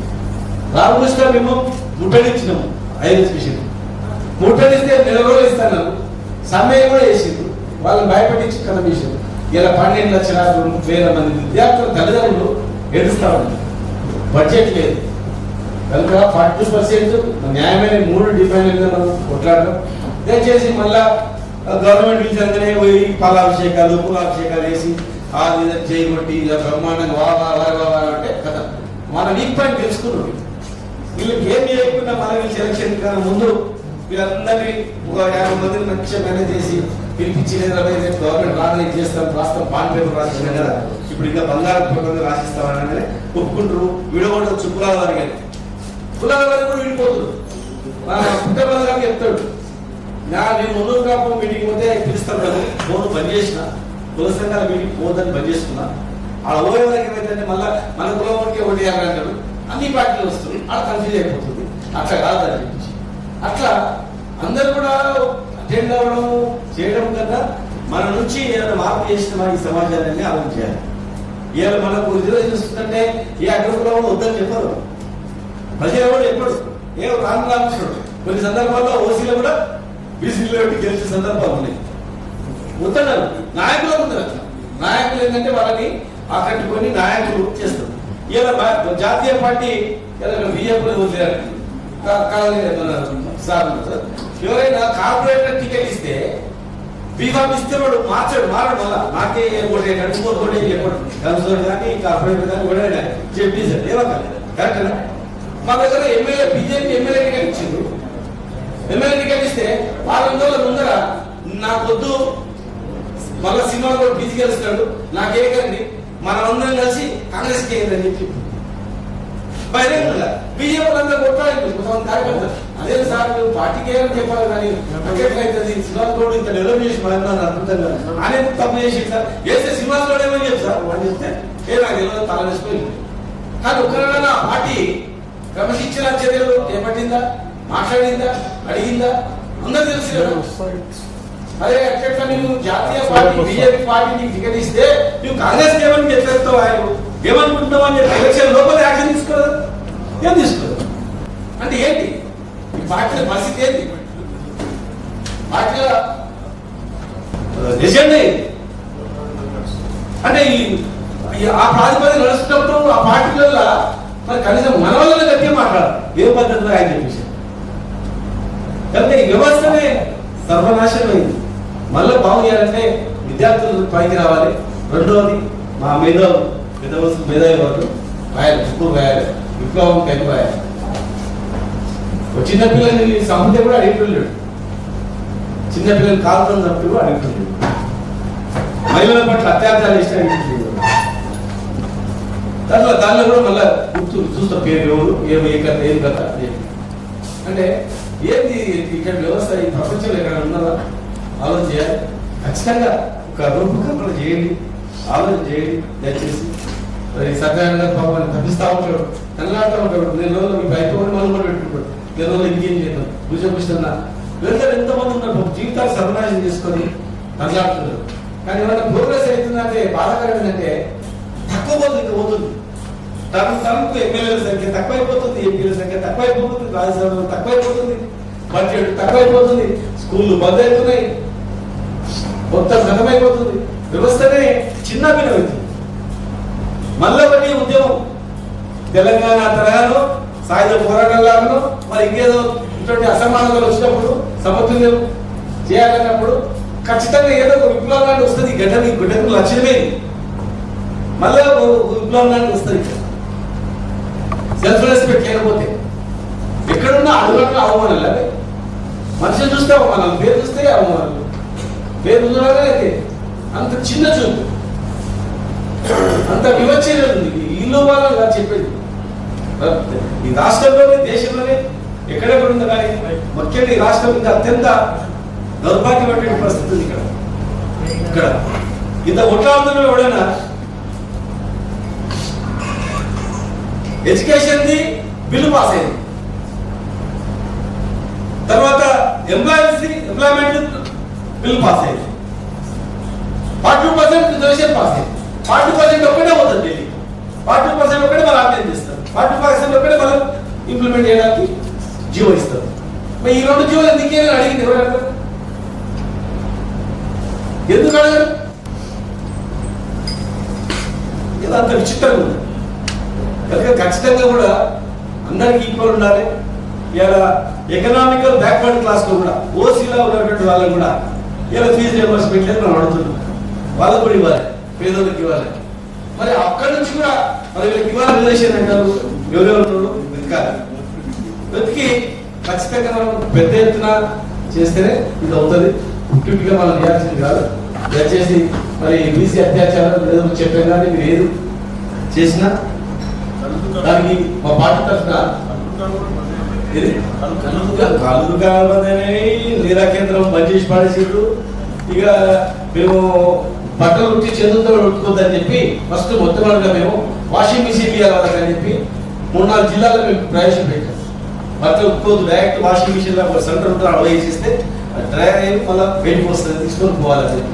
రామకృష్ణ మేము ముట్టడిచ్చినాము ఐఎస్ మిషన్ ముట్టడిస్తే 2 రోజులు ఇస్తాను సమ్మె కూడా వేసిండు వాళ్ళని భయపడించి కథ విషయం ఇలా 12 లక్షల 2,000 మంది విద్యార్థుల తల్లిదండ్రులు ఏడుస్తా ఉన్నారు బడ్జెట్ లేదు కనుక 40% న్యాయమైన 3 డిమాండ్లు మనం కొట్లాడడం దయచేసి మళ్ళా గవర్నమెంట్ విషయంగానే పోయి పాలాభిషేకాలు కులాభిషేకాలు వేసి ఆ విధంగా చేయబట్టి బ్రహ్మాండంగా వా అంటే కదా మన వీక్ పాయింట్ తెలుసుకున్నాం వీళ్ళకి ఏం చేయకుండా మన సెలక్షన్ కన్నా ముందు వీళ్ళందరినీ ఒక 50 మందిని మంచిగా మేనేజ్ చేసి పిలిపించి గవర్నమెంట్ ఆర్గనైజ్ చేస్తాం రాస్తాం బాండ్ పేపర్ రాసినా కదా ఇప్పుడు ఇంకా బంగారం పేపర్ రాసిస్తామని ఒప్పుకుంటారు విడగొట్టచ్చు కులాల వారికి కులాల వారికి కూడా విడిపోతున్నారు పుట్టబల్ల గారికి చెప్తాడు నేను ముందు కాపు మీటింగ్ పోతే పిలుస్తాను కదా ఫోన్ బంద్ చేసిన కుల సంఘాల మీటింగ్ పోదని బంద్ చేసుకున్నా ఆ ఓవే వరకు ఏమైతే మళ్ళీ మన కులం వరకే ఓటు వేయాలంటాడు అన్ని పార్టీలు వస్తుంది అలా కన్ఫ్యూజ్ అయిపోతుంది అట్లా కాదని చెప్పి అట్లా అందరు కూడా అటెండ్ అవ్వడం చేయడం కన్నా మన నుంచి ఏదైనా మార్పు చేసిన ఈ సమాజాన్ని ఆలోచించాలి ఇవాళ మనకు రిజర్వేషన్ వస్తుందంటే ఏ అగ్రకులం వద్దని చెప్పరు ప్రజలు కూడా చెప్పడు ఏ రానుకుంటాడు కొన్ని సందర్భాల్లో ఓసీలో కూడా బీసీలో గెలిచిన సందర్భాలు ఉన్నాయి ఉత్తరాలు నాయకులకు ఉంది అట్లా నాయకులు ఏంటంటే వాళ్ళని ఆకట్టుకొని నాయకులు చేస్తారు ఇలా జాతీయ పార్టీ బీజేపీ వదిలేరు సార్ ఎవరైనా కార్పొరేటర్ టికెట్ ఇస్తే బీఫామ్ ఇస్తే వాడు మారాడు మళ్ళా నాకే ఓటే ఓటే చెప్పాడు కన్సోర్ కానీ కార్పొరేటర్ కానీ ఓడే చెప్పి సార్ ఏమక్కర్లేదు కరెక్టేనా మా దగ్గర ఎమ్మెల్యే బీజేపీ ఎమ్మెల్యే టికెట్ ఇచ్చిండు ఎమ్మెల్యే టికెట్ ఇస్తే 4 రోజుల ముందర నాకొద్దు మళ్ళా సినిమా కూడా బీజీ గెలుస్తాడు నాకే కండి మనమందరం కలిసి కాంగ్రెస్ కి అని చెప్పి బహిరంగంగా బీజేపీ వాళ్ళందరూ కొట్టాలి కొంతమంది కార్యకర్తలు అదే సార్ మీరు పార్టీకి ఏమని చెప్పాలి కానీ అవుతుంది సినిమాలు కూడా ఇంత డెవలప్ చేసి మనందరూ అద్భుతంగా ఆయన తప్పు చేసి సార్ వేస్తే సినిమాలు కూడా ఏమని చెప్పు సార్ వాళ్ళు చెప్తే ఏ నాకు తెలియదు తల వేసిపోయింది కానీ ఒకరైనా ఆ పార్టీ క్రమశిక్షణ చర్యలు చేపట్టిందా మాట్లాడిందా అడిగిందా అందరూ తెలుసు అదే ఎట్లా నువ్వు జాతీయ పార్టీ బీజేపీ పార్టీ నీకు టికెట్ ఇస్తే నువ్వు కాంగ్రెస్ ఏమని ఎట్లెత్తావు ఆయన ఏమనుకుంటున్నావు అని చెప్పి ఎలక్షన్ లోపల యాక్షన్ తీసుకోలేదు ఏం తీసుకోలేదు అంటే ఏంటి ఈ పార్టీల పరిస్థితి ఏంటి పార్టీల ఎజెండా ఏంటి అంటే ఆ ప్రాతిపదిక నడుస్తున్నప్పుడు ఆ పార్టీలలో మరి కనీసం మన వాళ్ళని గట్టిగా మాట్లాడాలి ఏ పద్ధతిలో ఆయన చెప్పేసి. కాబట్టి ఈ వ్యవస్థనే సర్వనాశనం అయింది. మళ్ళీ బాగు చేయాలంటే విద్యార్థులు పైకి రావాలి. రెండవది మా మేధావి వాళ్ళు రాయాలి, బుక్కులు రాయాలి, విప్లవం పైకి రాయాలి. చిన్నపిల్లల్ని సముద్రం కూడా అడిగిపోలేడు, చిన్నపిల్లలు కాలుతుంది తప్పుడు కూడా అడిగిపోలేడు, మహిళల పట్ల అత్యాచారాలు ఇష్టం అడిగిపోలేదు. దానిలో కూడా మళ్ళీ గుర్తు చూస్తా పేరు ఎవరు ఏ కథ ఏం కథ అంటే ఏంది ఇక్కడ వ్యవస్థ ఈ ప్రపంచంలో ఎక్కడ ఉన్నదా ఆలోచన చేయాలి. ఖచ్చితంగా ఒక రూపకల్పన చేయండి, ఆలోచన చేయండి దయచేసి. సత్యనారాయణ గారు పాపని తప్పిస్తా ఉంటాడు, తెల్లాడుతూ ఉంటాడు. నేను రోజులు మీకు అయిపోయి మనం కూడా పెట్టుకుంటాడు, నేను రోజులు ఇంకేం చేద్దాం భూషభూషణ వీళ్ళందరూ ఎంతమంది ఉన్నారు జీవితాలు సర్వనాశనం చేసుకొని తెల్లాడుతున్నారు. కానీ ఏమైనా ప్రోగ్రెస్ అవుతుందంటే బాధాకరం ఏంటంటే తక్కువ పోతుంది, పోతుంది తనకు ఎమ్మెల్యేల సంఖ్య తక్కువైపోతుంది, ఎంపీల సంఖ్య తక్కువైపోతుంది, రాజ్యసభలో తక్కువైపోతుంది, బడ్జెట్ తక్కువైపోతుంది, స్కూళ్ళు బంద్ అవుతున్నాయి, మొత్తం గతమైపోతుంది, వ్యవస్థనే చిన్న భిన్నమవుతుంది. మళ్ళీ ఒకటి ఉద్యమం తెలంగాణ తరహాలో సాయుధ పోరాటాలను మరి ఇంకేదో ఇటువంటి అసమానతలు వచ్చినప్పుడు సమతుల్యం చేయాలన్నప్పుడు ఖచ్చితంగా ఏదో ఒక విప్లవం వస్తుంది. గడ్డకు లక్ష్యమే మళ్ళీ విప్లవం వస్తుంది. సెల్ఫ్ రెస్పెక్ట్ లేకపోతే ఎక్కడున్నా అడుగుతున్నా అవమానాలు. అదే మనిషిని చూస్తే అవమానాలు, పేరు చూస్తే అవమానాలు, పేరు చూడాలైతే అంత చిన్న చూపు, అంత వివచ్చనే ఉంది. ఇల్లు వాళ్ళ చెప్పేది ఈ రాష్ట్రంలోనే దేశంలోనే ఎక్కడెక్కడ ఉంది. కానీ ముఖ్యంగా ఈ రాష్ట్రం ఇంకా అత్యంత దౌర్భాగ్యమైన పరిస్థితి ఉంది. ఇక్కడ ఇంత ఒట్లాంధ్రలో ఎవడైనా ఎడ్యుకేషన్ ది బిల్లు పాస్ అయింది, తర్వాత ఎంప్లాయ్మెంట్ బిల్లు పాస్ అయింది, 40% రిజర్వేషన్ పాస్ అయింది. 40% ఒక్కటే పోతుంది ఢిల్లీ, 40% ఒక్కటే మనం అప్లై చేస్తారు, 40% ఒక్కటే మనం ఇంప్లిమెంట్ చేయడానికి జీవో ఇస్తారు. మరి ఈ రెండు జీవోలు ఎందుకే అడిగింది ఎవరు? ఎందుకు అడగరు? ఇది అంత విచిత్రంగా ఉంది. కనుక ఖచ్చితంగా కూడా అందరికి ఈక్వల్ ఉండాలి. ఇలా ఎకనామికల్ బ్యాక్వర్డ్ క్లాస్ లో కూడా ఓసీలో ఉన్నటువంటి వాళ్ళని కూడా ఇలా ఫీజు రియంబర్స్మెంట్ లేదు మనం అడుగుతున్నాం. వాళ్ళకు కూడా ఇవ్వాలి, పేదోళ్ళకి ఇవ్వాలి. మరి అక్కడి నుంచి కూడా మరి వీళ్ళకి ఇవ్వాలి రిలేషన్ అంటారు. ఎవరెవరు వెతికి ఖచ్చితంగా మనం పెద్ద ఎత్తున చేస్తేనే ఇది అవుతుంది. ముఖ్యంగా మనం చేయాల్సింది కాదు. దయచేసి మరి బీసీ అత్యాచారం ఏదో చెప్పాం కానీ మీరు ఏది చేసినా దానికి మా పార్టీ తరఫున కళ్ళు కావాలని నీరా కేంద్రం బంద్ చేసి పడేసారు. ఇక మేము బట్టలు ఉట్టి చేతులతో ఉట్టుకోద్దని చెప్పి ఫస్ట్ మొత్తం మేము వాషింగ్ మిషన్ ఇవ్వాలని చెప్పి 3-4 జిల్లాలో మేము ప్రవేశపెట్టాం. బట్టలు ఉట్టుకోవద్దు, డైరెక్ట్ వాషింగ్ మిషన్ లో సెంటర్ ఉంటుంది, అడవ వేసేస్తే డ్రై అయ్యి మళ్ళీ బయటకు వస్తుంది, తీసుకొని పోవాలని చెప్పి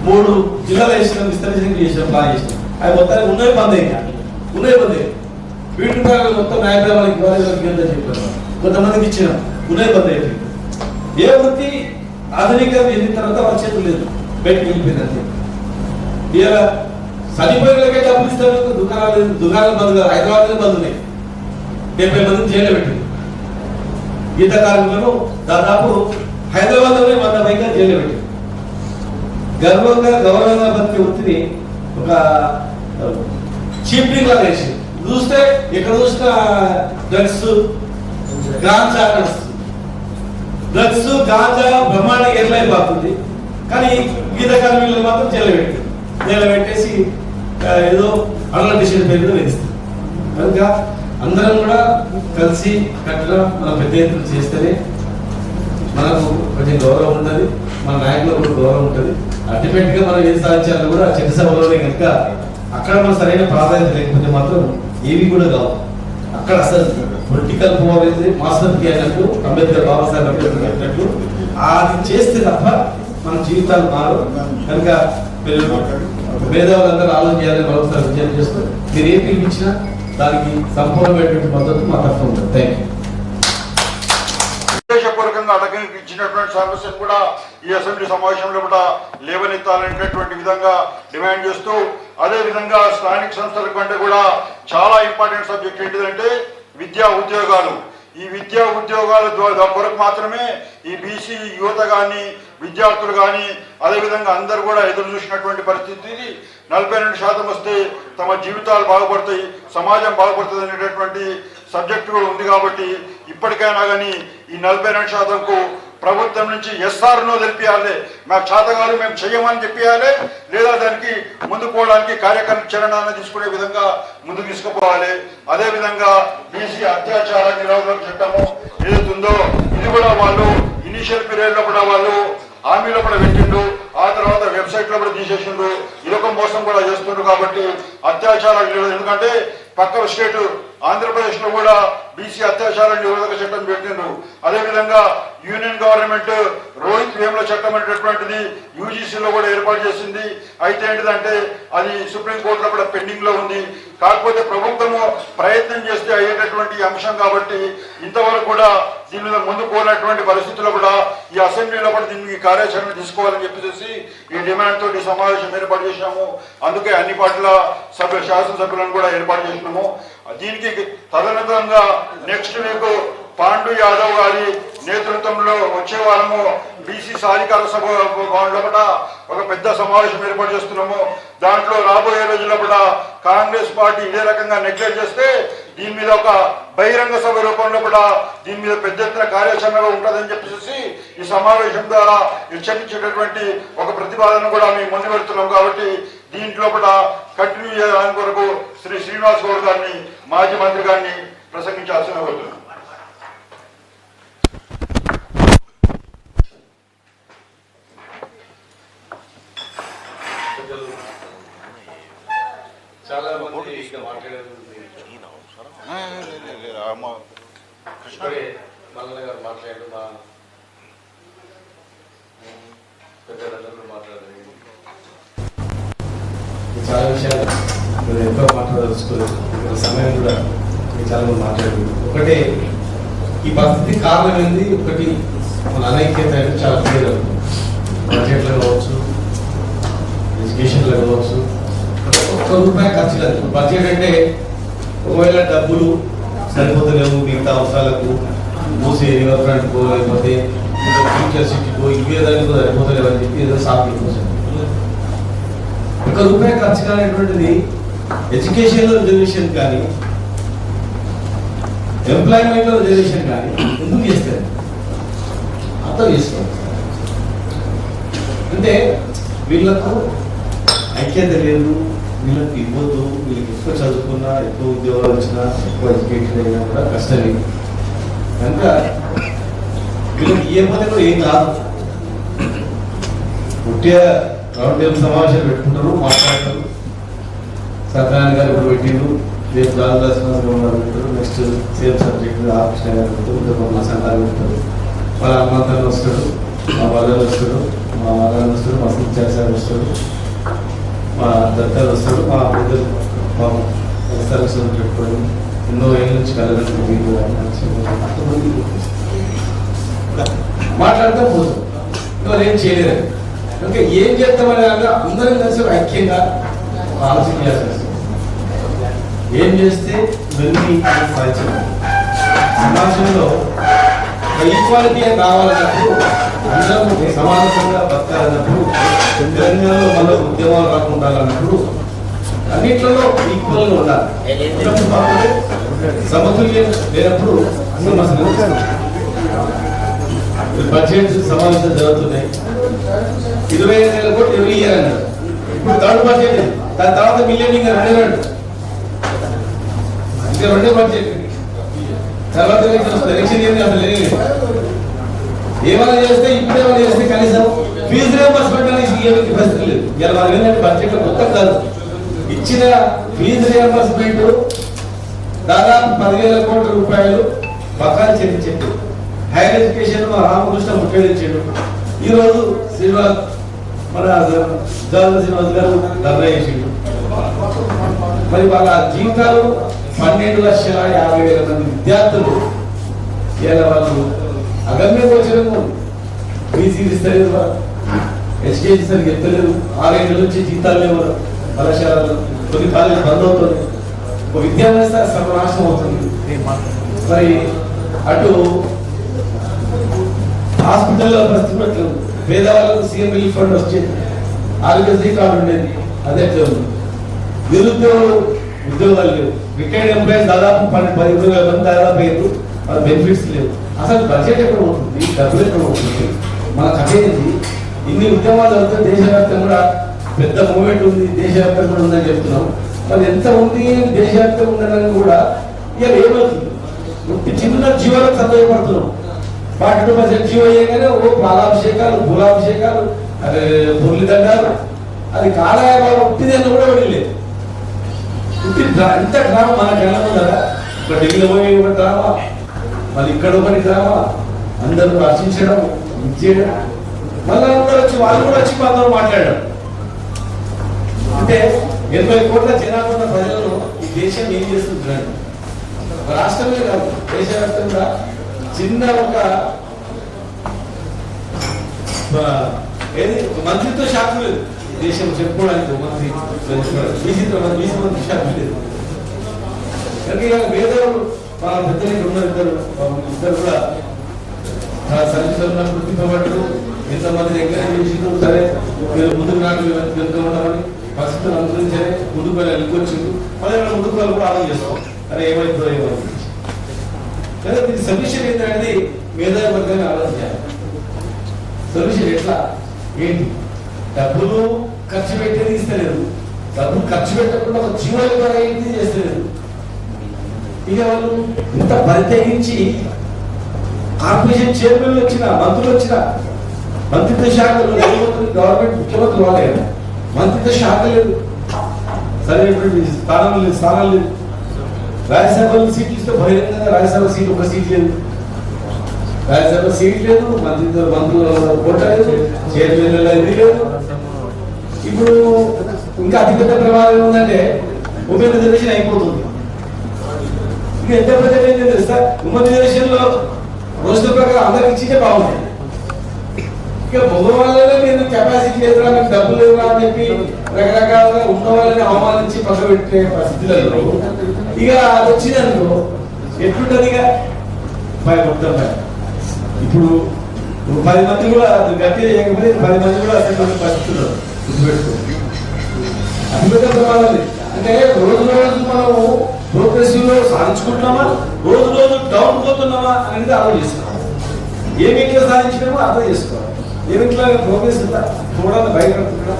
3 జిల్లాలు వేసినాం, విస్తరించడానికి చేసినాం, ప్లాన్ చేసినాం. అవి మొత్తానికి ఉన్నవి బంద్ అయ్యాయి, ఉన్నవి బంద్ అయ్యాయి. వీటి మొత్తం న్యాయపై వాళ్ళకి ఇవ్వాలని చెప్పారు, కొంతమందికి ఇచ్చినాం, ఉన్నవి బంద్ అయిపోయింది. ఏ వృత్తి ఆధునికంగా వెళ్ళిన తర్వాత వాళ్ళ చేతులు లేదు, బయటకు వెళ్ళిపోయింది అంతే. ఇలా చనిపోయినకే డబ్బులు ఇస్తారు, దుకాణాలు బంద్ కాదు, హైదరాబాద్ బంద్ ఉన్నాయి. 70 మందిని జైల్లో పెట్టింది. గీత కార్మికులను దాదాపు హైదరాబాద్ లోనే 100 పైగా జైల్లో పెట్టింది. గౌరవంగా బతికే వృత్తిని ఒక చీప్ డ్రింక్ లాగా వేసి చూస్తే ఎక్కడ చూసిన డ్రగ్స్ గాంజా నడుస్తుంది. డ్రగ్స్ గాంజా బ్రహ్మాండంగా ఎట్లయిపోతుంది. కానీ గీత కార్మికులను మాత్రం జైలు పెట్టేసి ఏదో అన్అడిషన్ పేరు వేస్తుంది. కనుక అందరం కూడా కలిసి కట్టగా మనం పెద్ద ఎత్తున చేస్తేనే మనకు కొంచెం గౌరవం ఉంటుంది, మన నాయకులకు కూడా గౌరవం ఉంటుంది. అల్టిమేట్ గా మనం ఏది సాధించాలని కూడా చట్టసభలోనే కనుక అక్కడ మనం సరైన ప్రాధాన్యత లేకపోతే మాత్రం ఏవి కూడా కావు. అక్కడ అసలు పొలిటికల్ పవర్ మాస్టర్ అన్నట్టు అంబేద్కర్, బాబాసాహెబ్ అంబేద్కర్ అన్నట్టు అది చేస్తే తప్ప మన జీవితాలు మారు. కనుక మేధావులందరూ ఆలోచన చేయాలని మరొకసారి విజ్ఞప్తి చేస్తూ మీరు ఏం పిలిపించినా దానికి సంపూర్ణమైనటువంటి మద్దతు మా తరఫున ఉంటుంది. Thank you. ఉద్దేశపూర్వకంగా అటకెక్కించినటువంటి సమస్యను కూడా ఈ అసెంబ్లీ సమావేశంలో కూడా లేవనెత్తాలనేటటువంటి విధంగా డిమాండ్ చేస్తూ అదేవిధంగా స్థానిక సంస్థల కంటే కూడా చాలా ఇంపార్టెంట్ సబ్జెక్ట్ ఏంటిదంటే విద్యా ఉద్యోగాలు. ఈ విద్యా ఉద్యోగాల కొరకు మాత్రమే ఈ బీసీ యువత కానీ విద్యార్థులు కానీ అదేవిధంగా అందరూ కూడా ఎదురు చూసినటువంటి పరిస్థితి. 42% వస్తే తమ జీవితాలు బాగుపడతాయి, సమాజం బాగుపడుతుంది అనేటటువంటి సబ్జెక్టు కూడా ఉంది. కాబట్టి ఇప్పటికైనా కానీ ఈ 42%కు ప్రభుత్వం నుంచి ఎస్ఆర్నో తెలిపియాలి. మాకు చేతగాలు మేము చెయ్యమని చెప్పియాలి, లేదా దానికి ముందు పోవడానికి కార్యక్రమాన్ని తీసుకునే విధంగా ముందుకు తీసుకుపోవాలి. అదేవిధంగా బీసీ అత్యాచార నిరోధక చట్టము ఏదైతుందో ఇది కూడా వాళ్ళు ఇనిషియల్ పీరియడ్లో కూడా వాళ్ళు హామీలో కూడా పెట్టిండు, ఆ తర్వాత వెబ్సైట్లో కూడా తీసేసిండు. ఇదొక మోసం కూడా చేస్తుండ్రు. కాబట్టి అత్యాచారాలు, ఎందుకంటే పక్క స్టేట్ ఆంధ్రప్రదేశ్లో కూడా బీసీ అత్యాచార నిరోధక చట్టం పెట్టిండ్రు. అదేవిధంగా యూనియన్ గవర్నమెంట్ రోహిత్ వేముల చట్టం అనేటటువంటిది యూజీసీలో కూడా ఏర్పాటు చేసింది. అయితే ఏంటిదంటే అది సుప్రీంకోర్టులో కూడా పెండింగ్లో ఉంది. కాకపోతే ప్రభుత్వము ప్రయత్నం చేస్తే అయ్యేటటువంటి అంశం కాబట్టి ఇంతవరకు కూడా దీని మీద ముందు పోయినటువంటి పరిస్థితుల్లో కూడా ఈ అసెంబ్లీలో కూడా దీనికి కార్యాచరణ తీసుకోవాలని చెప్పేసి ఈ డిమాండ్ తోటి సమావేశం ఏర్పాటు చేసినాము. అందుకే అన్ని పార్టీల శాసనసభ్యులను కూడా ఏర్పాటు చేసినాము. దీనికి తదనంతరంగా నెక్స్ట్ వీక్ పాండు యాదవ్ గారి నేతృత్వంలో వచ్చే వారము బీసీ సాధికార సభ భవన్లో కూడా ఒక పెద్ద సమావేశం ఏర్పాటు చేస్తున్నాము. దాంట్లో రాబోయే రోజుల్లో కూడా కాంగ్రెస్ పార్టీ ఇదే రకంగా నెగ్లెక్ట్ చేస్తే దీని మీద ఒక బహిరంగ సభ రూపంలో కూడా దీని మీద పెద్ద ఎత్తున కార్యాచరణ ఉంటుందని చెప్పేసి ఈ సమావేశం ద్వారా హెచ్చరించేటటువంటి ఒక ప్రతిపాదన కూడా మేము ముందు పెడుతున్నాం. కాబట్టి దీంట్లో కూడా కంటిన్యూ చేయడానికి కొరకు శ్రీ శ్రీనివాస్ గౌడ్ గారిని మాజీ మంత్రి గారిని ప్రసంగించాల్సిన కోరుతున్నాం. చాలా మంది మాట్లాడారు. మల్లన్న గారు మాట్లాడారు, మా పెద్దలందరూ మాట్లాడారు. చాలా విషయాలు ఎంతో మాట్లాడదలుచుకోలేదు, సమయం కూడా చాలా మంది మాట్లాడారు. ఒకటే ఈ పరిస్థితి కారణం ఏంది, ఒకటి మన అనైక్యత అంటే చాలా క్లియర్ అవుతుంది. బడ్జెట్లో కావచ్చు, ఎడ్యుకేషన్లో కావచ్చు, ₹1 ఖర్చు లేదు. బడ్జెట్ అంటే ఒకవేళ డబ్బులు సరిపోతలేవు మిగతా అవసరాలకు మూసే రివర్ఫ్రంట్కో లేకపోతే ఫ్యూచర్ సిటీకో ఇవే దానికో సరిపోతలేవు అని చెప్పి ఏదో సాఫ్ట్ ₹1 ఖర్చు కానిటువంటిది ఎడ్యుకేషన్లో రిజర్వేషన్ కానీ ఎంప్లాయ్మెంట్లో రిజర్వేషన్ కానీ ఎందుకు చేస్తారు? అర్థం చేసుకోవాలి. అంటే వీళ్ళకు ఐక్యత లేదు, వీళ్ళకి ఇవ్వద్దు, వీళ్ళకి ఎక్కువ చదువుకున్నా ఎక్కువ ఉద్యోగాలు వచ్చినా ఎక్కువ ఎడ్యుకేషన్ అయినా కూడా కష్టమే. కనుక వీళ్ళకి ఇవ్వకపోతే కూడా ఏం కాదు. పుట్టే రౌండ్ టేబుల్ సమావేశాలు పెట్టుకుంటారు, మాట్లాడతారు. సత్యనారాయణ గారు ఇప్పుడు పెట్టిండు, రేపు గారు పెట్టారు, నెక్స్ట్ సేమ్ సబ్జెక్ట్ ఆకృష్ణ గారు పెట్టారు, ఇంకా సంఘాలు పెట్టారు. వాళ్ళ హనుమంతలు వస్తాడు, మా వదలు వస్తాడు, మా మదలు వస్తాడు, మా సిచ్చారు వస్తాడు, మా దత్తాలు వస్తాడు, మా పెద్దలు మా సరస్సు పెట్టుకొని ఎన్నో ఏళ్ళ నుంచి కలగడం వీళ్ళు మాట్లాడతాం పోతాం. ఎవరు ఏం చేయలేరు. ఓకే, ఏం చేస్తామనే అందరం కలిసి ఐక్యంగా ఆలోచన చేయాల్సి ఏం చేస్తే ఇవన్నీ సాధ్యం. సమాజంలో ఈక్వాలిటీ కావాలన్నప్పుడు అందరం సమానంగా బతకాలన్నప్పుడు తెలంగాణలో మన ఉద్యమాలు రాకుండా అన్నప్పుడు అన్నిట్లలో ఈక్వల్గా ఉండాలి. సమతుల్యం లేనప్పుడు అసలు బడ్జెట్ సమావేశాలు జరుగుతున్నాయి. 25,000 కోట్లు ఎవరి ఇయర్ అన్నారు. ఇప్పుడు థర్డ్ బడ్జెట్, దాని తర్వాత మిలియన్ ఇంకా 2 ఇంకా 2 బడ్జెట్ తర్వాత ఎలక్షన్ ఏంది అసలు లేదు. ఏమైనా చేస్తే ఇప్పుడేమైనా చేస్తే కనీసం ఫీజు రియంబర్స్మెంట్ అనేది పరిస్థితి లేదు. ఇలా మనం ఏంటంటే బడ్జెట్ మొత్తం కాదు, ఇచ్చిన ఫీజు రియంబర్స్మెంట్ దాదాపు 10,000 కోట్ల రూపాయలు పక్కాలు చెల్లించారు. హైయర్ ఎడ్యుకేషన్ మా రామకృష్ణ ముఖ్యమించాడు. ఈరోజు శ్రీనివాస్ మన శ్రీనివాస్ గారు ధర్నా చేసిండు. మరి వాళ్ళ జీవితాలు 12,50,000 మంది విద్యార్థులు ఇలా వాళ్ళు అగమ్య గోచరము బీసీ ఇస్తలేదు, ఎడ్యుకేషన్ సరిగ్గా చెప్తలేదు, 6 ఏళ్ళ నుంచి జీతాలు లేవు. కళాశాలలు కొన్ని కాలేజీలు బంద్ అవుతుంది, ఒక విద్యా వ్యవస్థ సర్వనాశనం అవుతుంది. మరి అటు హాస్పిటల్లో పరిస్థితి పేదవాళ్ళకు సీఎం రిలీఫ్ ఫండ్ వచ్చేది, ఆరోగ్యశ్రీ కార్డు ఉండేది, అదే ఉంది. ఉద్యోగాలు లేవు, రిటైర్డ్ ఎంప్లాయీస్ దాదాపు 10-20 మంది దాదాపు అయ్యారు, వాళ్ళ బెనిఫిట్స్ లేవు. అసలు బడ్జెట్ ఎక్కడ ఉంటుంది, డబ్బులు ఎక్కడ ఉంటుంది? మన కథ ఏంటి? ఇన్ని ఉద్యమాలు అవుతే దేశవ్యాప్తంగా కూడా పెద్ద మూమెంట్ ఉంది, దేశవ్యాప్తంగా కూడా ఉందని చెప్తున్నాం. మరి ఎంత ఉంది దేశవ్యాప్తంగా ఉందని కూడా ఇక ఏమవుతుంది? చిన్న జీవాలకు సందేహపడుతున్నాం. 42% జీవో అయ్యాగానే ఓ పాలాభిషేకాలు, పూలాభిషేకాలు, అదే పుర్లి దండాలు, అది కాలయాగా ఉట్టిదని కూడా వెళ్ళలేదు. ఇంత డ్రామా మన కళ్ళ కదా, ఒక ఢిల్లీలో పోయి ఒక డ్రామా, మళ్ళీ ఇక్కడ ఒకటి డ్రామా, అందరూ రచించడం, ఇచ్చేయడం, మళ్ళీ అందరూ వచ్చి వాళ్ళు కూడా వచ్చి అందరూ మాట్లాడడం. అంటే 80 కోట్ల జనాభా ఉన్న ప్రజలను ఈ దేశం ఏం చేస్తుంటున్నాడు? రాష్ట్రమే కాదు, దేశవ్యాప్తంగా చిన్న ఒక మంత్రిత్వ శాఖ లేదు దేశం చెప్పుకోవడానికి. మంత్రి శాఖ లేదు. వేదవులు మన పెద్దలకి ఉన్నారు, ఇద్దరు కూడా సర్వీసులు గుర్తింపబడ్డారు. ఎంతమంది దగ్గర చేసిండ్రు, సరే మీరు ముందుకు నాటు వెళ్తామని పరిస్థితులు అనుసరించారే ముందుకు వెళ్ళికొచ్చిండు. మళ్ళీ ముందుకు వాళ్ళు కూడా ఆలోచన చేస్తాం, అరే ఏమైందో ఏమైంది. లేదా దీని సొల్యూషన్ ఏంటనేది మేధావి వర్గాన్ని ఆలోచించాలి. సొల్యూషన్ ఎట్లా ఏంటి? డబ్బులు ఖర్చు పెట్టేది ఇస్తలేదు, డబ్బులు ఖర్చు పెట్టకుండా ఒక జీవన ద్వారా ఏంటి చేస్తలేదు. ఇక వాళ్ళు ఇంత పరిత్యగించి కార్పొరేషన్ చైర్మన్లు వచ్చిన, మంత్రులు వచ్చిన, మంత్రిత్వ శాఖలు గవర్నమెంట్ ముఖ్యమంత్రి వాళ్ళే కదా, మంత్రిత్వ శాఖ లేదు, సరైనటువంటి స్థానాలు లేదు. రాజ్యసభలో సీట్లు ఇస్తే బహిరంగంగా రాజ్యసభ సీట్ ఒక సీట్ లేదు, రాజ్యసభ సీట్ లేదు, మంత్రుల కోట లేదు, చైర్మన్ల ఇది లేదు. ఇప్పుడు ఇంకా అతిపెద్ద ప్రమాదం ఏంటంటే ఉమెన్ రిజర్వేషన్ అయిపోతుంది. ఇంకా ఎంత పెద్ద ఏం తెలుస్తా, ఉమెన్ రిజర్వేషన్ లో రోజుల ప్రకారం అందరికి ఇచ్చింటే బాగుంటుంది. ఇక మగవాళ్ళనే మీరు కెపాసిటీ లేదురా, మీకు డబ్బులు లేదురా అని చెప్పి రకరకాలుగా ఉన్న వాళ్ళని అవమానించి పక్క పెట్టే పరిస్థితులలో ఇక అది వచ్చిందనుకో ఎట్లుంటది? ఇక మొత్తం ఇప్పుడు 10 మంది కూడా గట్టిగా చేయకపోతే 10 మంది కూడా అసలు పరిస్థితులు గుర్తుపెట్టుకో. అతిపెద్ద ప్రమాదం. అంటే రోజు రోజు మనము ప్రోగ్రెసివ్ లో సాధించుకుంటున్నామా, రోజు రోజు డౌన్ పోతున్నామా అనేది ఆలోచిస్తున్నాం. ఏమిట్లో సాధించినామో అర్థం చేసుకోవాలి. ఏమిట్లో ప్రోగ్రెస్ చూడాలని భయపడుతున్నా.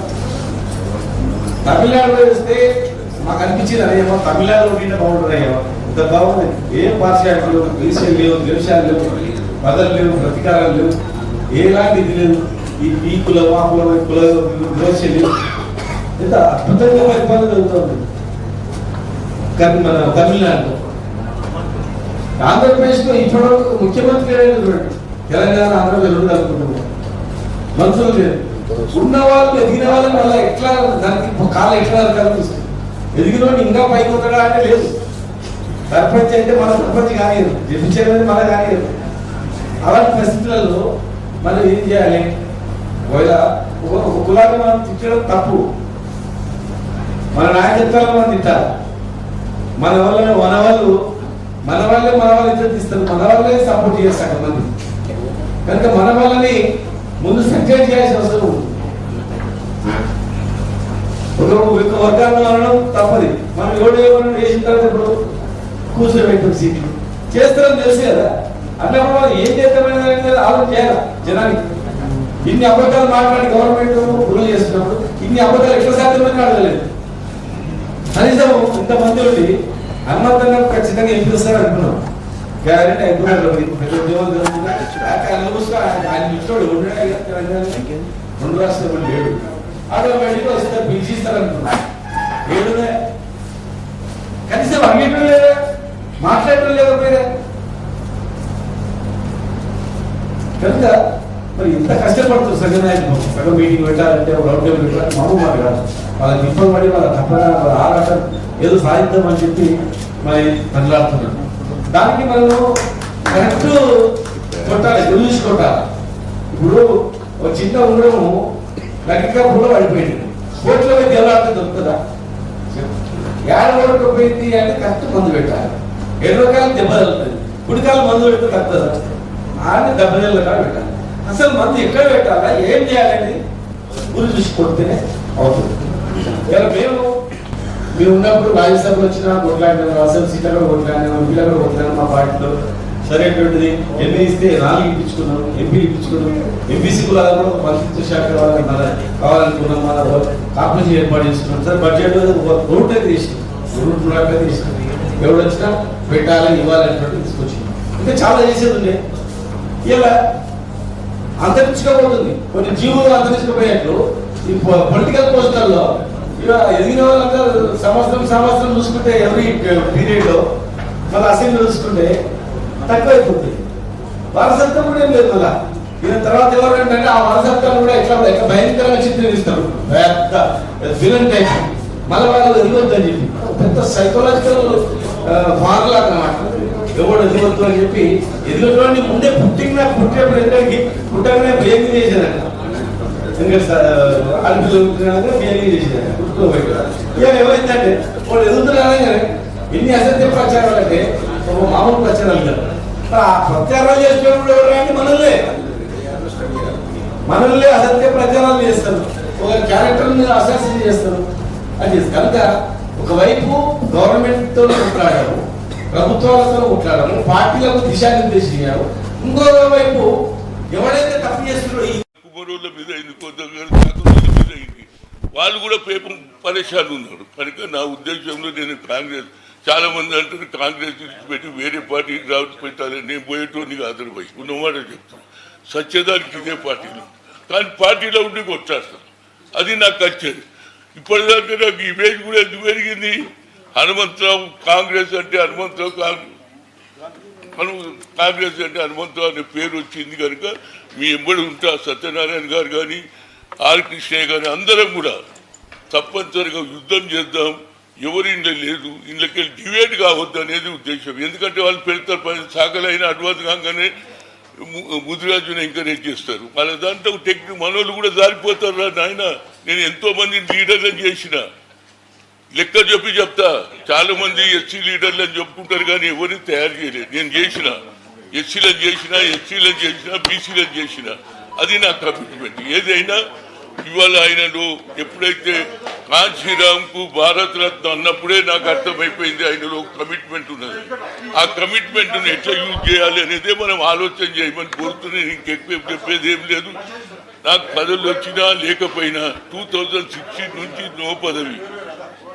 తమిళనాడులో వేస్తే మాకు అనిపించింది, అదేమో తమిళనాడులో ఉంటే బాగుంటుంది, అయ్యో ఇంత బాగుంది, ఏం పార్షియాలిటీ లేవు, విషయాలు లేవు, విషయాలు లేవు, పదలు లేవు, ప్రతీకారాలు లేవు, ఎలాంటి ఇది లేదు, ఈ కులం ఆ కులం వివక్ష లేవు. ఇంత అద్భుతంగా పరిపాలన జరుగుతుంది. కానీ మన తమిళనాడులో, ఆంధ్రప్రదేశ్లో ఇప్పటివరకు ముఖ్యమంత్రి చూడండి, తెలంగాణ ఆంధ్రప్రదేశ్ రెండు అనుకుంటున్నాం, మంత్రులు లేదు. ఉన్న వాళ్ళు ఎదిగిన వాళ్ళని మళ్ళీ ఎట్లా దానికి కాలం ఎట్లా కనిపిస్తుంది. ఎదిగిన వాడిని ఇంకా పైకి వస్తాడా అంటే లేదు. సర్పంచ్ అంటే మన సర్పంచ్ కానియదు, జపించేది మన కానియదు. అలాంటి పరిస్థితులలో మనం ఏం చేయాలి? ఒకవేళ ఒక కులాన్ని మనం తిట్టడం తప్పు, మన నాయకత్వాలను మనం తిట్టాలి. మన వాళ్ళే ఇద్దరు తీస్తారు, మన వాళ్ళే సపోర్ట్ చేస్తారు మంది. కనుక మన వాళ్ళని ముందు సక్సెస్ చేయాల్సిన అవసరం ఉంది. ఒక వర్గాన్ని అనడం తప్పది. మనం ఎవరు వేసిన తర్వాత ఇప్పుడు కూర్చోబెట్టాం సీట్లు చేస్తారని తెలుసు కదా. అన్నప్పుడు ఏం చేస్తామనేది ఆలోచన చేయాలి జనానికి. ఇన్ని అబద్ధాలు మాట్లాడి గవర్నమెంట్ గురువు చేస్తున్నప్పుడు ఇన్ని అబద్ధాలు ఎట్లా సాధ్యమని అడగలేదు. కనీసం ఇంతమంది ఉండి హనుమంతంగా ఖచ్చితంగా ఎంపిస్తారు అనుకున్నాం. గ్యారెంటీ అయిపోయినాడు. పెద్ద ఉద్యోగాలు ఆయన ఇష్టోడు 2 రాష్ట్రాలు లేడు. ఆటోమేటిక్గా వస్తారు, పిలిచిస్తారు అనుకున్నాం. ఏడునే కనీసం అడిగేటం లేదా, మాట్లాడటం లేకపోయినా. కనుక మరి ఇంత కష్టపడుతుంది సగం నాయకులు. సగం మీటింగ్ పెట్టాలంటే ఒక రౌండ్ టేబుల్ పెట్టాలంటే మామూలు మాట కాదు. వాళ్ళకి ఇబ్బంది వాళ్ళ తప్పన వాళ్ళ ఆరాటం ఏదో సాధిద్దాం అని చెప్పి మరి మాట్లాడుతున్నాం. దానికి మనము కరెక్ట్ కొట్టాలి, చూసి కొట్టాలి. ఇప్పుడు ఒక చిన్న ఉంగరము గట్టిగా కూడా పడిపోయింది. కోట్ల మీద ఎవరు దొరుకుతుందా? ఏడ ఓడిపోయింది అంటే కరెక్ట్ మందు పెట్టాలి. ఎర్రకాలం దెబ్బ తగ్గుతుంది, కుడికాలం మందు పెడితే తగ్గుతుందా? ఆడిని 70 ఏళ్ళ కాడ పెట్టాలి. అసలు మందు ఎక్కడ పెట్టాలా, ఏం చేయాలని గురి చూసి కొడితేనే అవుతుంది. ఇలా మేము ఉన్నప్పుడు రాజ్యసభలో వచ్చినా కొట్లాడినాం, అసలు సీట్లలో కొట్లాడినాం, ఎంపీలలో కొట్లాడినాం. మా పార్టీలో సరైనటువంటిది ఎంఏ ఇస్తే 4 ఇప్పించుకున్నాం, ఎంపీ ఇప్పించుకున్నాం. ఎంపీసీ కూడా మంత్రిత్వ శాఖ కావాలనుకున్నాం, మన కార్పొరేషన్ ఏర్పాటు చేసుకున్నాం. సార్ బడ్జెట్ రూట్ అయితే తీసినాం, రూట్ అయితే తీసినాం. ఎవరు వచ్చినా పెట్టాలని ఇవ్వాలనేటువంటి తీసుకొచ్చినాం. ఇంకా చాలా చేసేది ఉండే. ఇలా అంతరించుకోబోతుంది, కొన్ని జీవులు అంతరించుకుపోయేట్లు ఈ పొలిటికల్ పోస్టర్లో ఇక ఎదిగిన వాళ్ళంతా సంవత్సరం చూసుకుంటే ఎవరి పీరియడ్ లో మళ్ళీ అసెంబ్లీ చూసుకుంటే తక్కువైపోతుంది. వారసత్వం కూడా ఏం లేదు. మళ్ళా ఈయన తర్వాత ఎవరు ఏంటంటే ఆ వారసత్వాన్ని కూడా ఎట్లా భయంకరంగా చిత్రీకరిస్తారు, పెద్ద విలన్ టైప్. మళ్ళీ వాళ్ళు ఎదిగొద్దు అని చెప్పి పెద్ద సైకలాజికల్ ఫార్ములా అన్నమాట. ఎవడు ఎదిగొద్దు అని చెప్పి ఎదిగొద్దు ముందే పుట్టినప్పుడు ఎదురికి పుట్టగానే బియ్యం చేసేదంట. ఏమైందంటే వాడు ఎదుగుతున్నానే ఎన్ని అసత్య ప్రచారాలు అంటే మామూలు ప్రచారాలు కదా. ఆ ప్రచారాలు చేసేటప్పుడు ఎవరు మనల్ని అసత్య ప్రచారాలు చేస్తారు, ఒక క్యారెక్టర్ని అసాసిన్ చేస్తారు. అది కనుక ఒకవైపు గవర్నమెంట్ తో కొట్లాడారు, ప్రభుత్వాలతో కొట్లాడారు, పార్టీలకు దిశానిర్దేశం చేయారు. ఇంకొక వైపు ఎవడైతే తప్పు చేస్తున్నారో ఈ కుమరోళ్ళ మీద అయింది, కొంతమంది మీద అయింది, వాళ్ళు కూడా పేపర్ పరేషాలు ఉన్నారు. కనుక నా ఉద్దేశంలో నేను కాంగ్రెస్, చాలా మంది అంటారు కాంగ్రెస్ విడిచిపెట్టి వేరే పార్టీకి రావచ్చు పెట్టాలి. నేను పోయేటోని కాదు పోయి ఉన్నమాట చెప్తాను. సత్యదానికి ఇదే పార్టీలో, కానీ పార్టీలో ఉండి కొట్టాస్తాను. అది నాకు వచ్చేది. ఇప్పటిదాకా నాకు ఇమేజ్ కూడా ఎందుకు పెరిగింది? హనుమంతరావు కాంగ్రెస్ అంటే హనుమంతరావు కాంగ్రెస్ అంటే హనుమంతరావు అనే పేరు వచ్చింది. కనుక మీ ఎంబడి ఉంటా సత్యనారాయణ గారు కానీ ఆర్ కృష్ణయ్య కానీ అందరం కూడా తప్పనిసరిగా యుద్ధం చేద్దాం. ఎవరి ఇంట్లో లేదు, ఇంట్లోకి డివేట్ కావద్దు అనేది ఉద్దేశం. ఎందుకంటే వాళ్ళు పెడతారు, 10 శాఖలైన అడ్వాన్స్ కాగానే ముదిరాజుని ఎంకరేజ్ చేస్తారు. వాళ్ళ దాంట్లో టెక్నిక్ మనోళ్ళు కూడా జారిపోతారు. నాయన నేను ఎంతో మంది లీడర్లను చేసిన లెక్క చెప్తా. చాలా మంది ఎస్సీ లీడర్లు అని చెప్పుకుంటారు కానీ ఎవరిని తయారు చేయలేదు. నేను చేసిన ఎస్సీలను చేసిన, ఎస్సీలను చేసిన, బీసీలను చేసిన. అది నా కమిట్మెంట్. ఏదైనా ఇవాళ ఆయనలో ఎప్పుడైతే కాంచీరామ్కు భారత రత్న అన్నప్పుడే నాకు అర్థమైపోయింది ఆయనలో కమిట్మెంట్ ఉన్నది. ఆ కమిట్మెంట్ను ఎట్లా యూజ్ చేయాలి అనేదే మనం ఆలోచన చేయమని కోరుతున్నాను. ఇంకెక్కువ చెప్పేది ఏం లేదు. నాకు పదవులు వచ్చినా లేకపోయినా 2016 నుంచి నో పదవి.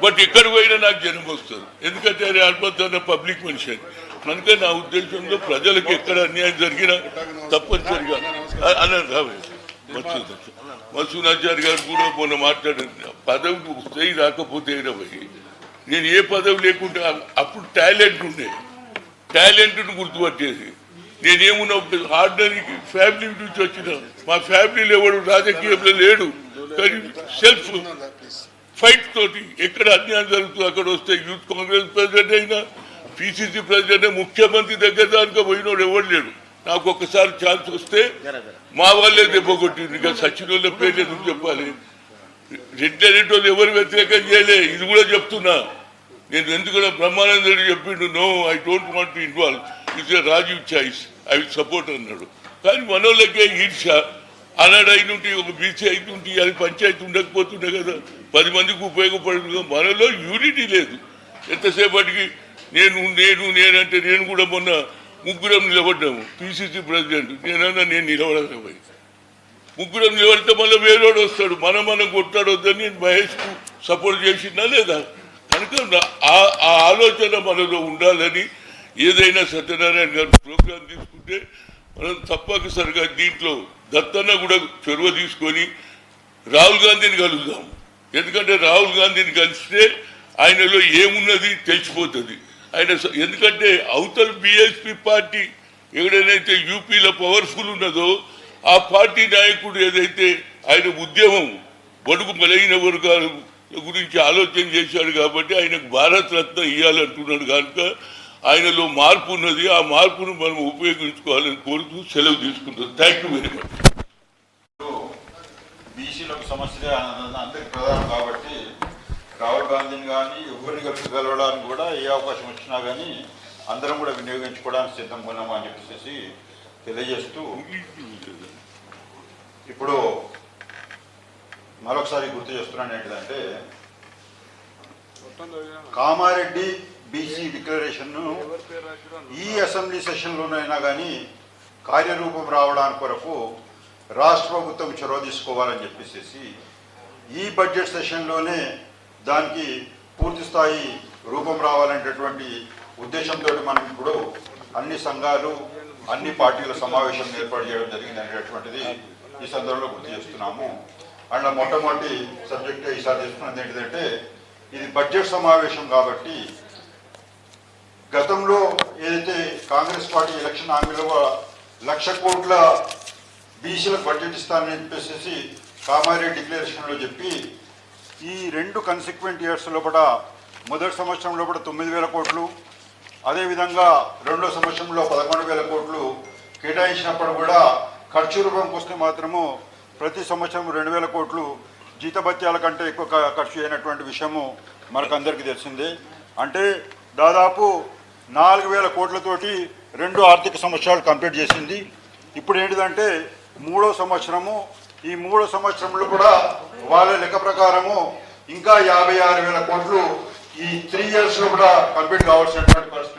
బట్ ఎక్కడికి పోయినా నాకు జనం వస్తారు. ఎందుకంటే అది అల్పతన పబ్లిక్ మనిషి అని. కనుక నా ఉద్దేశంలో ప్రజలకు ఎక్కడ అన్యాయం జరిగినా తప్పనిసరిగా మసూనాచారి గారు కూడా మొన్న మాట్లాడారు, పదవి వస్తే రాకపోతే పోయి. నేను ఏ పదవి లేకుంటే అప్పుడు టాలెంట్ ఉండే, టాలెంట్ను గుర్తుపట్టేది. నేనేమున్నా ఆర్డినరీ ఫ్యామిలీ నుంచి వచ్చిన, మా ఫ్యామిలీలో ఎవడు రాజకీయంలో లేడు. కానీ సెల్ఫ్ ఫైట్ తోటి ఎక్కడ అన్యాయం జరుగుతుంది అక్కడ వస్తే యూత్ కాంగ్రెస్ ప్రెసిడెంట్ అయినా, పిసిసి ప్రెసిడెంట్, ముఖ్యమంత్రి దగ్గర దానిక పోయినోడు ఎవరు లేడు. నాకు ఒక్కసారి ఛాన్స్ వస్తే మా వాళ్ళే దెబ్బ కొట్టింది. ఇంకా సచిన్ వాళ్ళ పేర్లు ఎందుకు చెప్పాలి? రెడ్డి వాళ్ళు ఎవరు వ్యతిరేకం చేయలే. ఇది కూడా చెప్తున్నా నేను. ఎందుకంటే బ్రహ్మానంద రెడ్డి చెప్పిండు, no I don't want to involve, it's a Rajiv choice, I will support అన్నాడు. కానీ మనోళ్ళకే ఈర్ష. ఆనాడు అయినుంటే ఒక బీసీ అయితుంటే అది పంచాయతీ ఉండకపోతుండే కదా, 10 మందికి ఉపయోగపడుతుంది. మనలో యూనిటీ లేదు. ఎంతసేపటికి నేనంటే నేను కూడా మొన్న 3 నిలబడ్డాము. పిసిసి ప్రెసిడెంట్ నేనన్నా, నేను నిలబడకపోయి 3 నిలబడితే మళ్ళీ వేరేవాడు వస్తాడు, మనం కొట్లాడొద్దని నేను మహేష్కు సపోర్ట్ చేసినా లేదా? కనుక ఆ ఆలోచన మనలో ఉండాలని. ఏదైనా సత్యనారాయణ గారు ప్రోగ్రాం తీసుకుంటే మనం తప్పనిసరిగా దీంట్లో దత్తన్న కూడా చొరవ తీసుకొని రాహుల్ గాంధీని కలుద్దాం. ఎందుకంటే రాహుల్ గాంధీని కలిస్తే ఆయనలో ఏమున్నది తెలిసిపోతుంది. ఆయన ఎందుకంటే అవతల బీఎస్పీ పార్టీ ఎక్కడైతే యూపీలో పవర్ఫుల్ ఉన్నదో ఆ పార్టీ నాయకుడు ఏదైతే ఆయన ఉద్యమం బడుగు బలైన వర్గాల గురించి ఆలోచన చేశాడు కాబట్టి ఆయనకు భారత రత్న ఇవ్వాలంటున్నాడు. కనుక ఆయనలో మార్పు ఉన్నది. ఆ మార్పును మనం ఉపయోగించుకోవాలని కోరుతూ సెలవు తీసుకుంటాం. Thank you very much. బీసీలకు సమస్యలే అందరికి ప్రధానం కాబట్టి రాహుల్ గాంధీని కానీ ఎవరిని కలవడానికి కూడా ఏ అవకాశం వచ్చినా కానీ అందరం కూడా వినియోగించుకోవడానికి సిద్ధంగా ఉన్నాము అని చెప్పేసి తెలియజేస్తూ ఇప్పుడు మరొకసారి గుర్తు చేస్తున్నాను ఏంటిదంటే కామారెడ్డి బీసీ డిక్లరేషన్ను ఈ అసెంబ్లీ సెషన్లోనైనా కానీ కార్యరూపం రావడానికి కొరకు రాష్ట్ర ప్రభుత్వం చొరవ తీసుకోవాలని చెప్పేసి ఈ బడ్జెట్ సెషన్లోనే దానికి పూర్తి స్థాయి రూపం రావాలనేటటువంటి ఉద్దేశంతో మనం ఇప్పుడు అన్ని సంఘాలు అన్ని పార్టీల సమావేశం ఏర్పాటు చేయడం జరిగింది అనేటటువంటిది ఈ సందర్భంలో గుర్తు చేస్తున్నాము. అండ్ మొట్టమొదటి సబ్జెక్ట్ ఈసారి తీసుకున్నది ఏంటిదంటే ఇది బడ్జెట్ సమావేశం కాబట్టి గతంలో ఏదైతే కాంగ్రెస్ పార్టీ ఎలక్షన్ హామీలో 1,00,000 కోట్ల బీసీలకు బడ్జెట్ ఇస్తానని చెప్పేసి కామారెడ్డి డిక్లరేషన్లో చెప్పి ఈ 2 కన్సిక్వెంట్ ఇయర్స్ లోపల మొదటి సంవత్సరంలో కూడా 9,000 కోట్లు అదేవిధంగా రెండో సంవత్సరంలో 11,000 కోట్లు కేటాయించినప్పుడు కూడా ఖర్చు రూపంకి వస్తే మాత్రము ప్రతి సంవత్సరం 2,000 కోట్లు జీతభత్యాల కంటే ఎక్కువ ఖర్చు అయినటువంటి విషయము మనకందరికీ తెలిసిందే. అంటే దాదాపు 4,000 కోట్లతోటి 2 ఆర్థిక సంవత్సరాలు కంప్లీట్ చేసింది. ఇప్పుడు ఏంటిదంటే 3వ సంవత్సరము, ఈ 3వ సంవత్సరంలో కూడా వాళ్ళ లెక్క ప్రకారము ఇంకా 56,000 కోట్లు ఈ 3 ఇయర్స్లో కూడా కంప్లీట్ కావాల్సినటువంటి పరిస్థితి.